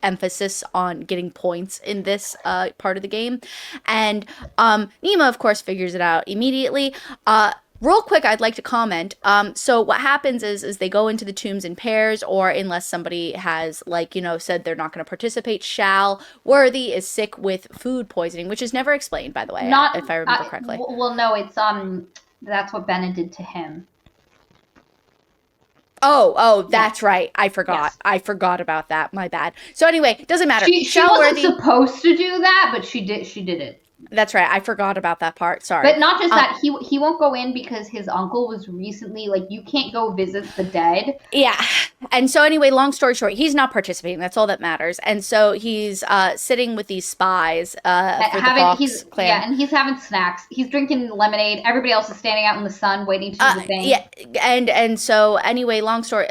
emphasis on getting points in this part of the game. And Nima, of course, figures it out immediately. Real quick, I'd like to comment. So what happens is they go into the tombs in pairs, or unless somebody has, said they're not going to participate. Shao Worthy is sick with food poisoning, which is never explained, by the way, if I remember correctly. Well, no, it's that's what Bennett did to him. Oh, that's right. I forgot. Yes. I forgot about that. My bad. So anyway, doesn't matter. She wasn't supposed to do that, but she did it. That's right. I forgot about that part. Sorry. But not just that. He won't go in because his uncle was recently, you can't go visit the dead. Yeah. And so anyway, long story short, he's not participating. That's all that matters. And so he's sitting with these spies for the Fox clan. Yeah, and he's having snacks. He's drinking lemonade. Everybody else is standing out in the sun waiting to do the thing. Yeah. And so anyway, long story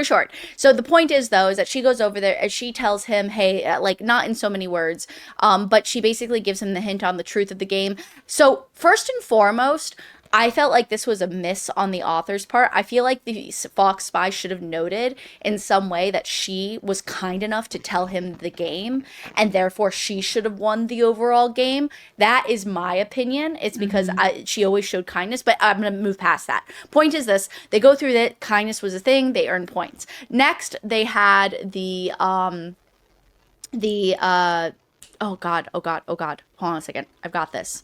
short. So the point is, though, is that she goes over there and she tells him, hey, not in so many words, but she basically gives him the hint on the truth of the game. So first and foremost, I felt like this was a miss on the author's part. I feel like the Fox spy should have noted in some way that she was kind enough to tell him the game, and therefore she should have won the overall game. That is my opinion. It's because she always showed kindness, but I'm going to move past that. Point is this: they go through that kindness was a thing. They earned points. Next, they had the oh god, oh god, oh god. Hold on a second. I've got this.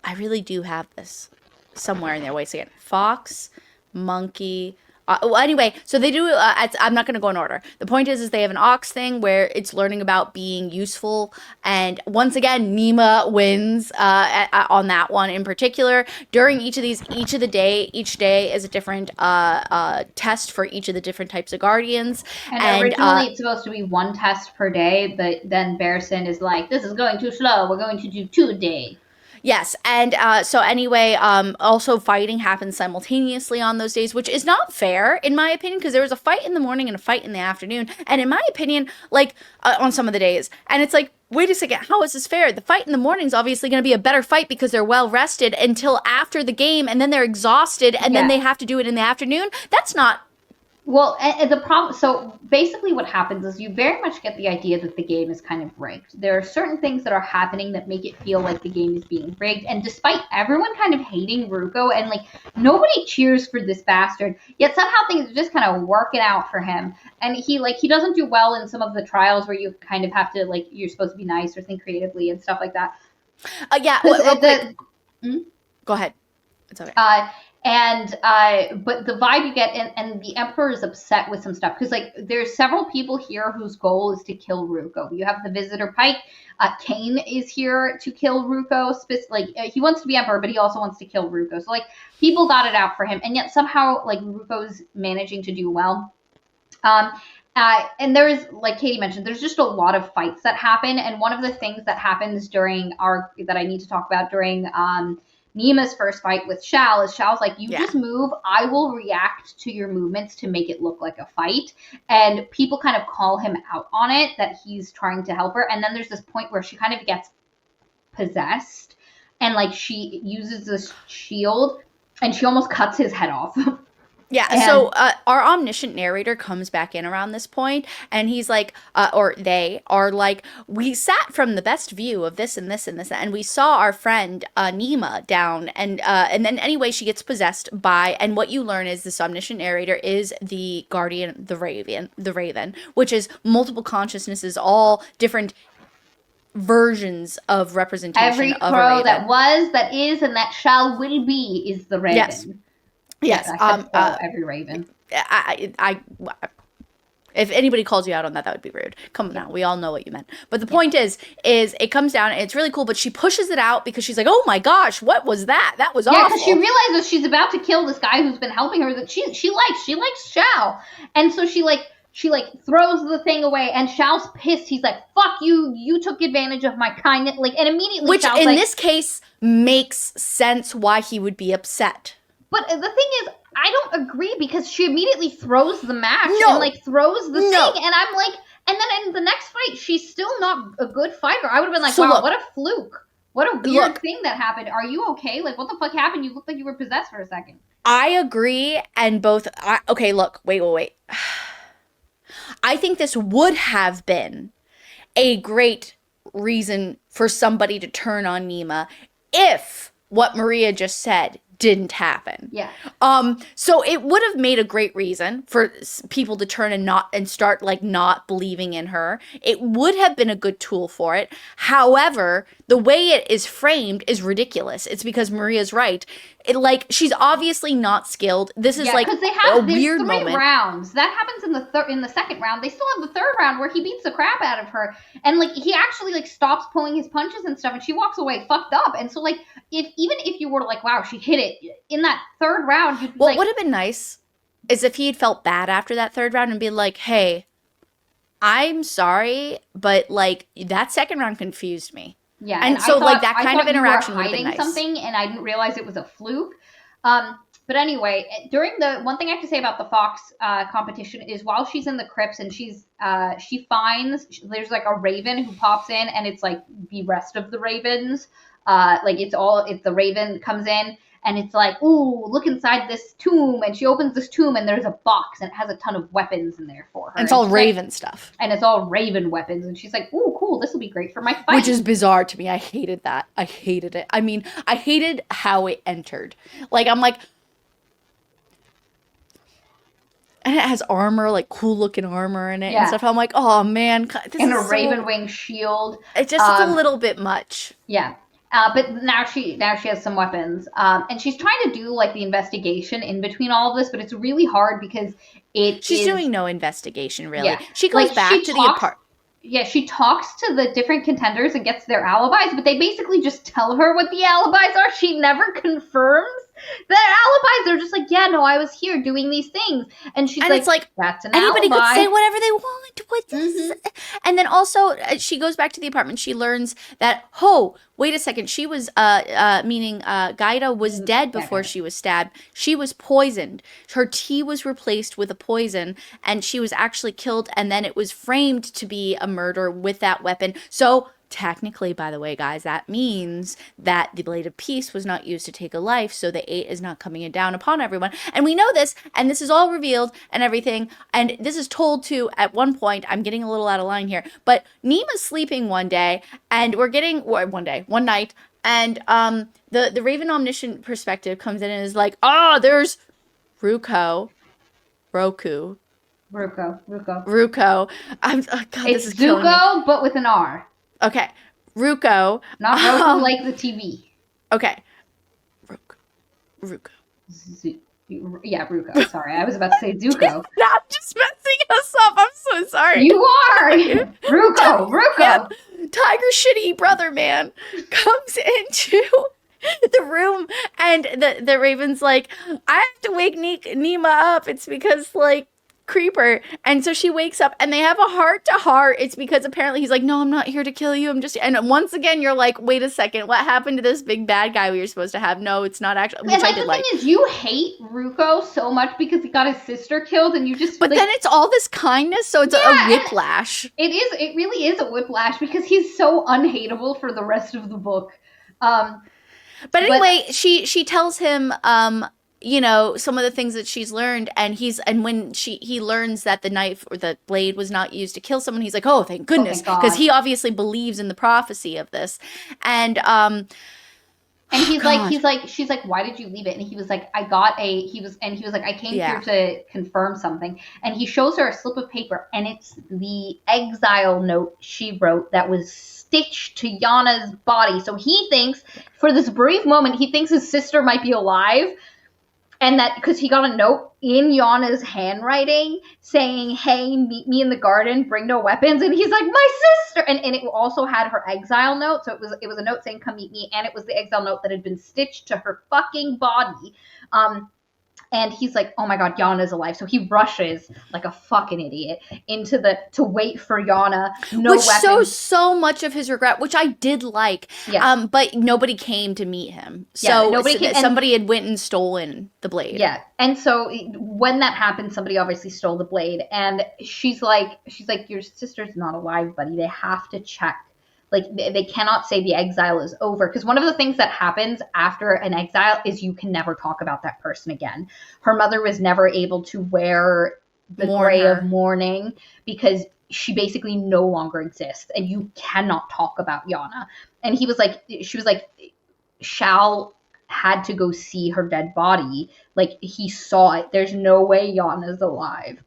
I really do have this somewhere in there. Wait a second. Fox, monkey. Well, anyway, so they do. I'm not going to go in order. The point is they have an ox thing where it's learning about being useful, and once again, Nima wins on that one in particular. During each day is a different test for each of the different types of guardians. And originally, it's supposed to be one test per day, but then Bearson is like, "This is going too slow. We're going to do 2 a day." Yes, and so anyway, also fighting happens simultaneously on those days, which is not fair in my opinion, because there was a fight in the morning and a fight in the afternoon, and in my opinion, like on some of the days, and it's like, wait a second, how is this fair? The fight in the morning is obviously going to be a better fight because they're well rested until after the game, and then they're exhausted, and then they have to do it in the afternoon. That's not. Well, and the problem, so basically what happens is you very much get the idea that the game is kind of rigged. There are certain things that are happening that make it feel like the game is being rigged. And despite everyone kind of hating Ruko and like nobody cheers for this bastard, yet somehow things are just kind of working out for him. And he doesn't do well in some of the trials where you kind of have to like, you're supposed to be nice or think creatively and stuff like that. Yeah. Go ahead. It's okay. But the vibe you get, and the Emperor is upset with some stuff because like there's several people here whose goal is to kill Ruko. You have the Visitor Pike. Kane is here to kill Ruko. He wants to be Emperor, but he also wants to kill Ruko. So like people got it out for him, and yet somehow like Ruko's managing to do well. And there's, like Katie mentioned, there's just a lot of fights that happen, and one of the things that happens that I need to talk about during Nima's first fight with Shao is Shao's like, you just move, I will react to your movements to make it look like a fight. And people kind of call him out on it, that he's trying to help her. And then there's this point where she kind of gets possessed and like she uses this shield and she almost cuts his head off. Yeah, so our omniscient narrator comes back in around this point, and he's like, or they are like, we sat from the best view of this and this and this, and we saw our friend Nima down, and then anyway, she gets possessed by, and what you learn is this omniscient narrator is the guardian, the Raven, which is multiple consciousnesses, all different versions of representation Every of crow a Raven. that was, that is, and that shall will be is the Raven. Yes. Every Raven. If anybody calls you out on that, that would be rude. Come on now, we all know what you meant. But the point is it comes down, and it's really cool, but she pushes it out because she's like, oh my gosh, what was that? That was awful. Yeah, because she realizes she's about to kill this guy who's been helping her that she likes Shao. And so she throws the thing away, and Shao's pissed. He's like, fuck you, you took advantage of my kindness. And immediately Which Shao's in this case makes sense why he would be upset. But the thing is, I don't agree because she immediately throws the match and throws the thing, and I'm like, and then in the next fight, she's still not a good fighter. I would have been like, wow, what a fluke. What a weird thing that happened. Are you okay? Like, what the fuck happened? You looked like you were possessed for a second. I agree, and okay, look, wait. I think this would have been a great reason for somebody to turn on Nima if what Maria just said didn't happen. Yeah. So it would have made a great reason for people to turn and start like not believing in her. It would have been a good tool for it. However, the way it is framed is ridiculous. It's because Maria's right. She's obviously not skilled. This is a weird moment. 3 rounds. That happens in the second round. They still have the third round where he beats the crap out of her, and he actually stops pulling his punches and stuff, and she walks away fucked up. And so even if you were like, wow, she hit it in that third round, what would have been nice is if he had felt bad after that third round and been like, hey, I'm sorry, but that second round confused me. Yeah, and so that kind of interaction would have been nice. Something, and I didn't realize it was a fluke. But anyway, during the one thing I have to say about the Fox competition is while she's in the crypts and she finds there's a raven who pops in, and it's the rest of the ravens Like it's the Raven comes in and it's like, ooh, look inside this tomb, and she opens this tomb and there's a box and it has a ton of weapons in there for her. And it's all Raven stuff. And it's all Raven weapons, and she's like, ooh, cool, this will be great for my fight. Which is bizarre to me. I hated that. I hated it. I mean, I hated how it entered. Like, I'm like, and it has armor, like cool looking armor in it and stuff. I'm like, oh man, this and is a Raven wing shield. It's just a little bit much. Yeah. But now she has some weapons, and she's trying to do like the investigation in between all of this, but it's really hard because she's doing no investigation really. Yeah. She goes back to the apartment. Yeah, she talks to the different contenders and gets their alibis, but they basically just tell her what the alibis are. She never confirms their alibis. They're just like, yeah, no, I was here doing these things. And she's it's like, that's an anybody alibi. Could say whatever they want. What this? And then also, she goes back to the apartment. She learns that, wait a second. She was, meaning Gaida was dead before she was stabbed. She was poisoned. Her tea was replaced with a poison, and she was actually killed, and then it was framed to be a murder with that weapon. So technically, by the way, guys, that means that the Blade of Peace was not used to take a life, so the 8 is not coming down upon everyone. And we know this, and this is all revealed and everything, and this is told to, at one point, I'm getting a little out of line here, but Nima's sleeping one day, and one night, and the Raven Omniscient perspective comes in and is like, there's Ruko. This is killing me. Zuko, but with an R. Okay, Ruko. Not Roku like the TV. Okay. Ruko. Ruko. Sorry, I was about to say Zuko. I'm just messing us up. I'm so sorry. You are! Ruko. Yeah. Tiger shitty brother man comes into the room, and the Raven's like, I have to wake Nima up. It's because, like, Creeper. And so she wakes up and they have a heart-to-heart. It's because apparently he's like, no, I'm not here to kill you. And once again, you're like, wait a second, what happened to this big bad guy we were supposed to have? No, it's not actually. Which the thing is, you hate Ruko so much because he got his sister killed, and you just. But then it's all this kindness, so it's a whiplash. It really is a whiplash because he's so unhateable for the rest of the book. But anyway, she tells him, some of the things that she's learned, and when he learns that the knife or the blade was not used to kill someone, he's like, oh, thank goodness, because he obviously believes in the prophecy of this, and she's like, why did you leave it? And he was like, I came here to confirm something, and he shows her a slip of paper, and it's the exile note she wrote that was stitched to Yana's body. So he thinks, for this brief moment, he thinks his sister might be alive. And that because he got a note in Yana's handwriting saying, hey, meet me in the garden, bring no weapons. And he's like, my sister. And it also had her exile note. So it was a note saying, come meet me. And it was the exile note that had been stitched to her fucking body. And he's like, oh my God, Yana's alive. So he rushes like a fucking idiot to wait for Yana. Which shows so much of his regret, which I did like. Yeah. But nobody came to meet him. So somebody had went and stolen the blade. Yeah. And so when that happened, somebody obviously stole the blade. And she's like, your sister's not alive, buddy. They have to check. Like, they cannot say the exile is over. Because one of the things that happens after an exile is you can never talk about that person again. Her mother was never able to wear the gray of mourning because she basically no longer exists. And you cannot talk about Yana. And she was like, Shal had to go see her dead body. Like, he saw it. There's no way Yana's alive.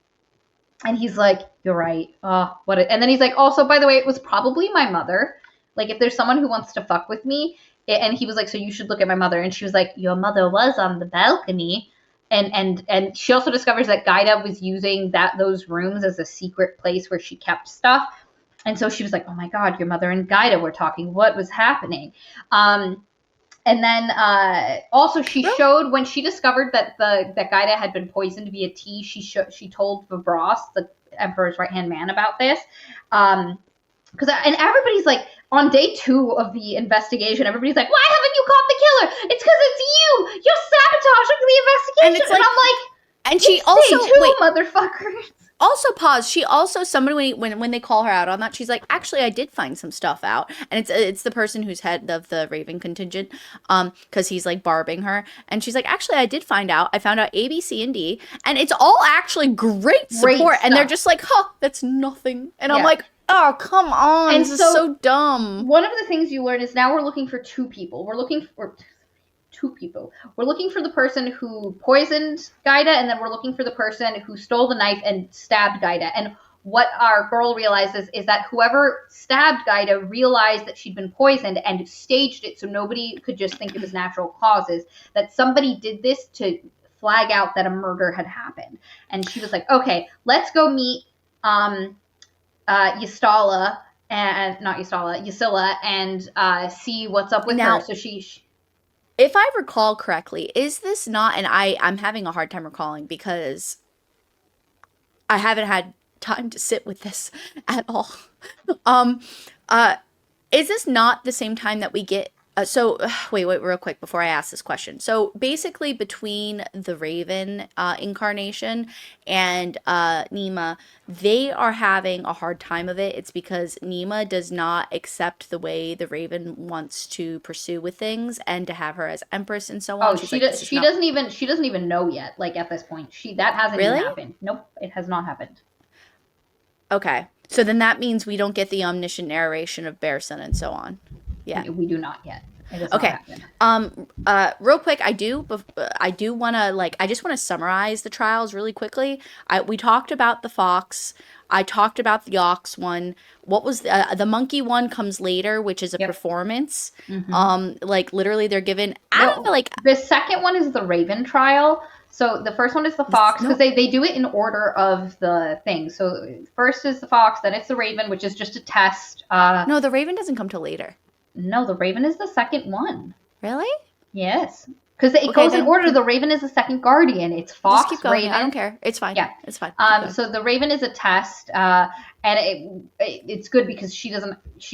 And he's like, you're right. And then he's like, also, by the way, it was probably my mother. Like, if there's someone who wants to fuck with me. And he was like, so you should look at my mother. And she was like, your mother was on the balcony. And she also discovers that Gaida was using those rooms as a secret place where she kept stuff. And so she was like, oh my God, your mother and Gaida were talking. What was happening? And then also she showed when she discovered that Gaida had been poisoned via tea. She told Vibros, the Emperor's right-hand man, about this. And everybody's like, on day 2 of the investigation, everybody's like, why haven't you caught the killer? It's because it's you. You're sabotaging the investigation. And I'm like, And she It's also, day 2, wait, motherfuckers. also pause. She also, somebody, when they call her out on that, she's like, actually, I did find some stuff out. And it's the person who's head of the Raven contingent, because he's like barbing her. And she's like, actually, I did find out. I found out A, B, C, and D. And it's all actually great Great support. And they're stuff. just like, huh, that's nothing. And I'm Yeah. like, oh, come on. And This is so so dumb. one of the things you learn is now we're looking for 2 people. We're looking for 2 people. We're looking for the person who poisoned Gaida, and then we're looking for the person who stole the knife and stabbed Gaida. And what our girl realizes is that whoever stabbed Gaida realized that she'd been poisoned and staged it so nobody could just think it was natural causes, that somebody did this to flag out that a murder had happened. And she was like, okay, let's go meet Ystala, and not Ystala, Ysilla, and see what's up with Now, her. So she if I recall correctly, is this not, and I'm having a hard time recalling because I haven't had time to sit with this at all. um, is this not the same time that we get? Wait, real quick before I ask this question. So basically, between the Raven incarnation and Nima, they are having a hard time of it. It's because Nima does not accept the way the Raven wants to pursue with things, and to have her as Empress and so on. Oh, She's she like, does. this is She not doesn't even know yet. Like at this point, that hasn't even really happened. Nope, it has not happened. okay. So then that means we don't get the omniscient narration of Bearson and so on. Yeah. We do not yet. It has not Okay. happened. Real quick, I do want to, like, I just want to summarize the trials really quickly. We talked about the fox. I talked about the ox one. What was the monkey one comes later, which is a Yep. performance. Mhm. Like literally they're given, I don't know, like, The second one is the Raven trial. So the first one is the fox, because no, they do it in order of the thing. So first is the fox, then it's the Raven, which is just a test. no, the Raven doesn't come till later. No, the Raven is the second one. Really? Yes. Because it Okay, goes in then order. The Raven is the second guardian. It's Fox, just keep going. Raven. I don't care. It's fine. Yeah. It's fine. Keep going. So the Raven is a test, and it's good because she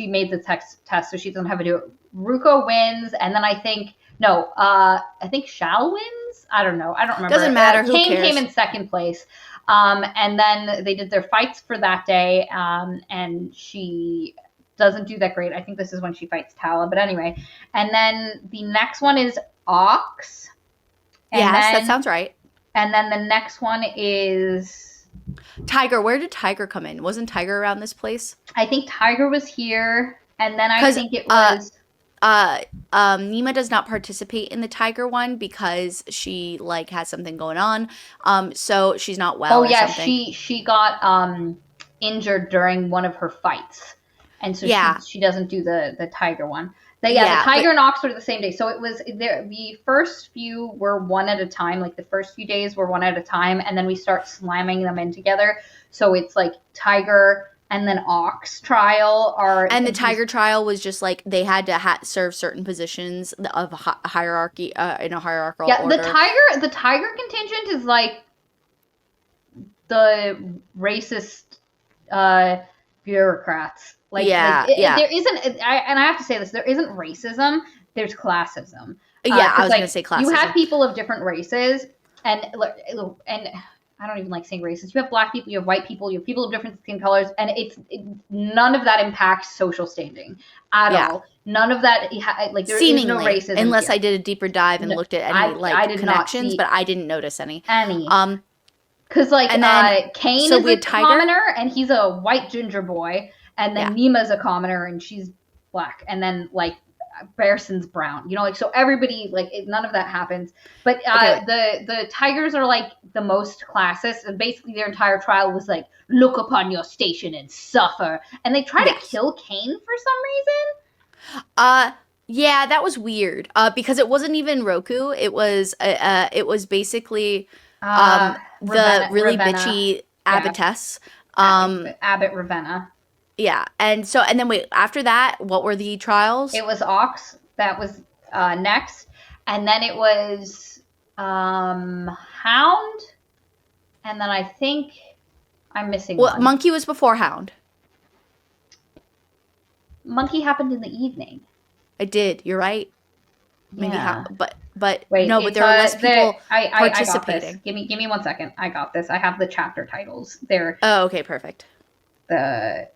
made the test, so she doesn't have to do it. Ruko wins, and then I think Shal wins. I don't know. I don't remember. Doesn't matter. Who Kane cares? came in second place. And then they did their fights for that day, and she doesn't do that great. I think this is when she fights Tala, but anyway. And then the next one is Ox. And Yes, then, that sounds right. And then the next one is Tiger. Where did Tiger come in? Wasn't Tiger around this place? I think Tiger was here, and then I think it was Nima does not participate in the Tiger one because she like has something going on. So she's not well. Oh yeah, something. she got injured during one of her fights, and so she doesn't do the Tiger one. The Tiger and Ox were the same day. So it was the first few were one at a time. Like the first few days were one at a time, and then we start slamming them in together. So it's like Tiger and then Ox trial and the Tiger trial was just like they had to serve certain positions of hierarchy in a hierarchical order. The Tiger contingent is like the racist bureaucrats. There isn't, and I have to say this, there isn't racism, there's classism. I was going to say classism. You have people of different races, and I don't even like saying races. You have black people, you have white people, you have people of different skin colors, and none of that impacts social standing at all. None of that, there is no racism unless here. I did a deeper dive and looked at any connections, but I didn't notice any. Because Kane is a commoner, and he's a white ginger boy, and then Nima's a commoner, and she's black, and then Bearson's brown. So everybody none of that happens. But the Tigers are the most classist, and basically their entire trial was look upon your station and suffer, and they try to kill Kane for some reason. Yeah, that was weird. Because it wasn't even Roku. It was basically the really bitchy abbotess. Abbot Ravenna. Yeah, and then wait, after that, what were the trials? It was Ox that was next, and then it was Hound, and then I think I'm missing one. Monkey was before Hound. Monkey happened in the evening. It did. You're right. Maybe yeah. but But Wait, no, but it's there are less people I got this. participating. Give me 1 second. I got this. I have the chapter titles. They're Oh, okay, perfect. the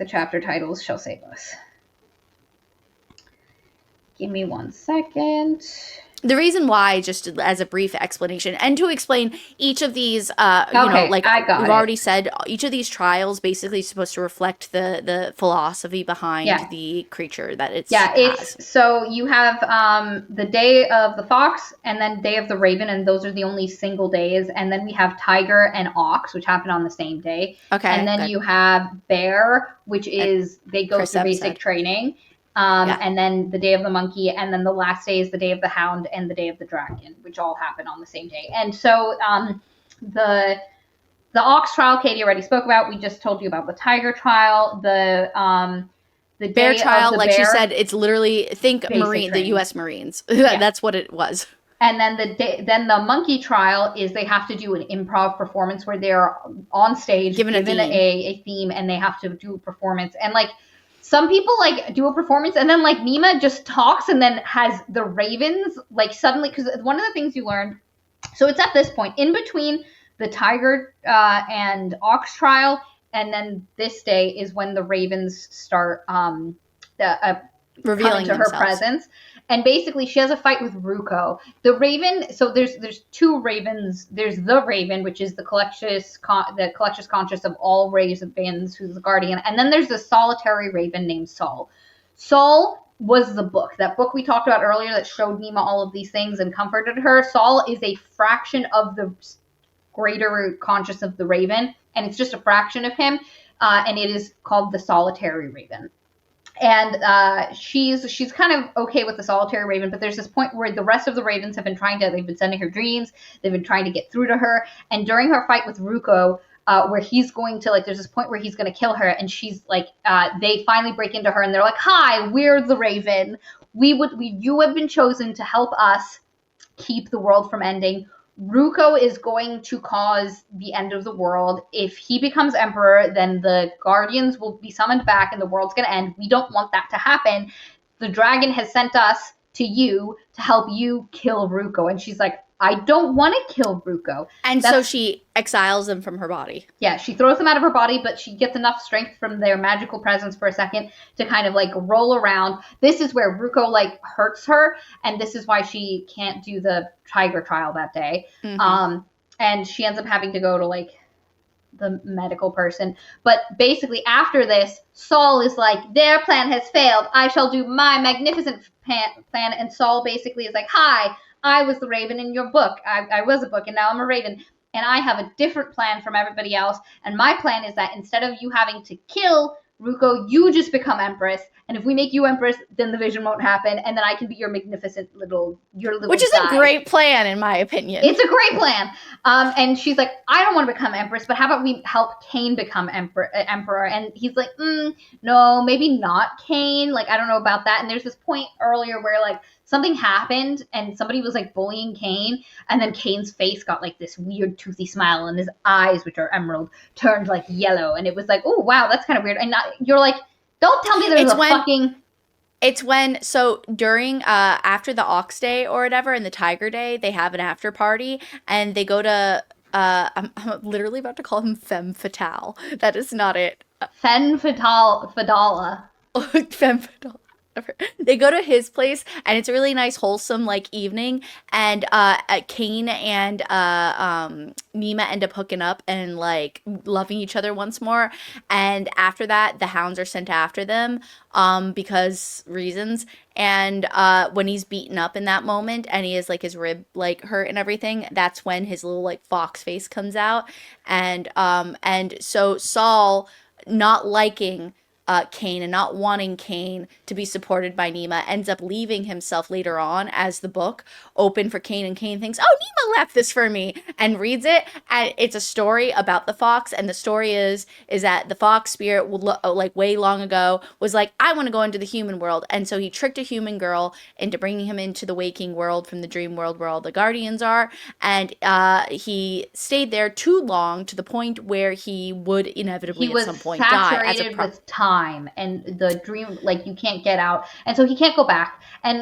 chapter titles shall save us. Give me 1 second. The reason why, just as a brief explanation, and to explain each of these, Okay, like I got we've it. already said, each of these trials basically is supposed to reflect the philosophy behind Yeah. the creature that it Yeah, has. it's so you have the day of the fox and then day of the raven, and those are the only single days. And then we have tiger and ox, which happen on the same day. Okay, And then good. you have bear, which is they go Chris through Epp basic said. training. Yeah. And then the day of the monkey, and then the last day is the day of the hound and the day of the dragon, which all happen on the same day. And so the ox trial, Katie already spoke about. We just told you about the tiger trial. The Bear day trial, of the like bear, she said, it's literally think basic Marine, the training. U.S. Marines. Yeah. That's what it was. And then then the monkey trial is they have to do an improv performance where they're on stage Given a theme. a theme, and they have to do a performance. And like some people like do a performance, and then like Nima just talks and then has the ravens like suddenly, because one of the things you learned. So it's at this point in between the tiger and ox trial, and then this day is when the ravens start Revealing coming to her themselves. presence. And basically, she has a fight with Ruko. The raven. So there's two ravens. There's the raven, which is the collectress conscious of all ravens, who's the guardian. And then there's a solitary raven named Saul. Saul was the book. That book we talked about earlier that showed Nima all of these things and comforted her. Saul is a fraction of the greater conscious of the raven, and it's just a fraction of him. And it is called the solitary raven. And she's kind of okay with the solitary raven, but there's this point where the rest of the ravens have been they've been sending her dreams, they've been trying to get through to her, and during her fight with Ruko, where he's going to there's this point where he's going to kill her, and she's like, they finally break into her, and they're like, "Hi, we're the Raven. You have been chosen to help us keep the world from ending. Ruko is going to cause the end of the world. If he becomes emperor, then the guardians will be summoned back and the world's going to end. We don't want that to happen. The dragon has sent us to you to help you kill Ruko." And she's like, "I don't want to kill Ruko." And so she exiles them from her body. Yeah, she throws them out of her body, but she gets enough strength from their magical presence for a second to kind of like roll around. This is where Ruko like hurts her, and this is why she can't do the tiger trial that day. Mm-hmm. And she ends up having to go to like the medical person. But basically after this, Saul is like, "Their plan has failed. I shall do my magnificent plan." And Saul basically is like, "Hi, I was the raven in your book. I was a book, and now I'm a raven. And I have a different plan from everybody else. And my plan is that instead of you having to kill Ruko, you just become empress. And if we make you empress, then the vision won't happen. And then I can be your magnificent little Which is guy." a great plan, in my opinion. It's a great plan. And she's like, "I don't want to become empress, but how about we help Cain become emperor?" And he's like, "No, maybe not Cain. Like, I don't know about that." And there's this point earlier where like something happened and somebody was like bullying Cain, and then Cain's face got like this weird toothy smile, and his eyes, which are emerald, turned like yellow, and it was like, "Oh wow, that's kind of weird." And you're like, "Don't tell me there's fucking." It's when, so during, after the Ox Day or whatever and the Tiger Day, they have an after party and they go to, I'm literally about to call him Femme Fatale. That is not it. Femme Fatala. Femme Fatale. They go to his place and it's a really nice wholesome like evening, and Cain and Nima end up hooking up and like loving each other once more, and after that the hounds are sent after them because reasons. And when he's beaten up in that moment and he has like his rib like hurt and everything, that's when his little like fox face comes out. And so Saul, not liking Cain and not wanting Cain to be supported by Nima, ends up leaving himself later on as the book open for Cain, and Cain thinks, "Oh, Nima left this for me," and reads it, and it's a story about the fox. And the story is that the fox spirit, like way long ago, was like, "I want to go into the human world," and so he tricked a human girl into bringing him into the waking world from the dream world where all the guardians are, and he stayed there too long to the point where he would inevitably at some point die as a with time. time, and the dream, like, you can't get out, and so he can't go back. And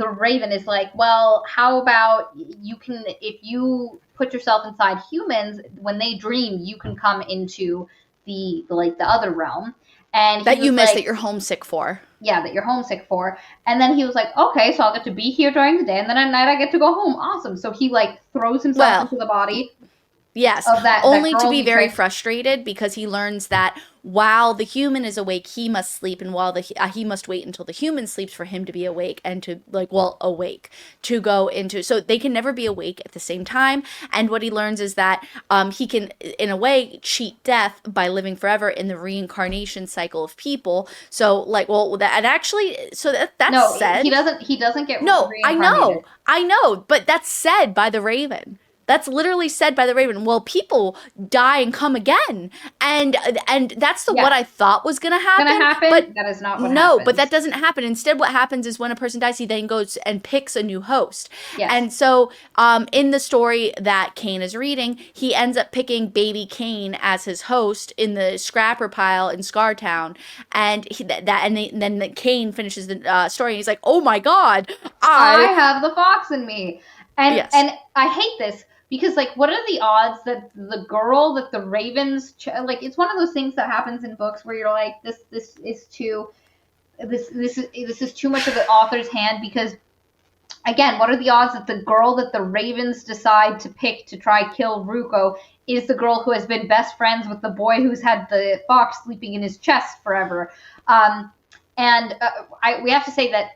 the raven is like, well, how about you can, if you put yourself inside humans, when they dream, you can come into the like the other realm. And that you missed, like, that you're homesick for. Yeah, that you're homesick for. And then he was like, okay, so I'll get to be here during the day, and then at night I get to go home. Awesome. So he like throws himself into the body. Yes, of that only girl to be very tried. frustrated because he learns that while the human is awake, he must sleep, and while he must wait until the human sleeps for him to be awake and to awake to go into. So they can never be awake at the same time. And what he learns is that he can, in a way, cheat death by living forever in the reincarnation cycle of people. So that actually, so that's no, said. He doesn't get no. reincarnated. I know, but that's said by the Raven. That's literally said by the Raven. Well, people die and come again, and that's what I thought was gonna happen. But that is not what no, happens. but that doesn't happen. Instead, what happens is when a person dies, he then goes and picks a new host. Yes. And so, in the story that Cain is reading, he ends up picking baby Cain as his host in the scrapper pile in Scartown, and then Cain finishes the story, and he's like, "Oh my God, I have the fox in me," and yes. and I hate this. Because, like, what are the odds that the girl that the ravens like? It's one of those things that happens in books where you're like, this is too much of the author's hand. Because, again, what are the odds that the girl that the ravens decide to pick to try kill Ruko is the girl who has been best friends with the boy who's had the fox sleeping in his chest forever? We have to say that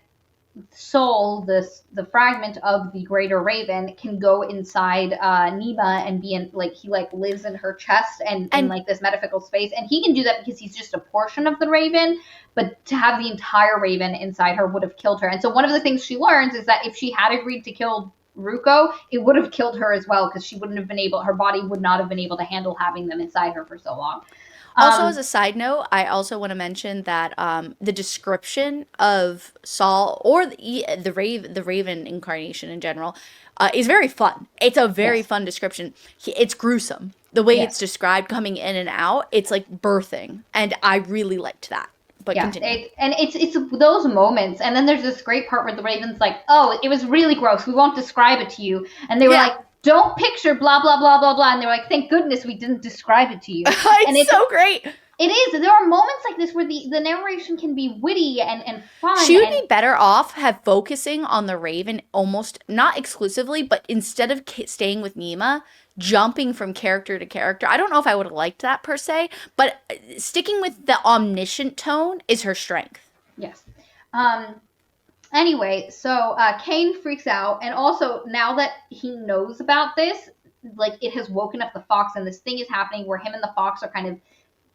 soul, the fragment of the greater raven, can go inside Nima and be in, like, he like lives in her chest and in like this metaphysical space, and he can do that because he's just a portion of the raven, but to have the entire raven inside her would have killed her. And so one of the things she learns is that if she had agreed to kill Ruko, it would have killed her as well, because she wouldn't have been able, her body would not have been able to handle having them inside her for so long. Also, as a side note, I also want to mention that the description of Saul, or the Raven incarnation in general, is very fun. It's a very fun description. It's gruesome. The way it's described, coming in and out, it's like birthing, and I really liked that. But continue. It's those moments, and then there's this great part where the Raven's like, "Oh, it was really gross. We won't describe it to you," and they were like, "Don't picture blah blah blah blah blah," and they're like, "Thank goodness we didn't describe it to you." And it's so great. It is. There are moments like this where the narration can be witty and fun. She would be better off focusing on the Raven, almost not exclusively, but instead of staying with Nima, jumping from character to character. I don't know if I would have liked that per se, but sticking with the omniscient tone is her strength. Yes. Anyway, so Cain freaks out, and also now that he knows about this, like, it has woken up the fox, and this thing is happening where him and the fox are kind of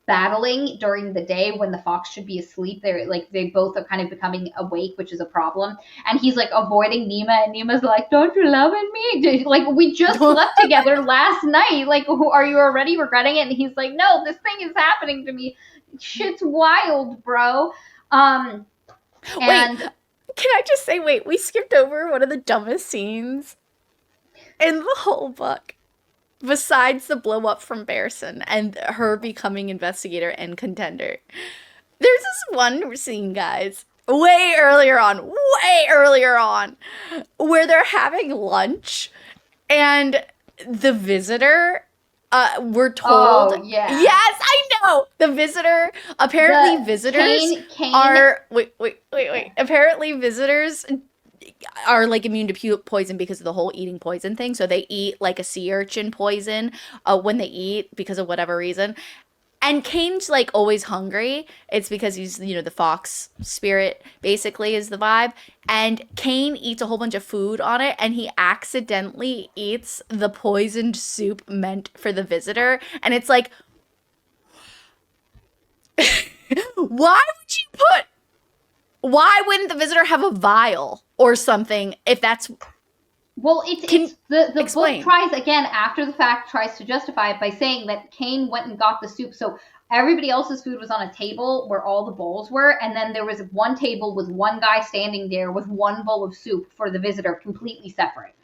battling during the day when the fox should be asleep. They both are kind of becoming awake, which is a problem. And he's like avoiding Nima, and Nima's like, "Don't you love me? Like, we just slept together last night. Like, are you already regretting it?" And he's like, "No, this thing is happening to me. Shit's wild, bro." Wait, can I just say, we skipped over one of the dumbest scenes in the whole book. Besides the blow up from Bearson and her becoming investigator and contender. There's this one scene, guys, way earlier on, where they're having lunch, and the visitor, we're told. Oh, yeah. Yes, I know! The visitor, apparently visitors are... Wait. Apparently visitors are like immune to poison because of the whole eating poison thing. So they eat like a sea urchin poison when they eat because of whatever reason. And Cain's like always hungry. It's because he's, the fox spirit basically is the vibe. And Cain eats a whole bunch of food on it, and he accidentally eats the poisoned soup meant for the visitor. And it's like, why wouldn't the visitor have a vial or something if that's... Well, the book tries, again, after the fact, tries to justify it by saying that Cain went and got the soup. So everybody else's food was on a table where all the bowls were, and then there was one table with one guy standing there with one bowl of soup for the visitor, completely separate.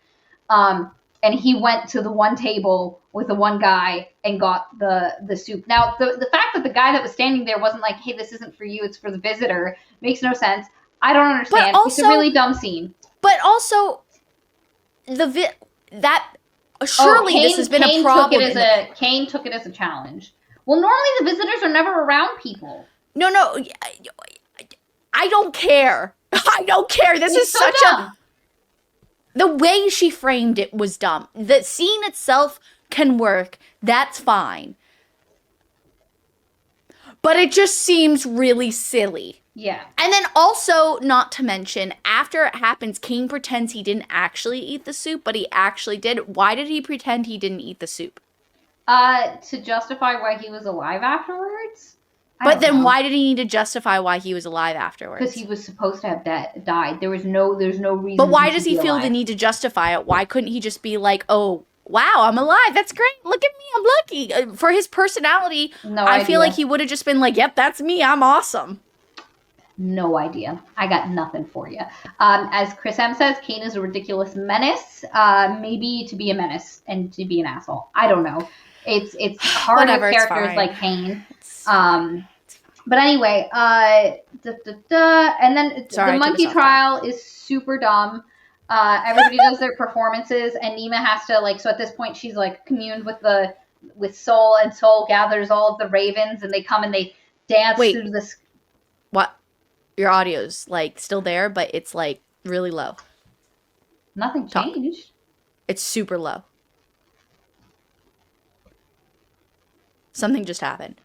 and he went to the one table with the one guy and got the soup. Now, the fact that the guy that was standing there wasn't like, hey, this isn't for you, it's for the visitor, makes no sense. I don't understand. It's a really dumb scene. But also, surely this has been a problem. Kane took it as a challenge. Well, normally the visitors are never around people. No, I don't care. I don't care. This is such dumb. The way she framed it was dumb. The scene itself can work. That's fine. But it just seems really silly. Yeah. And then also, not to mention, after it happens, Kane pretends he didn't actually eat the soup, but he actually did. Why did he pretend he didn't eat the soup? To justify why he was alive afterwards? But then why did he need to justify why he was alive afterwards? Because he was supposed to have died. There's no reason. But why does he feel the need to justify it? Why couldn't he just be like, oh, wow, I'm alive. That's great. Look at me. I'm lucky. For his personality, I feel like he would have just been like, yep, that's me. I'm awesome. No idea. I got nothing for you. As Chris M says, Kane is a ridiculous menace. Maybe to be a menace and to be an asshole. I don't know. It's hard with characters like Kane. But anyway, and then the monkey trial is super dumb. Everybody does their performances, and Nima has to so at this point she's communed with Soul, and Soul gathers all of the ravens, and they come and they dance through this. What? Your audio's still there, but it's really low. Nothing changed. It's super low. Something just happened.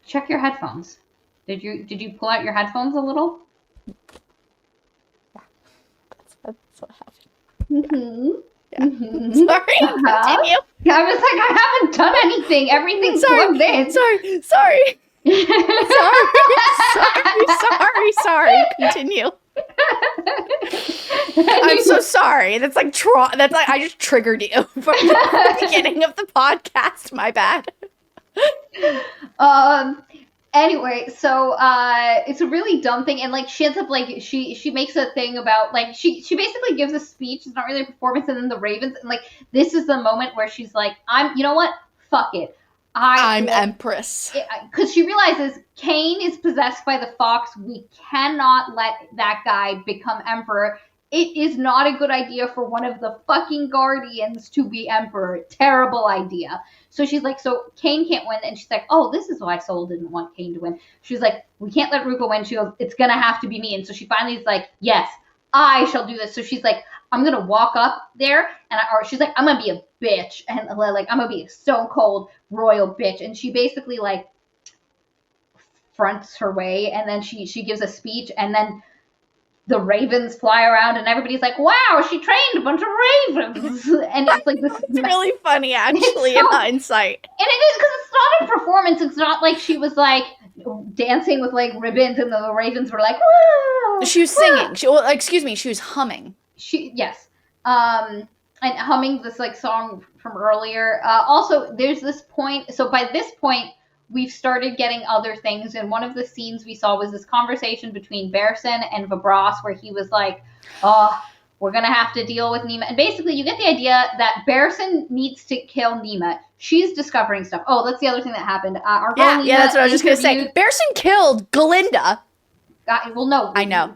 Check your headphones. Did you pull out your headphones a little? Yeah, that's what happened. Mm-hmm. Yeah. Mm-hmm. Sorry, continue. Yeah, I was like, I haven't done anything. Everything's plugged in. Sorry. Sorry. Continue. I'm so sorry. That's I just triggered you from the beginning of the podcast. My bad. Anyway, so it's a really dumb thing, and she ends up she makes a thing about she basically gives a speech. It's not really a performance, and then the ravens, and this is the moment where she's like, you know what? Fuck it. I'm Empress. Because she realizes Kane is possessed by the fox. We cannot let that guy become emperor. It is not a good idea for one of the fucking guardians to be emperor. Terrible idea. So she's like, so Kane can't win. And she's like, oh, this is why Soul didn't want Kane to win. She's like, we can't let Ruka win. She goes, it's going to have to be me. And so she finally is like, yes, I shall do this. So she's like, I'm going to walk up there. Or she's like, I'm going to be a bitch. And I'm going to be a stone cold royal bitch. And she basically fronts her way. And then she gives a speech. And then the ravens fly around, and everybody's like, wow, she trained a bunch of ravens. And it's this. It's really funny, actually, in hindsight. And it is, because it's not a performance. It's not like she was dancing with ribbons, and the ravens were like, whoa. She was singing. She was humming. Yes. And humming this song from earlier. Also, there's this point. So by this point, we've started getting other things, and one of the scenes we saw was this conversation between Berson and Vabras, where he was like, oh, we're going to have to deal with Nima. And basically, you get the idea that Berson needs to kill Nima. She's discovering stuff. Oh, that's the other thing that happened. Our girl Nima that's what I was just going to say. Berson killed Galinda. Well, no. I know.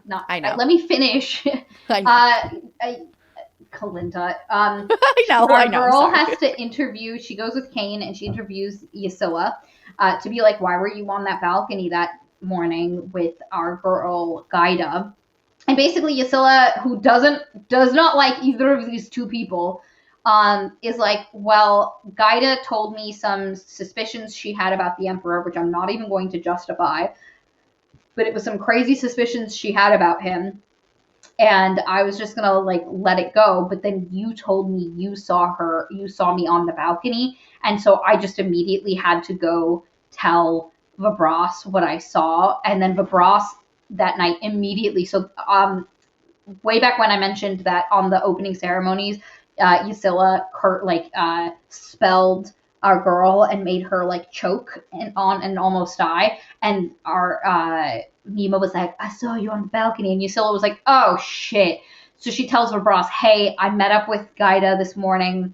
Let me finish. I know. Kalinda. I know. Our girl has to interview. She goes with Kane, and she interviews Ysilla. To be like, why were you on that balcony that morning with our girl Gaida? And basically Ysilla, who does not like either of these two people, is like, well, Gaida told me some suspicions she had about the Emperor, which I'm not even going to justify, but it was some crazy suspicions she had about him. And I was just gonna let it go, but then you told me you saw me on the balcony, and so I just immediately had to go tell Vabras what I saw, and then Vabras that night immediately. So way back when I mentioned that on the opening ceremonies, Ysilla spelled our girl and made her choke and almost die, and our Nima was like, I saw you on the balcony, and Ysilla was like, oh shit. So she tells Vibros, hey, I met up with Gaida this morning.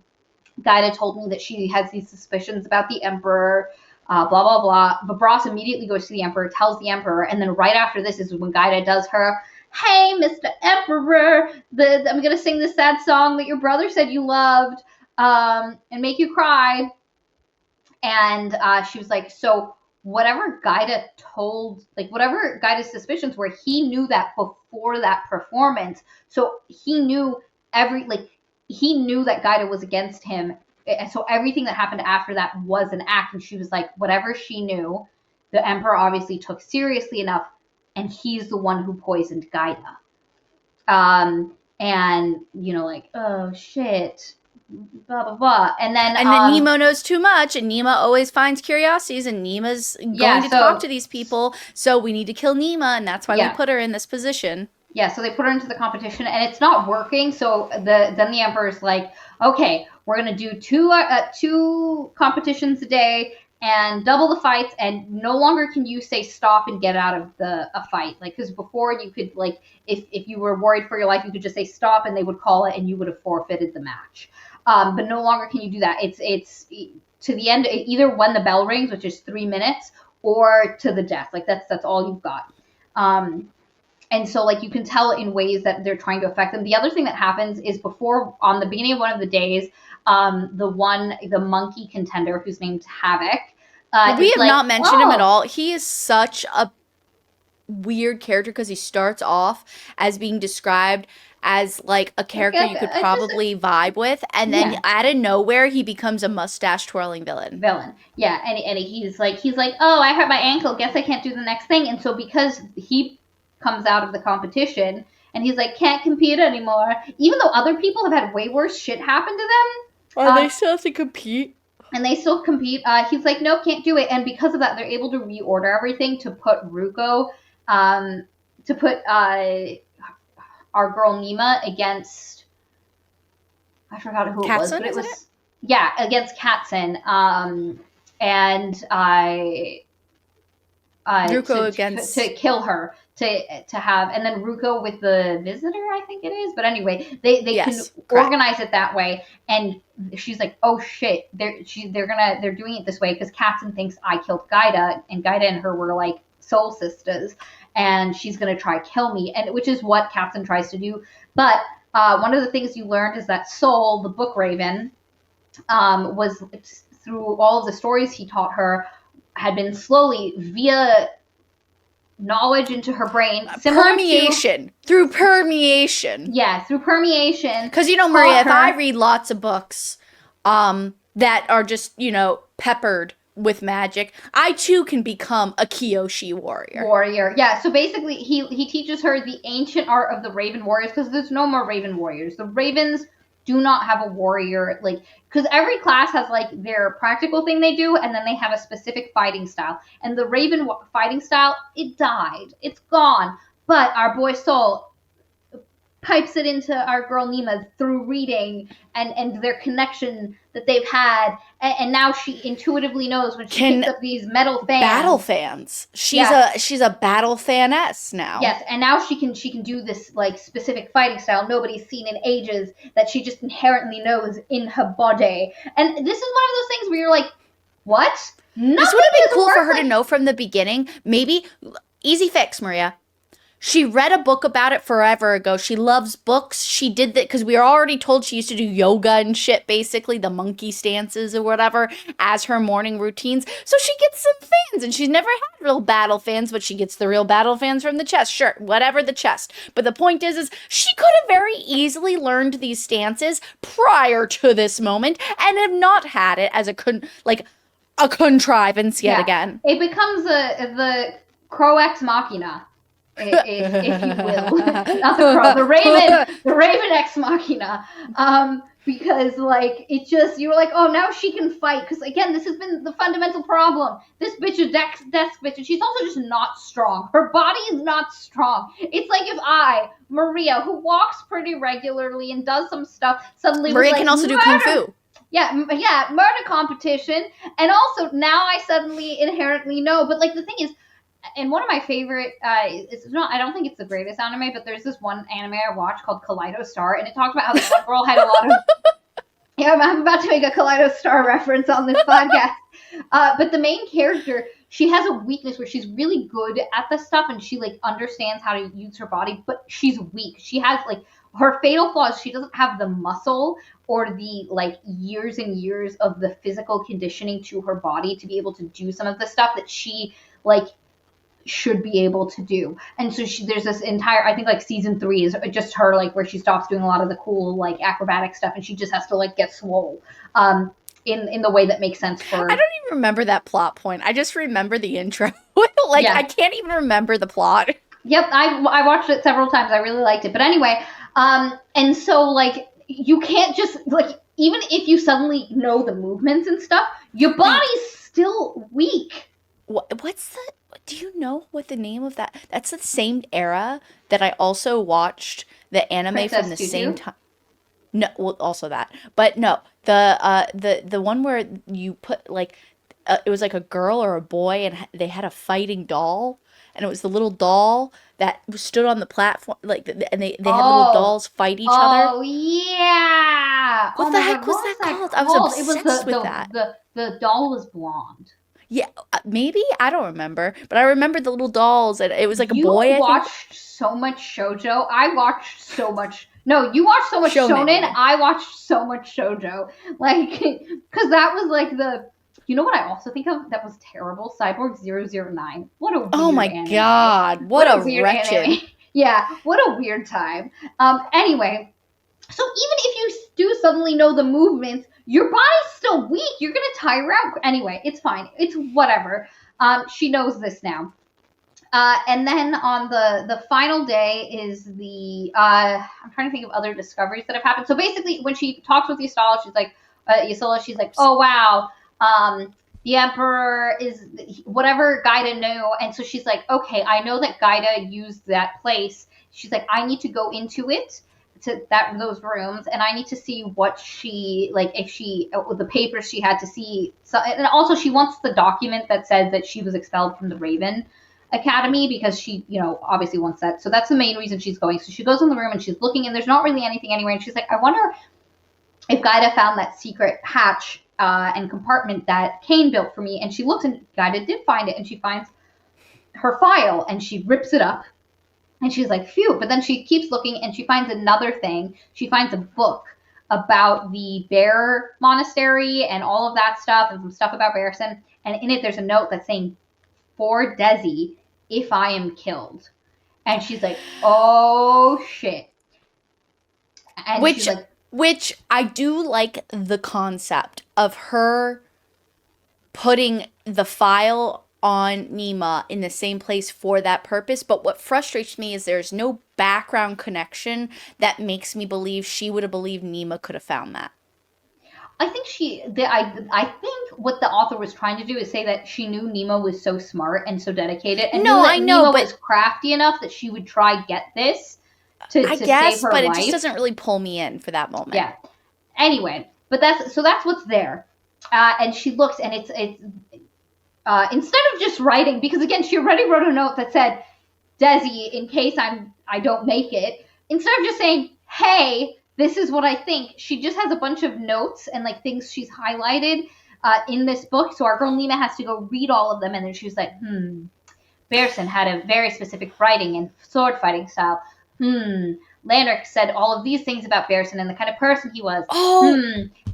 Gaida told me that she has these suspicions about the Emperor, blah, blah, blah. Vibros immediately goes to the Emperor, tells the Emperor, and then right after this is when Gaida does her, hey, Mr. Emperor, I'm going to sing this sad song that your brother said you loved and make you cry. And she was like, so whatever Gaida told, like whatever Gaida's suspicions were, he knew that before that performance. So he knew he knew that Gaida was against him. And so everything that happened after that was an act. And she was like, whatever she knew, the Emperor obviously took seriously enough. And he's the one who poisoned Gaida. And, you know, like, oh, shit. Blah, blah, blah. And then Nemo knows too much, and Nemo always finds curiosities, and Nema's going to talk to these people, so we need to kill Nema, and that's why we put her in this position. Yeah, so they put her into the competition, and it's not working, so then the Emperor's like, okay, we're going to do two competitions a day, and double the fights, and no longer can you say stop and get out of a fight. Like, because before you could, like, if you were worried for your life, you could just say stop, and they would call it, and you would have forfeited the match. But no longer can you do that. It's to the end, either when the bell rings, which is 3 minutes, or to the death. Like that's all you've got. And so like you can tell in ways that they're trying to affect them. The other thing that happens is on the beginning of one of the days, the monkey contender who's named Havoc. We have not mentioned him at all. He is such a weird character because he starts off as being described as like a character you could probably vibe with, and then out of nowhere he becomes a mustache twirling villain. Yeah, and he's like, oh, I hurt my ankle, guess I can't do the next thing. And so because he comes out of the competition and he's like, can't compete anymore, even though other people have had way worse shit happen to them, they still have to compete. And they still compete. He's like, nope, can't do it. And because of that, they're able to reorder everything to put Ruko, to put our girl Nema against, I forgot who it was, but it was, against Katzen. And Ruko against to kill her, to have, and then Ruko with the visitor, I think it is. But anyway, they can organize it that way. And she's like, oh shit, they're doing it this way because Katzen thinks I killed Gaida, and Gaida and her were like soul sisters, and she's gonna try kill me, and which is what Katzen tries to do. But one of the things you learned is that Soul, the book raven, was through all of the stories he taught her, had been slowly via knowledge into her brain, through permeation. Yeah, through permeation. Because Maria, if I read lots of books, that are just peppered with magic, I too can become a Kyoshi warrior. Yeah, so basically he teaches her the ancient art of the Raven Warriors, because there's no more Raven Warriors. The Ravens do not have a warrior, like, because every class has like their practical thing they do, and then they have a specific fighting style. And the Raven fighting style, it died. It's gone. But our boy Soul pipes it into our girl Nema through reading and their connection that they've had, and now she intuitively knows when she picks up these metal fans. Battle fans. She's a battle faness now. Yes, and now she can do this like specific fighting style nobody's seen in ages, that she just inherently knows in her body. And this is one of those things where you're like, what? This would have been cool for her to know from the beginning. Maybe easy fix, Maria. She read a book about it forever ago. She loves books. She did that because we were already told she used to do yoga and shit, basically, the monkey stances or whatever, as her morning routines. So she gets some fans, and she's never had real battle fans, but she gets the real battle fans from the chest. Sure, whatever the chest. But the point is she could have very easily learned these stances prior to this moment and have not had it as a contrivance yet again. It becomes the Crow Ex Machina. If you will, not the crow, the Raven Ex Machina, because like it just, you were like, oh, now she can fight, because again, this has been the fundamental problem. This bitch is desk bitch, and she's also just not strong. Her body is not strong. It's like if I, Maria, who walks pretty regularly and does some stuff, suddenly Maria can also do kung fu. Yeah, murder competition, and also now I suddenly inherently know. But like the thing is, and one of my favorite, it's not, I don't think it's the greatest anime, but there's this one anime I watched called Kaleido Star, and it talked about how the one girl had a lot of, yeah, I'm about to make a Kaleido Star reference on this podcast. But the main character, she has a weakness where she's really good at the stuff and she like understands how to use her body, but she's weak. She has like her fatal flaw is she doesn't have the muscle or the like years and years of the physical conditioning to her body to be able to do some of the stuff that she like should be able to do. And so there's this entire, I think like season 3 is just her like where she stops doing a lot of the cool like acrobatic stuff and she just has to like get swole in the way that makes sense for. I don't even remember that plot point. I just remember the intro. Like yeah. I can't even remember the plot. Yep, I watched it several times. I really liked it. But anyway, and so like you can't just like, even if you suddenly know the movements and stuff, your body's still weak. What's the, do you know what the name of that? That's the same era that I also watched the anime Princess from the Tutu? same time. No, well, also that, but no, the one where you put like, it was like a girl or a boy, and they had a fighting doll, and it was the little doll that stood on the platform, like, and they had little dolls fight each other. Oh yeah! What the heck was that called? I was obsessed with that. The doll was blonde. Yeah, maybe I don't remember, but I remember the little dolls, and it was like a boy. You watched so much shoujo. I watched so much. No, you watched so much shonen. I watched so much shoujo. Like, because that was like the. You know what I also think of that was terrible? Cyborg 009. What a weird oh my anime. God! What a wretched. Anime. Yeah, what a weird time. Anyway, so even if you do suddenly know the movements, your body's still weak. You're gonna tire out. Anyway, it's fine. It's whatever. She knows this now. And then on the final day is the I'm trying to think of other discoveries that have happened. So basically, when she talks with Yasala, she's like, she's like, oh wow, the Emperor is whatever Gaida knew, and so she's like, okay, I know that Gaida used that place. She's like, I need to go into it. To those rooms, and I need to see what she like, if she the papers she had to see. So, and also she wants the document that says that she was expelled from the Raven Academy because she, obviously wants that. So that's the main reason she's going. So she goes in the room and she's looking, and there's not really anything anywhere. And she's like, I wonder if Gaida found that secret hatch and compartment that Kane built for me. And she looks, and Gaida did find it, and she finds her file, and she rips it up. And she's like, phew. But then she keeps looking and she finds another thing. She finds a book about the bear monastery and all of that stuff and some stuff about Barristan. And in it, there's a note that's saying, for Desi, if I am killed. And she's like, oh, shit. And which I do like the concept of her putting the file on Nima in the same place for that purpose, but what frustrates me is there's no background connection that makes me believe she would have believed Nima could have found that. I think I think what the author was trying to do is say that she knew Nima was so smart and so dedicated, and Nima was crafty enough that she would try get this to save her but life. It just doesn't really pull me in for that moment. Yeah. Anyway, but that's what's there, and she looks, and it's. Instead of just writing, because again, she already wrote a note that said, Desi, in case I don't make it, instead of just saying, hey, this is what I think, she just has a bunch of notes and like things she's highlighted in this book. So our girl Nima has to go read all of them, and then she's like, Barristan had a very specific writing and sword fighting style. Landrick said all of these things about Barristan and the kind of person he was.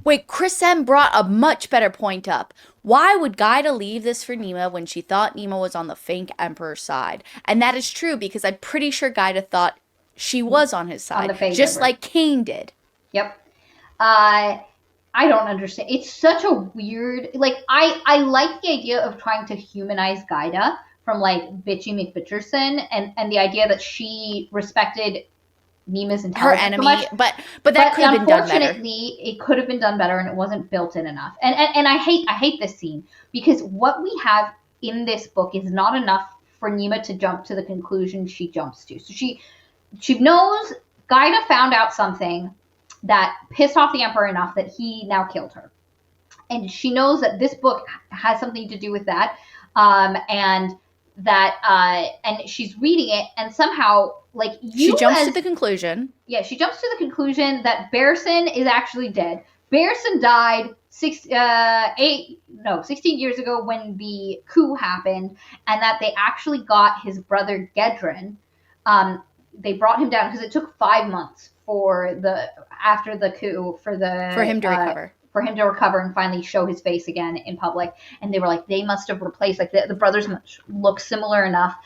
Wait, Chris M. brought a much better point up. Why would Gaida leave this for Nima when she thought Nima was on the fake Emperor's side? And that is true, because I'm pretty sure Gaida thought she was on his side, just like Kane did. Yep. I don't understand. It's such a weird, like, I like the idea of trying to humanize Gaida from, like, Bitchy McBitcherson, and the idea that she respected Nima's intelligence, her enemy, so much, but that could have been done better. Unfortunately, it could have been done better, and it wasn't built in enough. And I hate this scene, because what we have in this book is not enough for Nima to jump to the conclusion she jumps to. So she knows Gaida found out something that pissed off the Emperor enough that he now killed her, and she knows that this book has something to do with that. And that and she's reading it, and somehow like she jumps to the conclusion. Yeah, she jumps to the conclusion that Barristan is actually dead. Barristan died 16 years ago when the coup happened, and that they actually got his brother Gedrin. They brought him down because it took 5 months after the coup for him to recover. For him to recover and finally show his face again in public. And they were like, they must have replaced, like the brothers look similar enough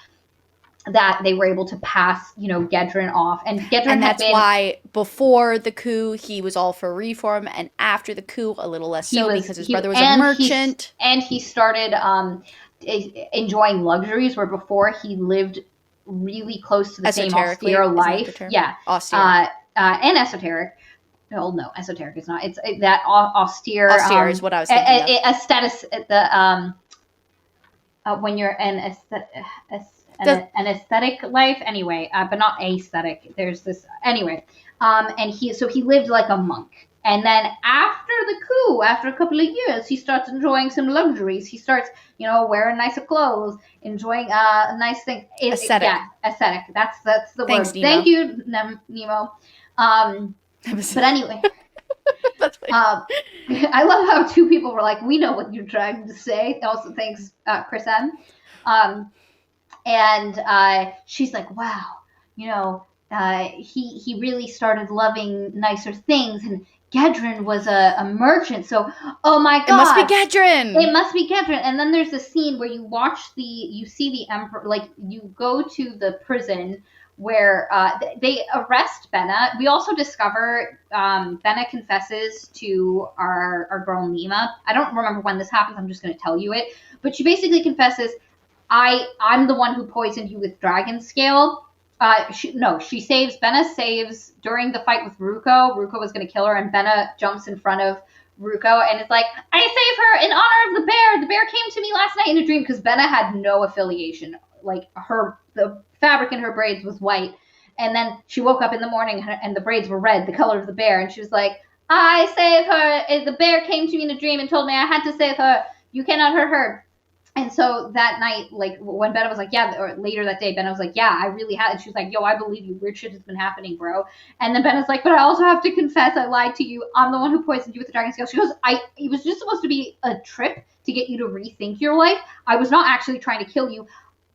that they were able to pass, Gedrin off. And Gedrin that's why before the coup, he was all for reform, and after the coup, a little less so because his brother was a merchant. And he started enjoying luxuries where before he lived really close to the same austere life. Yeah. Austere. And esoteric. Well, no, esoteric is not. It's that austere. Austere is what I was thinking of. When you're an aesthetic life, anyway, but not aesthetic. There's this anyway, and he lived like a monk. And then after the coup, after a couple of years, he starts enjoying some luxuries. He starts, wearing nicer clothes, enjoying a nice thing. Aesthetic. Yeah, aesthetic. That's the Thanks, word. Nemo. Thank you, Nemo. But anyway, that's funny. I love how two people were like, "We know what you're trying to say." Also, thanks, Chris M. And she's like, "Wow, he really started loving nicer things, and Gedrin was a merchant. So, oh my god, it must be Gedrin. It must be Gedrin." And then there's a scene where you see the emperor, like you go to the prison where they arrest Benna. We also discover Benna confesses to our girl Nima. I don't remember when this happens. I'm just going to tell you it. But she basically confesses, I'm the one who poisoned you with dragon scale. Benna saves during the fight with Ruko. Ruko was going to kill her, and Benna jumps in front of Ruko and it's like, I save her in honor of the bear. The bear came to me last night in a dream, because Benna had no affiliation. Like the fabric in her braids was white, and then she woke up in the morning and the braids were red, the color of the bear, and she was like, I save her. The bear came to me in a dream and told me I had to save her. You cannot hurt her. And so that night, like when Benna was like, yeah, or later that day, Benna was like, yeah, I really had. And she was like, yo, I believe you. Weird shit has been happening, bro. And then Benna's like, but I also have to confess, I lied to you. I'm the one who poisoned you with the dragon scale. She goes, it was just supposed to be a trip to get you to rethink your life. I was not actually trying to kill you.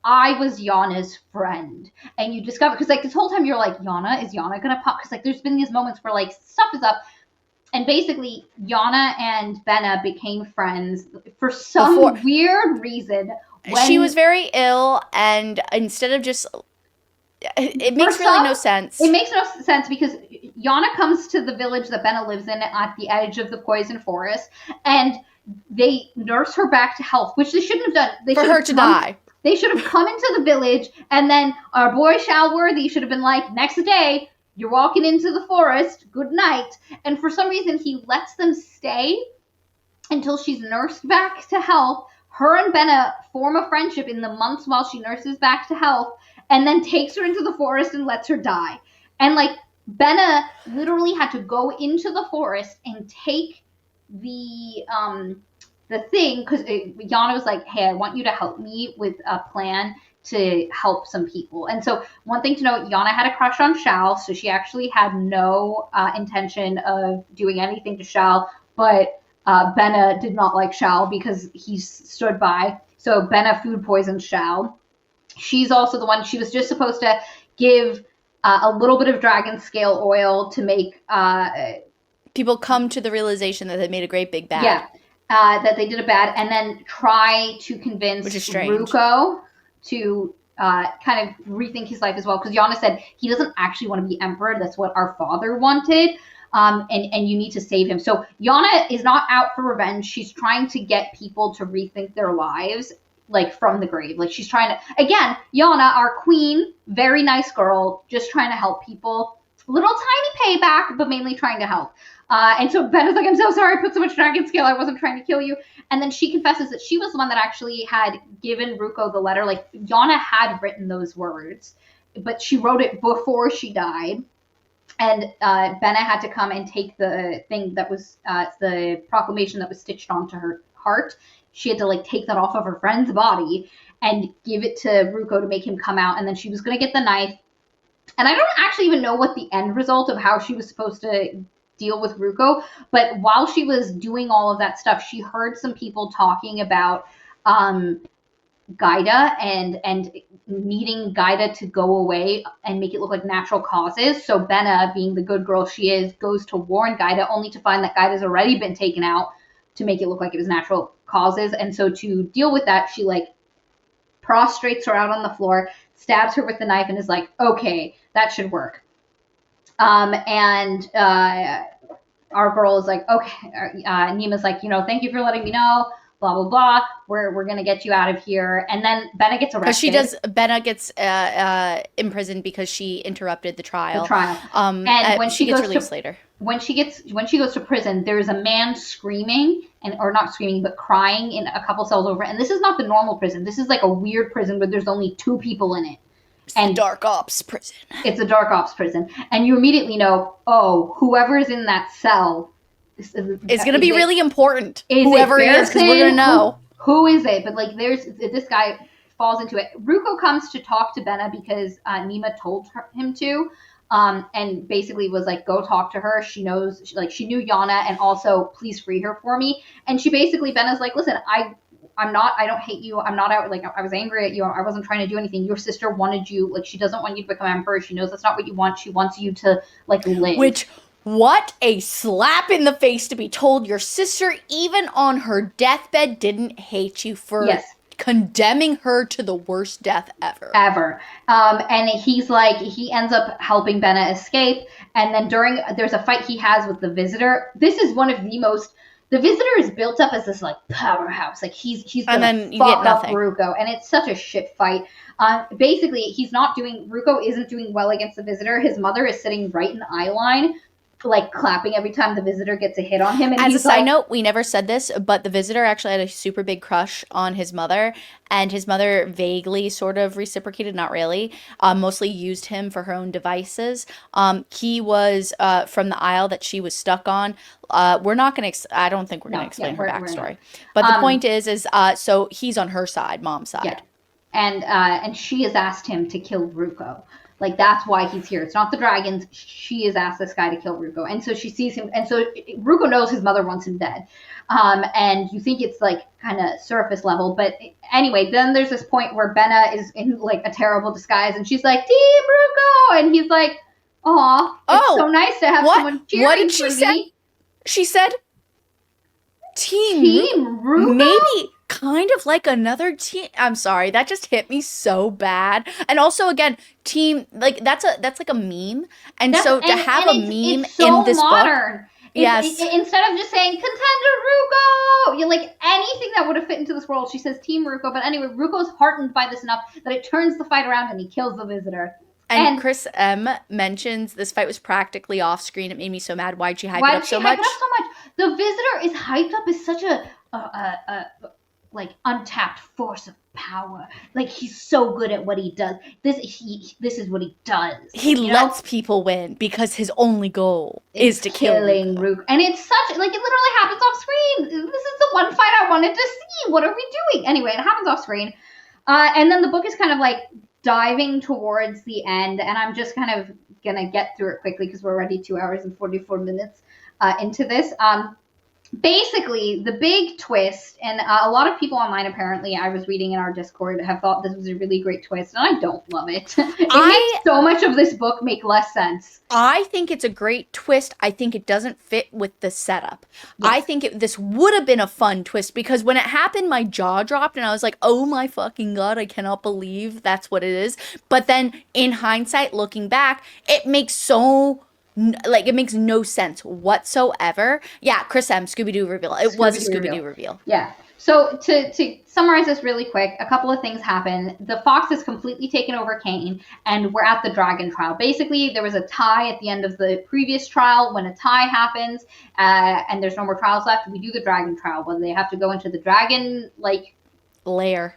I was Yana's friend. And you discover, because like this whole time you're like, is Yana gonna pop? Because like there's been these moments where like stuff is up. And basically, Yana and Benna became friends for some weird reason. She was very ill, and instead of just... It makes really no sense. It makes no sense because Yana comes to the village that Benna lives in at the edge of the poison forest, and they nurse her back to health, which they shouldn't have done. For her to die. They should have come into the village, and then our boy Shalworthy should have been like, next day, you're walking into the forest, good night. And for some reason, he lets them stay until she's nursed back to health. Her and Benna form a friendship in the months while she nurses back to health, and then takes her into the forest and lets her die. And like, Benna literally had to go into the forest and take the thing, because Yana was like, hey, I want you to help me with a plan to help some people. And so one thing to note, Yana had a crush on Shao, so she actually had no intention of doing anything to Shao, but Benna did not like Shao because he stood by. So Benna food poisoned Shao. She's also the one, she was just supposed to give a little bit of dragon scale oil to make people come to the realization that they made a great big bad. Yeah, that they did a bad, and then try to convince Ruko to kind of rethink his life as well, because Yana said he doesn't actually want to be emperor. That's what our father wanted, and you need to save him. So Yana is not out for revenge. She's trying to get people to rethink their lives, like from the grave. Like she's trying to, again, Yana, our queen, very nice girl, just trying to help people. Little tiny payback, but mainly trying to help. And so Ben is like, I'm so sorry I put so much dragon scale. I wasn't trying to kill you. And then she confesses that she was the one that actually had given Ruko the letter. Like, Yana had written those words, but she wrote it before she died. And Benna had to come and take the thing that was the proclamation that was stitched onto her heart. She had to like take that off of her friend's body and give it to Ruko to make him come out. And then she was going to get the knife. And I don't actually even know what the end result of how she was supposed to deal with Ruko. But while she was doing all of that stuff, she heard some people talking about Gaida and needing Gaida to go away and make it look like natural causes. So Benna, being the good girl she is, goes to warn Gaida, only to find that Gaida's already been taken out to make it look like it was natural causes. And so to deal with that, she like prostrates her out on the floor, stabs her with the knife, and is like, okay, that should work. And our girl is like, okay, Nima's like, thank you for letting me know, blah, blah, blah. We're going to get you out of here. And then Benna gets arrested. Benna gets imprisoned because she interrupted the trial. And when she gets released later. When she goes to prison, there's a man screaming, or not screaming, but crying in a couple cells over. And this is not the normal prison. This is like a weird prison where there's only 2 people in it. And dark ops prison. It's a dark ops prison. And you immediately know, oh, whoever's in that cell is going to be really important. Whoever it is, because we're going to know. Who is it? But like, this guy falls into it. Ruko comes to talk to Benna because Nima told him to. And basically was like, go talk to her. She knows, she knew Yana, and also please free her for me. And she basically, Benna's like, listen, I don't hate you. I'm not out, like, I was angry at you. I wasn't trying to do anything. Your sister wanted you, like, she doesn't want you to become emperor. She knows that's not what you want. She wants you to, like, live. Which, what a slap in the face to be told your sister, even on her deathbed, didn't hate you for condemning her to the worst death ever. And he ends up helping Benna escape. And then there's a fight he has with the visitor. This is one of the visitor is built up as this like powerhouse. Like he's gonna fuck up Ruko, and it's such a shit fight. Basically, Ruko isn't doing well against the visitor. His mother is sitting right in the eye line, like clapping every time the visitor gets a hit on him. And as a side note, we never said this, but the visitor actually had a super big crush on his mother, and his mother vaguely sort of reciprocated, not really, mostly used him for her own devices. He was from the aisle that she was stuck on. We're not going to, I don't think we're going to explain her backstory. But the point is so he's on her side, mom's side. Yeah. And she has asked him to kill Ruko. Like, that's why he's here. It's not the dragons. She has asked this guy to kill Ruko. And so she sees him. And so Ruko knows his mother wants him dead. And you think it's, like, kind of surface level. But anyway, then there's this point where Benna is in, like, a terrible disguise. And she's like, Team Ruko! And he's like, aw, it's so nice to have someone cheering What did she say? She said, Team Ruko? Maybe kind of like another team. I'm sorry, that just hit me so bad. And also, again, team, like that's like a meme, and so to have a meme it's so in this modern. book, yes. Instead of just saying contender Ruko, you like anything that would have fit into this world. She says Team Ruko, but anyway, Ruko's heartened by this enough that it turns the fight around and he kills the visitor. And Chris M mentions this fight was practically off screen. It made me so mad. Why'd she hype it up so much? The visitor is hyped up as such a like untapped force of power. Like he's so good at what he does. This is what he does. He lets people win because his only goal is to kill Ruko. And it's such like it literally happens off screen. This is the one fight I wanted to see. What are we doing? Anyway, it happens off screen. And then the book is kind of like diving towards the end, and I'm just kind of gonna get through it quickly because we're already 2 hours and 44 minutes into this. Basically, the big twist, and a lot of people online, apparently, I was reading in our Discord, have thought this was a really great twist, and I don't love it. It makes so much of this book make less sense. I think it's a great twist. I think it doesn't fit with the setup. Yes. I think this would have been a fun twist, because when it happened, my jaw dropped, and I was like, oh my fucking god, I cannot believe that's what it is. But then, in hindsight, looking back, it makes it makes no sense whatsoever. Yeah, Chris M, Scooby-Doo reveal. It was a Scooby-Doo reveal. Yeah. So to summarize this really quick, a couple of things happen. The fox has completely taken over Kane, and we're at the dragon trial. Basically, there was a tie at the end of the previous trial. When a tie happens and there's no more trials left, we do the dragon trial. When they have to go into the dragon, like, lair,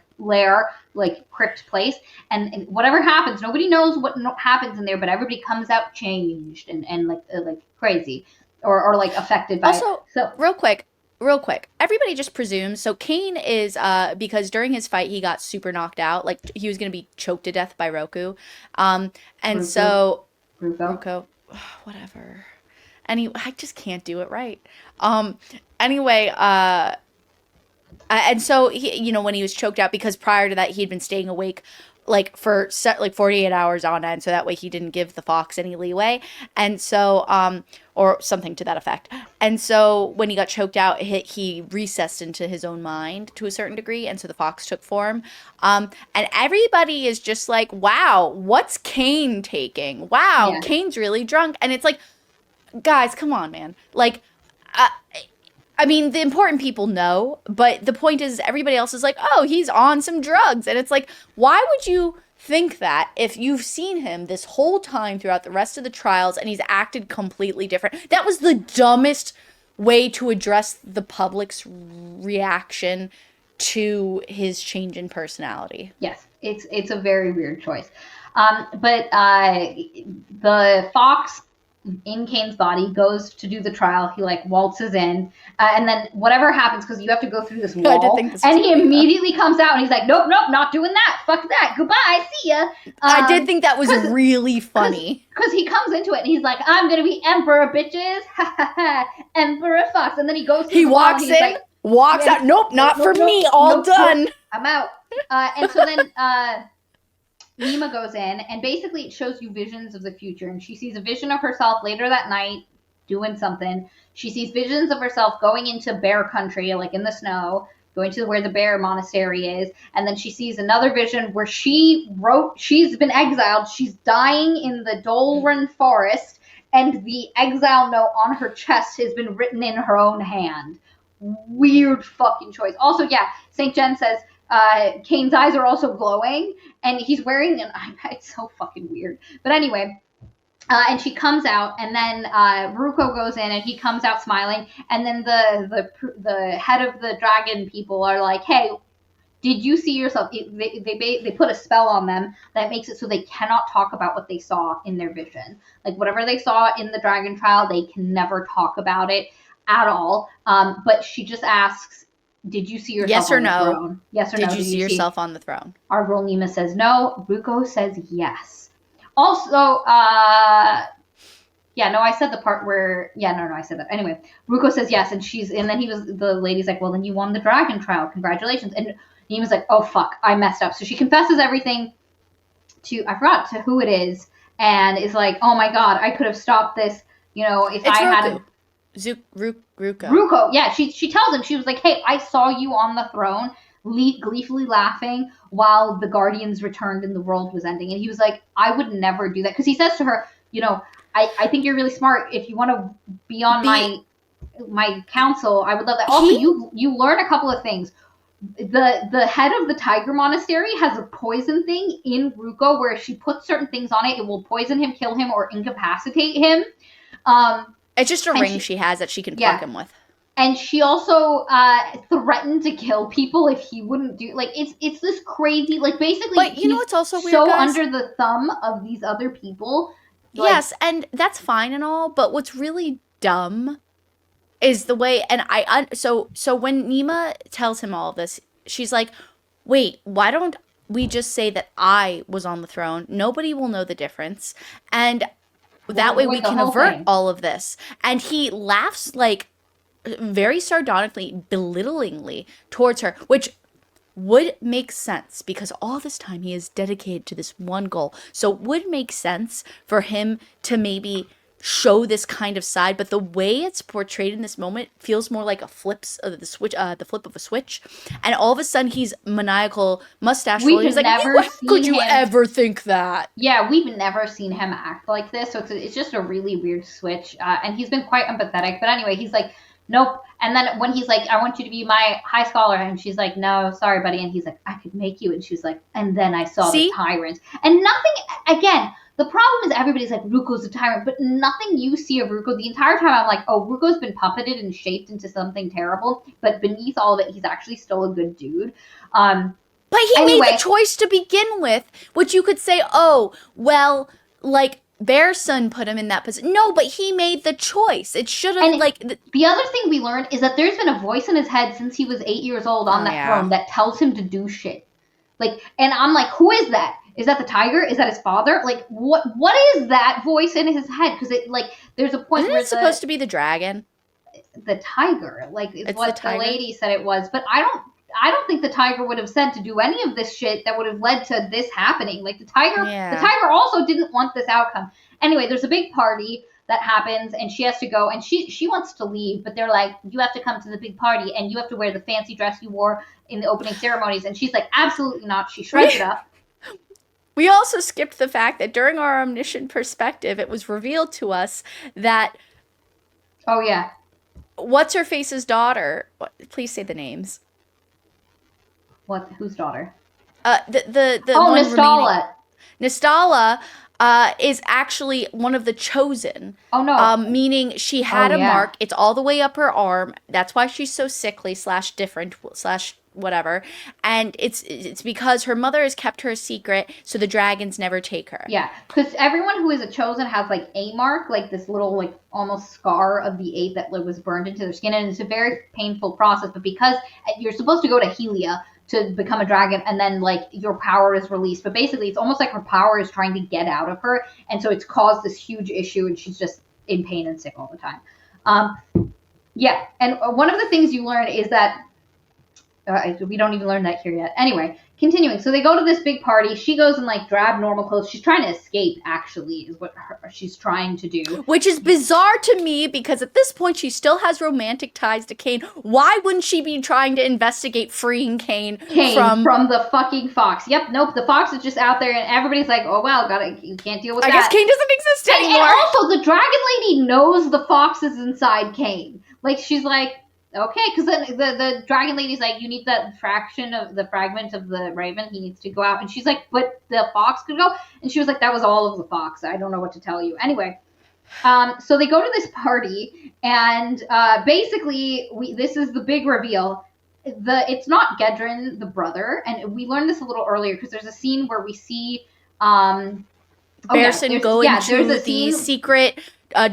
like crypt place, and whatever happens, nobody knows what happens in there, but everybody comes out changed and like crazy or like affected by also, it. So real quick, real quick, everybody just presumes. So Kane is because during his fight he got super knocked out, like he was gonna be choked to death by Roku, and Ruko. so Ruko. Ruko, whatever. I just can't do it right. Anyway, and so he, when he was choked out, because prior to that he had been staying awake like for 48 hours on end, so that way he didn't give the fox any leeway, and so or something to that effect. And so when he got choked out, he recessed into his own mind to a certain degree, and so the fox took form. And everybody is just like, wow, what's Kane taking? Wow, Yeah. Kane's really drunk. And it's like, guys, come on, man. Like, uh, I mean, the important people know, but the point is everybody else is like, oh, he's on some drugs. And it's like, why would you think that if you've seen him this whole time throughout the rest of the trials and he's acted completely different? That was the dumbest way to address the public's reaction to his change in personality. Yes, it's a very weird choice. But the fox in Kane's body goes to do the trial. He like waltzes in, and then whatever happens, because you have to go through this wall, and he immediately comes out and he's like, nope, not doing that. Fuck that. Goodbye. See ya. I did think that was really funny. Because he comes into it and he's like, I'm gonna be emperor, bitches. Emperor Fox. And then he goes. He walks in, like, walks out. Nope, not for me. All done. I'm out. And so then Nima goes in, and basically it shows you visions of the future. And she sees a vision of herself later that night doing something. She sees visions of herself going into bear country, like in the snow, going to where the bear monastery is. And then she sees another vision where she's been exiled. She's dying in the Dolren forest, and the exile note on her chest has been written in her own hand. Weird fucking choice. Also, yeah, St. Jen says, Kane's eyes are also glowing, and he's wearing an eye patch. It's so fucking weird. But anyway, and she comes out, and then Ruko goes in, and he comes out smiling, and then the head of the dragon people are like, hey, did you see yourself? They put a spell on them that makes it so they cannot talk about what they saw in their vision. Like, whatever they saw in the dragon trial, they can never talk about it at all. But she just asks, did you see yourself on the throne? Yes or no? Did you see yourself on the throne? Our girl Nima says no. Ruko says yes. Also, I said the part where, I said that. Anyway, Ruko says yes, and then the lady's like, well, then you won the dragon trial. Congratulations. And Nima's like, oh, fuck, I messed up. So she confesses everything I forgot to who it is, and is like, oh my God, I could have stopped this, if I hadn't. Ruko. Yeah, she tells him, she was like, hey, I saw you on the throne, gleefully laughing while the Guardians returned and the world was ending. And he was like, I would never do that. Because he says to her, I think you're really smart. If you want to be on my council, I would love that. Also, you learn a couple of things. The head of the Tiger Monastery has a poison thing in Ruko where if she puts certain things on it, it will poison him, kill him, or incapacitate him. It's just a ring she has that she can pluck him with. And she also threatened to kill people if he wouldn't do, like, it's this crazy, like, basically. But you know what's also weird, so guys? under the thumb of these other people. Like, yes, and that's fine and all, but what's really dumb is the way, and so when Nima tells him all of this, she's like, wait, why don't we just say that I was on the throne? Nobody will know the difference, and that way we can avert all of this. And he laughs, like, very sardonically, belittlingly towards her, which would make sense because all this time he is dedicated to this one goal. So it would make sense for him to maybe show this kind of side, but the way it's portrayed in this moment feels more like a flip of a switch, and all of a sudden he's maniacal, mustache rolling. He's like, "What could you ever think that?" Yeah, we've never seen him act like this, so it's just a really weird switch, and he's been quite empathetic. But anyway, he's like, nope. And then when he's like, I want you to be my high scholar, and she's like, no, sorry, buddy. And he's like, I could make you. And she's like, and then I saw the tyrant. And nothing, again, the problem is everybody's like, Ruko's a tyrant, but nothing you see of Ruko. The entire time I'm like, oh, Ruko's been puppeted and shaped into something terrible, but beneath all of it, he's actually still a good dude. But he made the choice to begin with, which you could say, oh, well, like, Bear's son put him in that position. No, but he made the choice. It should have, And like... the other thing we learned is that there's been a voice in his head since he was 8 years old on that throne that tells him to do shit. Like, and I'm like, who is that? Is that the tiger? Is that his father? Like, what is that voice in his head? Because it, like, there's a point Isn't where it supposed to be the dragon? the tiger, like, it's what the lady said it was. But I don't think the tiger would have said to do any of this shit that would have led to this happening. Like, the tiger also didn't want this outcome. Anyway, there's a big party that happens, and she has to go, and she wants to leave, but they're like, you have to come to the big party, and you have to wear the fancy dress you wore in the opening ceremonies. And she's like, absolutely not. She shreds it up. We also skipped the fact that during our omniscient perspective, it was revealed to us that... Oh, yeah. What's-her-face's daughter... Please say the names. What? Whose daughter? The one Nystala. Nystala is actually one of the chosen. Oh, no. Meaning she had a mark. It's all the way up her arm. That's why she's so sickly / different / whatever. And it's because her mother has kept her a secret, so the dragons never take her. Yeah, because everyone who is a chosen has, like, a mark, like this little, like, almost scar of the 8 that was burned into their skin. And it's a very painful process. But because you're supposed to go to Helia to become a dragon, and then, like, your power is released. But basically, it's almost like her power is trying to get out of her, and so it's caused this huge issue, and she's just in pain and sick all the time. Yeah, and one of the things you learn is that we don't even learn that here yet. Anyway, continuing. So they go to this big party. She goes in, like, drab, normal clothes. She's trying to escape, actually, is what she's trying to do. Which is bizarre to me, because at this point, she still has romantic ties to Cain. Why wouldn't she be trying to investigate freeing Cain from the fucking fox? Yep, nope, the fox is just out there, and everybody's like, oh, well, you can't deal with that. I guess Cain doesn't exist anymore. And also, the dragon lady knows the fox is inside Cain. Like, she's like, okay, because then the dragon lady's like, you need that fragment of the raven. He needs to go out. And she's like, but the fox could go. And she was like, that was all of the fox. I don't know what to tell you. Anyway, so they go to this party, and basically, this is the big reveal. It's not Gedrin, the brother, and we learned this a little earlier because there's a scene where we see Barristan go into the secret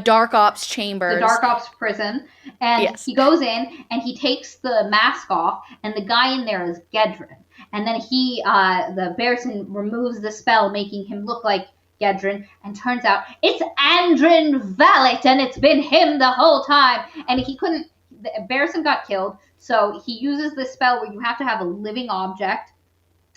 Dark Ops chambers. The Dark Ops prison. And he goes in, and he takes the mask off, and the guy in there is Gedrin. And then the Barristan removes the spell, making him look like Gedrin, and turns out it's Andrin Valet, and it's been him the whole time. And Barristan got killed, so he uses this spell where you have to have a living object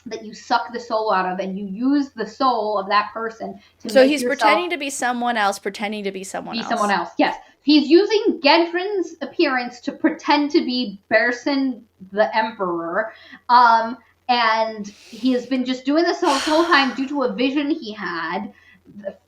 that you suck the soul out of, and you use the soul of that person to So he's pretending to be someone else, someone else. Yes. He's using Gedrin's appearance to pretend to be Barristan the Emperor. And he has been just doing this the whole time due to a vision he had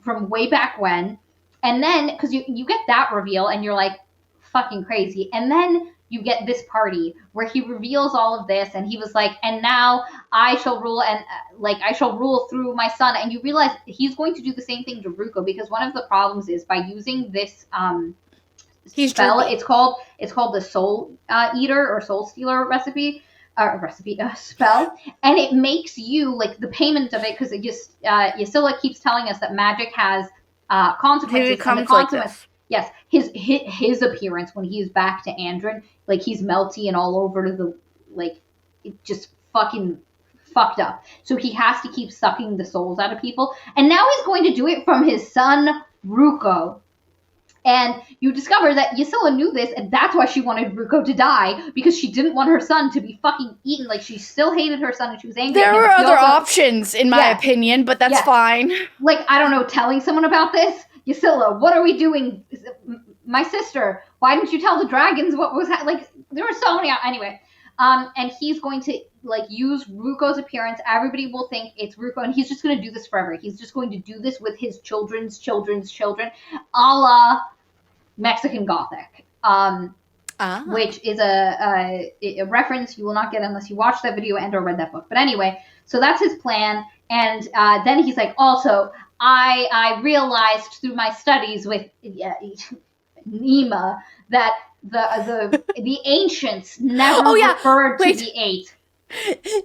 from way back when. And then, because you get that reveal, and you're like, fucking crazy. And then you get this party where he reveals all of this, and he was like, and now I shall rule, and I shall rule through my son. And you realize he's going to do the same thing to Ruko, because one of the problems is by using this spell, it's called the Soul Eater or Soul Stealer spell, and it makes you, like, the payment of it, because it just Ysilla keeps telling us that magic has consequences. It becomes like this. Yes, his appearance when he's back to Andrin, like, he's melty and all over it just fucking fucked up. So he has to keep sucking the souls out of people, and now he's going to do it from his son Ruko. And you discover that Ysilla knew this, and that's why she wanted Ruko to die, because she didn't want her son to be fucking eaten. Like, she still hated her son, and she was angry at him. There were other options, in my opinion, but that's fine. Like, I don't know, telling someone about this? Ysilla, what are we doing? My sister, why didn't you tell the dragons what was like? There were so many. Anyway, and he's going to, like, use Ruko's appearance. Everybody will think it's Ruko, and he's just going to do this forever. He's just going to do this with his children's children, a la Mexican Gothic, which is a reference you will not get unless you watch that video and or read that book. But anyway, so that's his plan. And then he's like, also, I realized through my studies with Nima that the ancients never referred to the 8.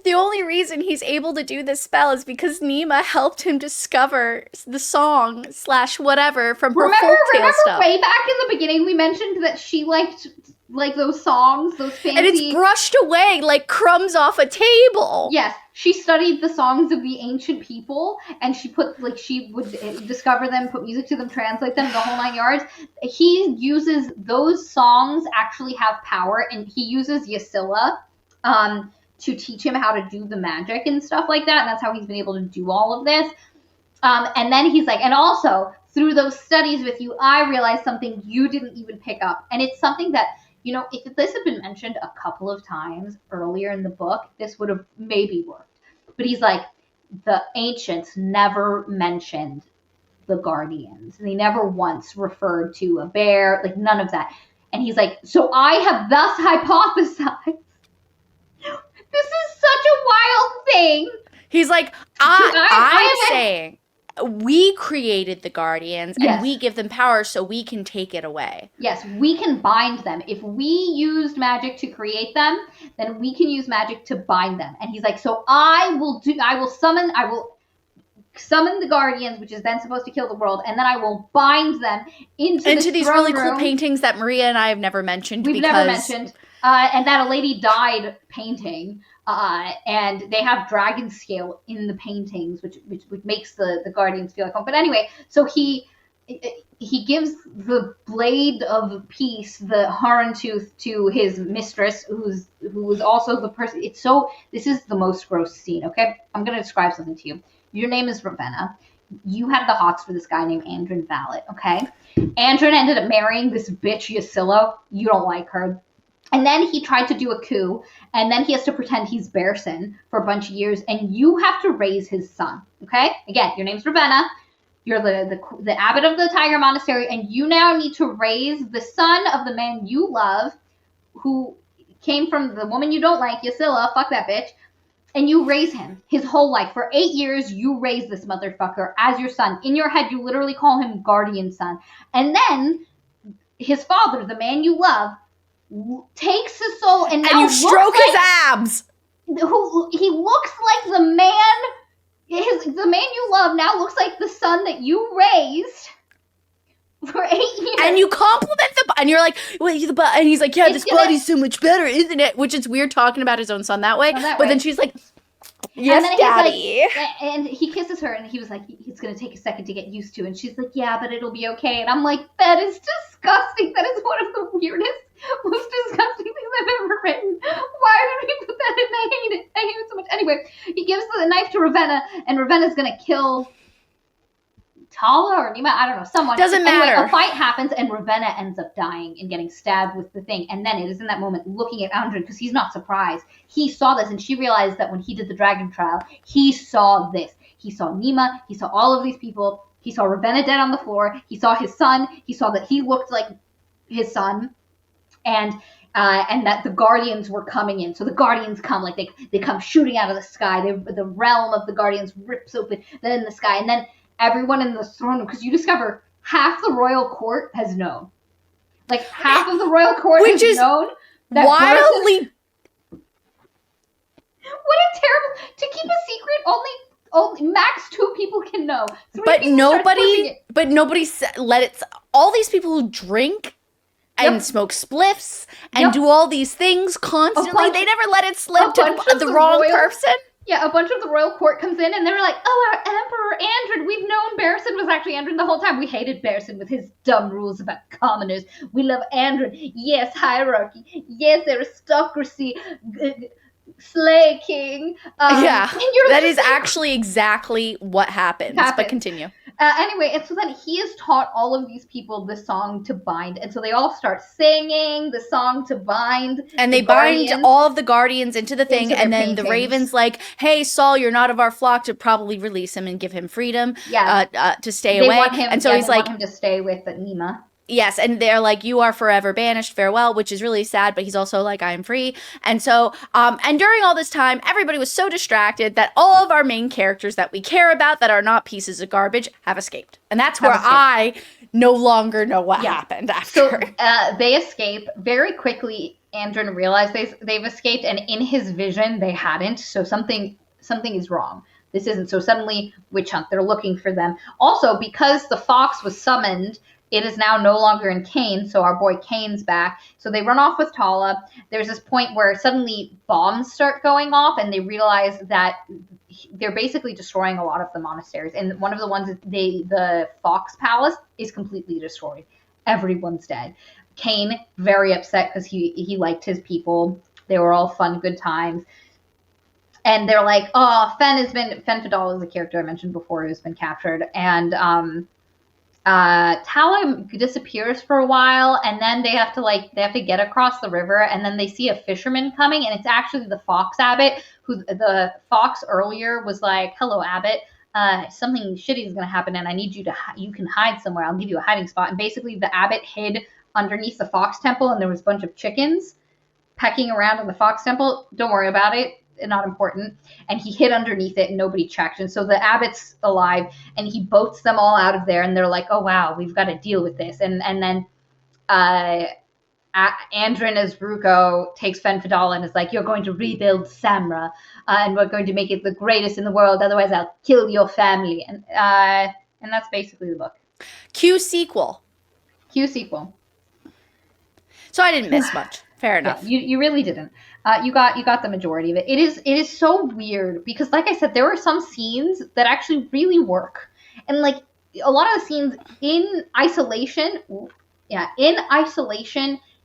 The only reason he's able to do this spell is because Nima helped him discover the song slash whatever from her folktale stuff. Way back in the beginning we mentioned that she liked like those songs, those fancy... And it's brushed away like crumbs off a table. Yes, she studied the songs of the ancient people, and she put, like, she would discover them, put music to them, translate them, the whole 9 yards. He uses, those songs actually have power, and he uses Ysilla to teach him how to do the magic and stuff like that, and that's how he's been able to do all of this. And then he's like, and also, through those studies with you, I realized something you didn't even pick up. And it's something that, you know, if this had been mentioned a couple of times earlier in the book, this would have maybe worked. But he's like, the ancients never mentioned the guardians. They never once referred to a bear, like none of that. And he's like, so I have thus hypothesized. This is such a wild thing. He's like, I'm saying we created the guardians and we give them power so we can take it away. Yes, we can bind them. If we used magic to create them, then we can use magic to bind them. And he's like, so I will summon the guardians, which is then supposed to kill the world, and then I will bind them into these really cool paintings that Maria and I have never mentioned. We've never mentioned. And that a lady died painting. And they have dragon scale in the paintings, which makes the guardians feel like home. But anyway, so he gives the blade of peace, the Harentooth, to his mistress, who is also the person. This is the most gross scene. Okay, I'm gonna describe something to you. Your name is Ravenna. You had the hots for this guy named Andrin Vallet. Okay, Andrin ended up marrying this bitch Ysilla. You don't like her. And then he tried to do a coup, and then he has to pretend he's Bearson for a bunch of years, and you have to raise his son, okay? Again, your name's Ravenna. You're the abbot of the Tiger Monastery, and you now need to raise the son of the man you love, who came from the woman you don't like, Ysilla, fuck that bitch, and you raise him his whole life. For 8 years, you raise this motherfucker as your son. In your head, you literally call him guardian son. And then his father, the man you love, takes his soul and now you stroke his abs. He looks like the man you love now looks like the son that you raised for 8 years. And you compliment and you're like, wait, and he's like, yeah, this body's so much better, isn't it? Which is weird talking about his own son that way. Then she's like, yes, Daddy. And he kisses her, and he was like, it's going to take a second to get used to. And she's like, yeah, but it'll be okay. And I'm like, that is disgusting. That is one of the weirdest, most disgusting things I've ever written. Why did we put that in? I hate it. I hate it so much. Anyway, he gives the knife to Ravenna, and Ravenna's going to kill Tala or Nima, I don't know, someone. Doesn't matter. Anyway, a fight happens, and Ravenna ends up dying and getting stabbed with the thing. And then it is in that moment looking at Andrin, because he's not surprised. He saw this, and she realized that when he did the dragon trial, he saw this. He saw Nima. He saw all of these people. He saw Ravenna dead on the floor. He saw his son. He saw that he looked like his son. And that the guardians were coming in. So the guardians come, like they come shooting out of the sky. The realm of the guardians rips open, then in the sky, and then everyone in the throne room, because you discover half the royal court has known. Like, half of the royal court has known. That wildly... What a terrible... To keep a secret, only max 2 people can know. But nobody let it... All these people who drink and smoke spliffs and do all these things constantly, they never let it slip to the wrong person. Yeah, a bunch of the royal court comes in, and they're like, oh, our Emperor Andrin, we've known Bearson was actually Andrin the whole time. We hated Bearson with his dumb rules about commoners. We love Andrin. Yes, hierarchy. Yes, aristocracy. Slay King. That is actually exactly what happens. But continue. Anyway, and so then he has taught all of these people the song to bind. And so they all start singing the song to bind. And they bind all of the guardians into the thing. And then the raven's like, hey, Saul, you're not of our flock, to probably release him and give him freedom to stay away. And so he's like, want him to stay with Nima. Yes, and they're like, you are forever banished, farewell, which is really sad, but he's also like, I am free. And so, and during all this time, everybody was so distracted that all of our main characters that we care about that are not pieces of garbage have escaped. And that's where I no longer know what happened after. So they escape very quickly, Andrin realize they've escaped, and in his vision they hadn't. So something is wrong. This isn't. So suddenly, witch hunt. They're looking for them. Also, because the fox was summoned, it is now no longer in Kane. So our boy Kane's back. So they run off with Tala. There's this point where suddenly bombs start going off, and they realize that they're basically destroying a lot of the monasteries. And one of the ones, the Fox Palace, is completely destroyed. Everyone's dead. Kane, very upset because he liked his people. They were all fun, good times. And they're like, oh, Fen Fidal is a character I mentioned before who's been captured. And Tala disappears for a while, and then they have to get across the river, and then they see a fisherman coming, and it's actually the Fox Abbot, who the fox earlier was like, hello, Abbot. Something shitty is going to happen, and I need you can hide somewhere. I'll give you a hiding spot. And basically the Abbot hid underneath the Fox Temple, and there was a bunch of chickens pecking around in the Fox Temple. Don't worry about it. Not important. And he hid underneath it, and nobody checked. And so the Abbot's alive, and he boats them all out of there, and they're like, oh, wow, we've got to deal with this. And then Andrin as Ruko takes Fen Fidal and is like, you're going to rebuild Samra, and we're going to make it the greatest in the world. Otherwise, I'll kill your family. And that's basically the book. Q sequel. So I didn't miss much. Fair enough. Yeah, you really didn't. You got the majority of it. It is so weird because, like I said, there are some scenes that actually really work, and like a lot of the scenes in isolation,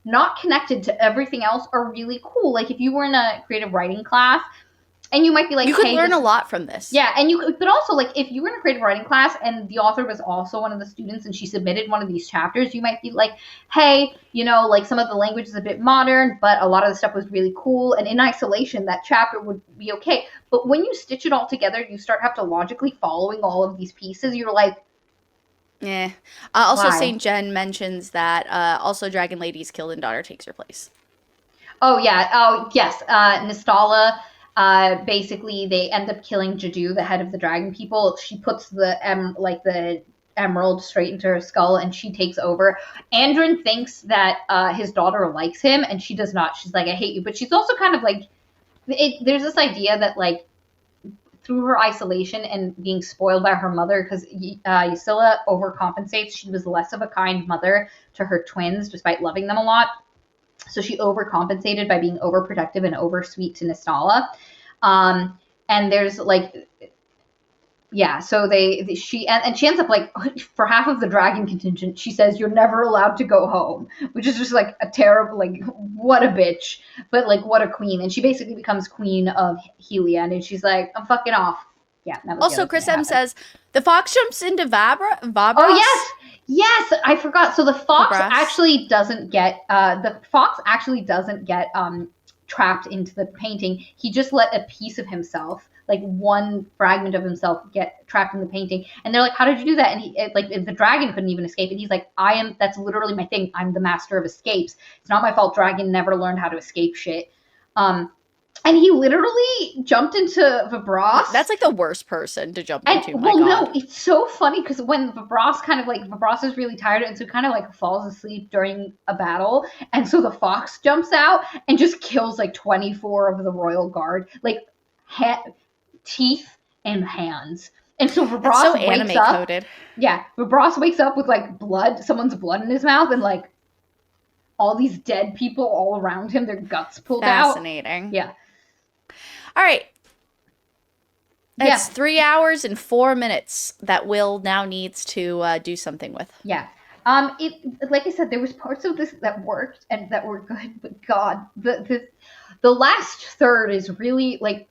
not connected to everything else, are really cool. Like if you were in a creative writing class, and you might be like, you could learn a lot from this. Yeah, but also like if you were in a creative writing class and the author was also one of the students and she submitted one of these chapters, you might be like, hey, like some of the language is a bit modern, but a lot of the stuff was really cool. And in isolation, that chapter would be okay. But when you stitch it all together, you start have to logically following all of these pieces. You're like, yeah. Also, why? St. Jen mentions that also Dragon Lady is killed and daughter takes her place. Oh, yeah. Oh, yes. Nistala. Basically, they end up killing Jadu, the head of the dragon people. She puts the emerald straight into her skull, and she takes over. Andrin thinks that his daughter likes him, and she does not. She's like, I hate you. But she's also kind of like, there's this idea that like through her isolation and being spoiled by her mother, because Ysilla overcompensates. She was less of a kind mother to her twins, despite loving them a lot. So she overcompensated by being overprotective and oversweet to Nistala. And there's like, yeah, so she ends up like, for half of the dragon contingent, she says, you're never allowed to go home, which is just like a terrible, like, what a bitch, but like, what a queen. And she basically becomes queen of Helion, and she's like, I'm fucking off. Yeah. Also, Chris M says, the fox jumps into Vabras? Oh, yes! Yes, I forgot. So the fox actually doesn't get trapped into the painting. He just let a piece of himself, like one fragment of himself, get trapped in the painting. And they're like, "How did you do that?" And the dragon couldn't even escape. And he's like, That's literally my thing. I'm the master of escapes. It's not my fault. Dragon never learned how to escape shit. And he literally jumped into Vabras. That's like the worst person to jump into. No, it's so funny because when Vabras is really tired, and so kind of like falls asleep during a battle, and so the fox jumps out and just kills like 24 of the royal guard, like teeth and hands. And so Vabras wakes up. Coded. Yeah, Vabras wakes up with like someone's blood in his mouth, and like all these dead people all around him, their guts pulled out. Fascinating. Yeah. All right. It's 3 hours and 4 minutes that Will now needs to do something with. Yeah. Like I said, there was parts of this that worked and that were good, but God, the last third is really like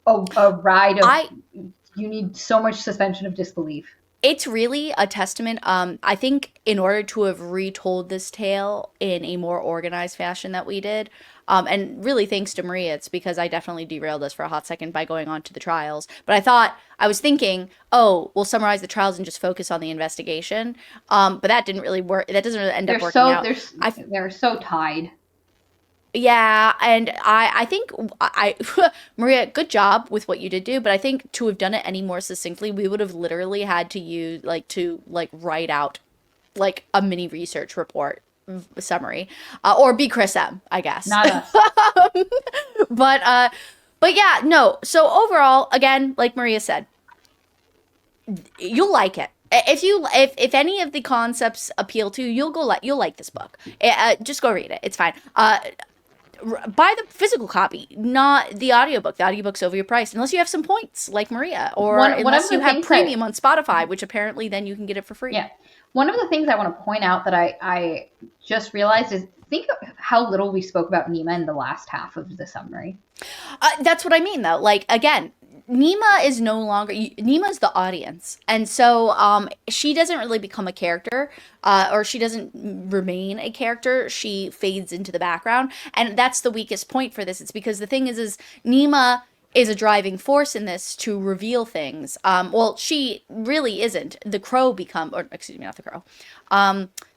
a ride of you need so much suspension of disbelief. It's really a testament. I think in order to have retold this tale in a more organized fashion that we did, and really thanks to Maria, it's because I definitely derailed us for a hot second by going on to the trials. But I was thinking, we'll summarize the trials and just focus on the investigation. But that didn't really work. That doesn't really end up working out. They're so tied. Yeah, and I think Maria, good job with what you did do, but I think to have done it any more succinctly, we would have literally had to use write out like a mini research report summary, or be Chris M, I guess. Not us. But yeah, no. So overall, again, like Maria said, you'll like it. If any of the concepts appeal to you, you'll like this book. Just go read it. It's fine. Buy the physical copy, not the audiobook. The audiobook's overpriced unless you have some points like Maria, or unless you have premium on Spotify, which apparently then you can get it for free. Yeah. One of the things I want to point out that I just realized is think of how little we spoke about Nima in the last half of the summary. That's what I mean, though. Like, again, Nima is no longer Nima's the audience, and so she doesn't really become a character, or she doesn't remain a character. She fades into the background, and that's the weakest point for this. It's because the thing is Nima is a driving force in this to reveal things. Well, she really isn't. The crow excuse me, not the crow.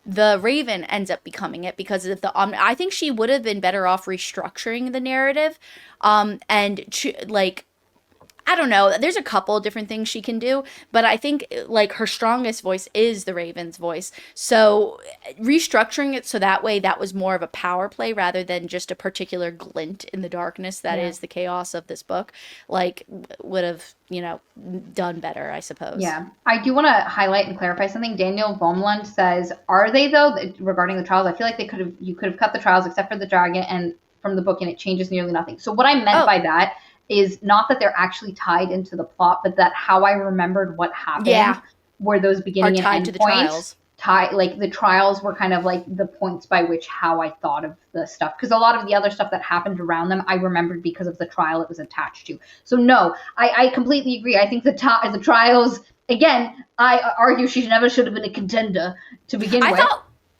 The Raven ends up becoming it because of the I think she would have been better off restructuring the narrative, I don't know. There's a couple different things she can do, but I think like her strongest voice is the Raven's voice. So restructuring it so that way that was more of a power play rather than just a particular glint in the darkness that is the chaos of this book, like would have, done better, I suppose. Yeah. I do want to highlight and clarify something. Daniel Vomland says, are they though, regarding the trials? I feel like you could have cut the trials except for the dragon and from the book, and it changes nearly nothing. So what I meant by that is not that they're actually tied into the plot, but that how I remembered what happened were those beginning and end points. Like the trials were kind of like the points by which how I thought of the stuff. Because a lot of the other stuff that happened around them, I remembered because of the trial it was attached to. So no, I completely agree. I think the trials, again, I argue she never should have been a contender to begin with.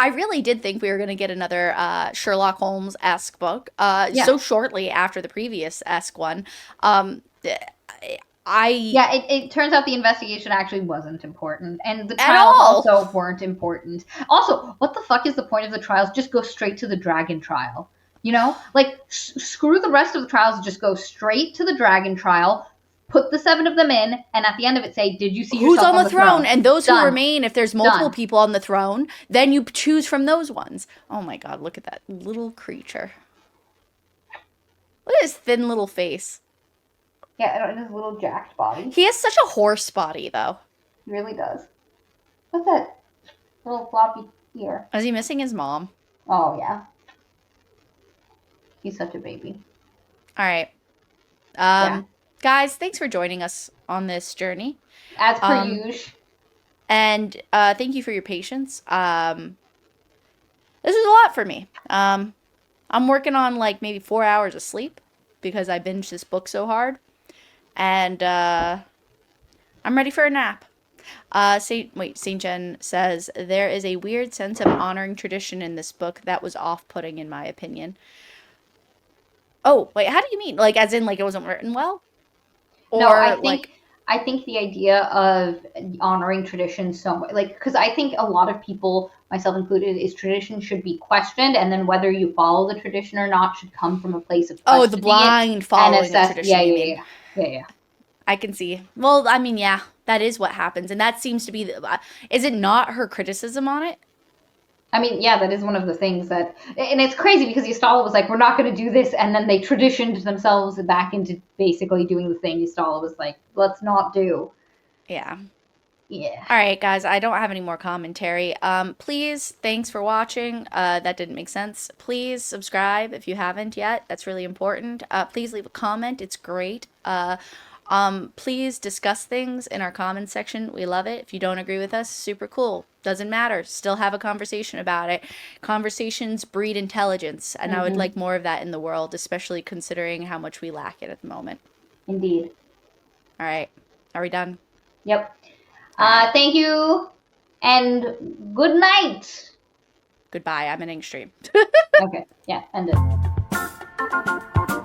I really did think we were going to get another Sherlock Holmes-esque book so shortly after the previous-esque one. It turns out the investigation actually wasn't important, and the trials also weren't important. Also, what the fuck is the point of the trials? Just go straight to the dragon trial. Like screw the rest of the trials. Just go straight to the dragon trial. Put the 7 of them in, and at the end of it say, did you see yourself on the throne? And those Done. who remain, if there's multiple people on the throne, then you choose from those ones. Oh my god, look at that little creature. Look at his thin little face. Yeah, and his little jacked body. He has such a horse body, though. He really does. What's that little floppy ear? Is he missing his mom? Oh, yeah. He's such a baby. All right. Guys, thanks for joining us on this journey. As per usual. And thank you for your patience. This was a lot for me. I'm working on like maybe 4 hours of sleep because I binged this book so hard. And I'm ready for a nap. St. Jen says, there is a weird sense of honoring tradition in this book that was off-putting in my opinion. Oh, wait, how do you mean? Like, as in, like, it wasn't written well? Or, no, I think the idea of honoring tradition so much, like, because I think a lot of people, myself included, is tradition should be questioned, and then whether you follow the tradition or not should come from a place of questioning the blind following the tradition. Yeah. I can see. Well, I mean, yeah, that is what happens, and that seems to be. Is it not her criticism on it? I mean, yeah, that is one of the things that, and it's crazy because Ystala was like, we're not going to do this, and then they traditioned themselves back into basically doing the thing Ystala was like, let's not do. Yeah. Yeah. All right, guys, I don't have any more commentary. Please, thanks for watching. That didn't make sense. Please subscribe if you haven't yet. That's really important. Please leave a comment. It's great. Please discuss things in our comments section. We love it. If you don't agree with us, super cool. Doesn't matter. Still have a conversation about it. Conversations breed intelligence, and I would like more of that in the world, especially considering how much we lack it at the moment. Indeed. All right. Are we done? Yep. Thank you, and good night. Goodbye. I'm ending stream. Okay. Yeah, end it.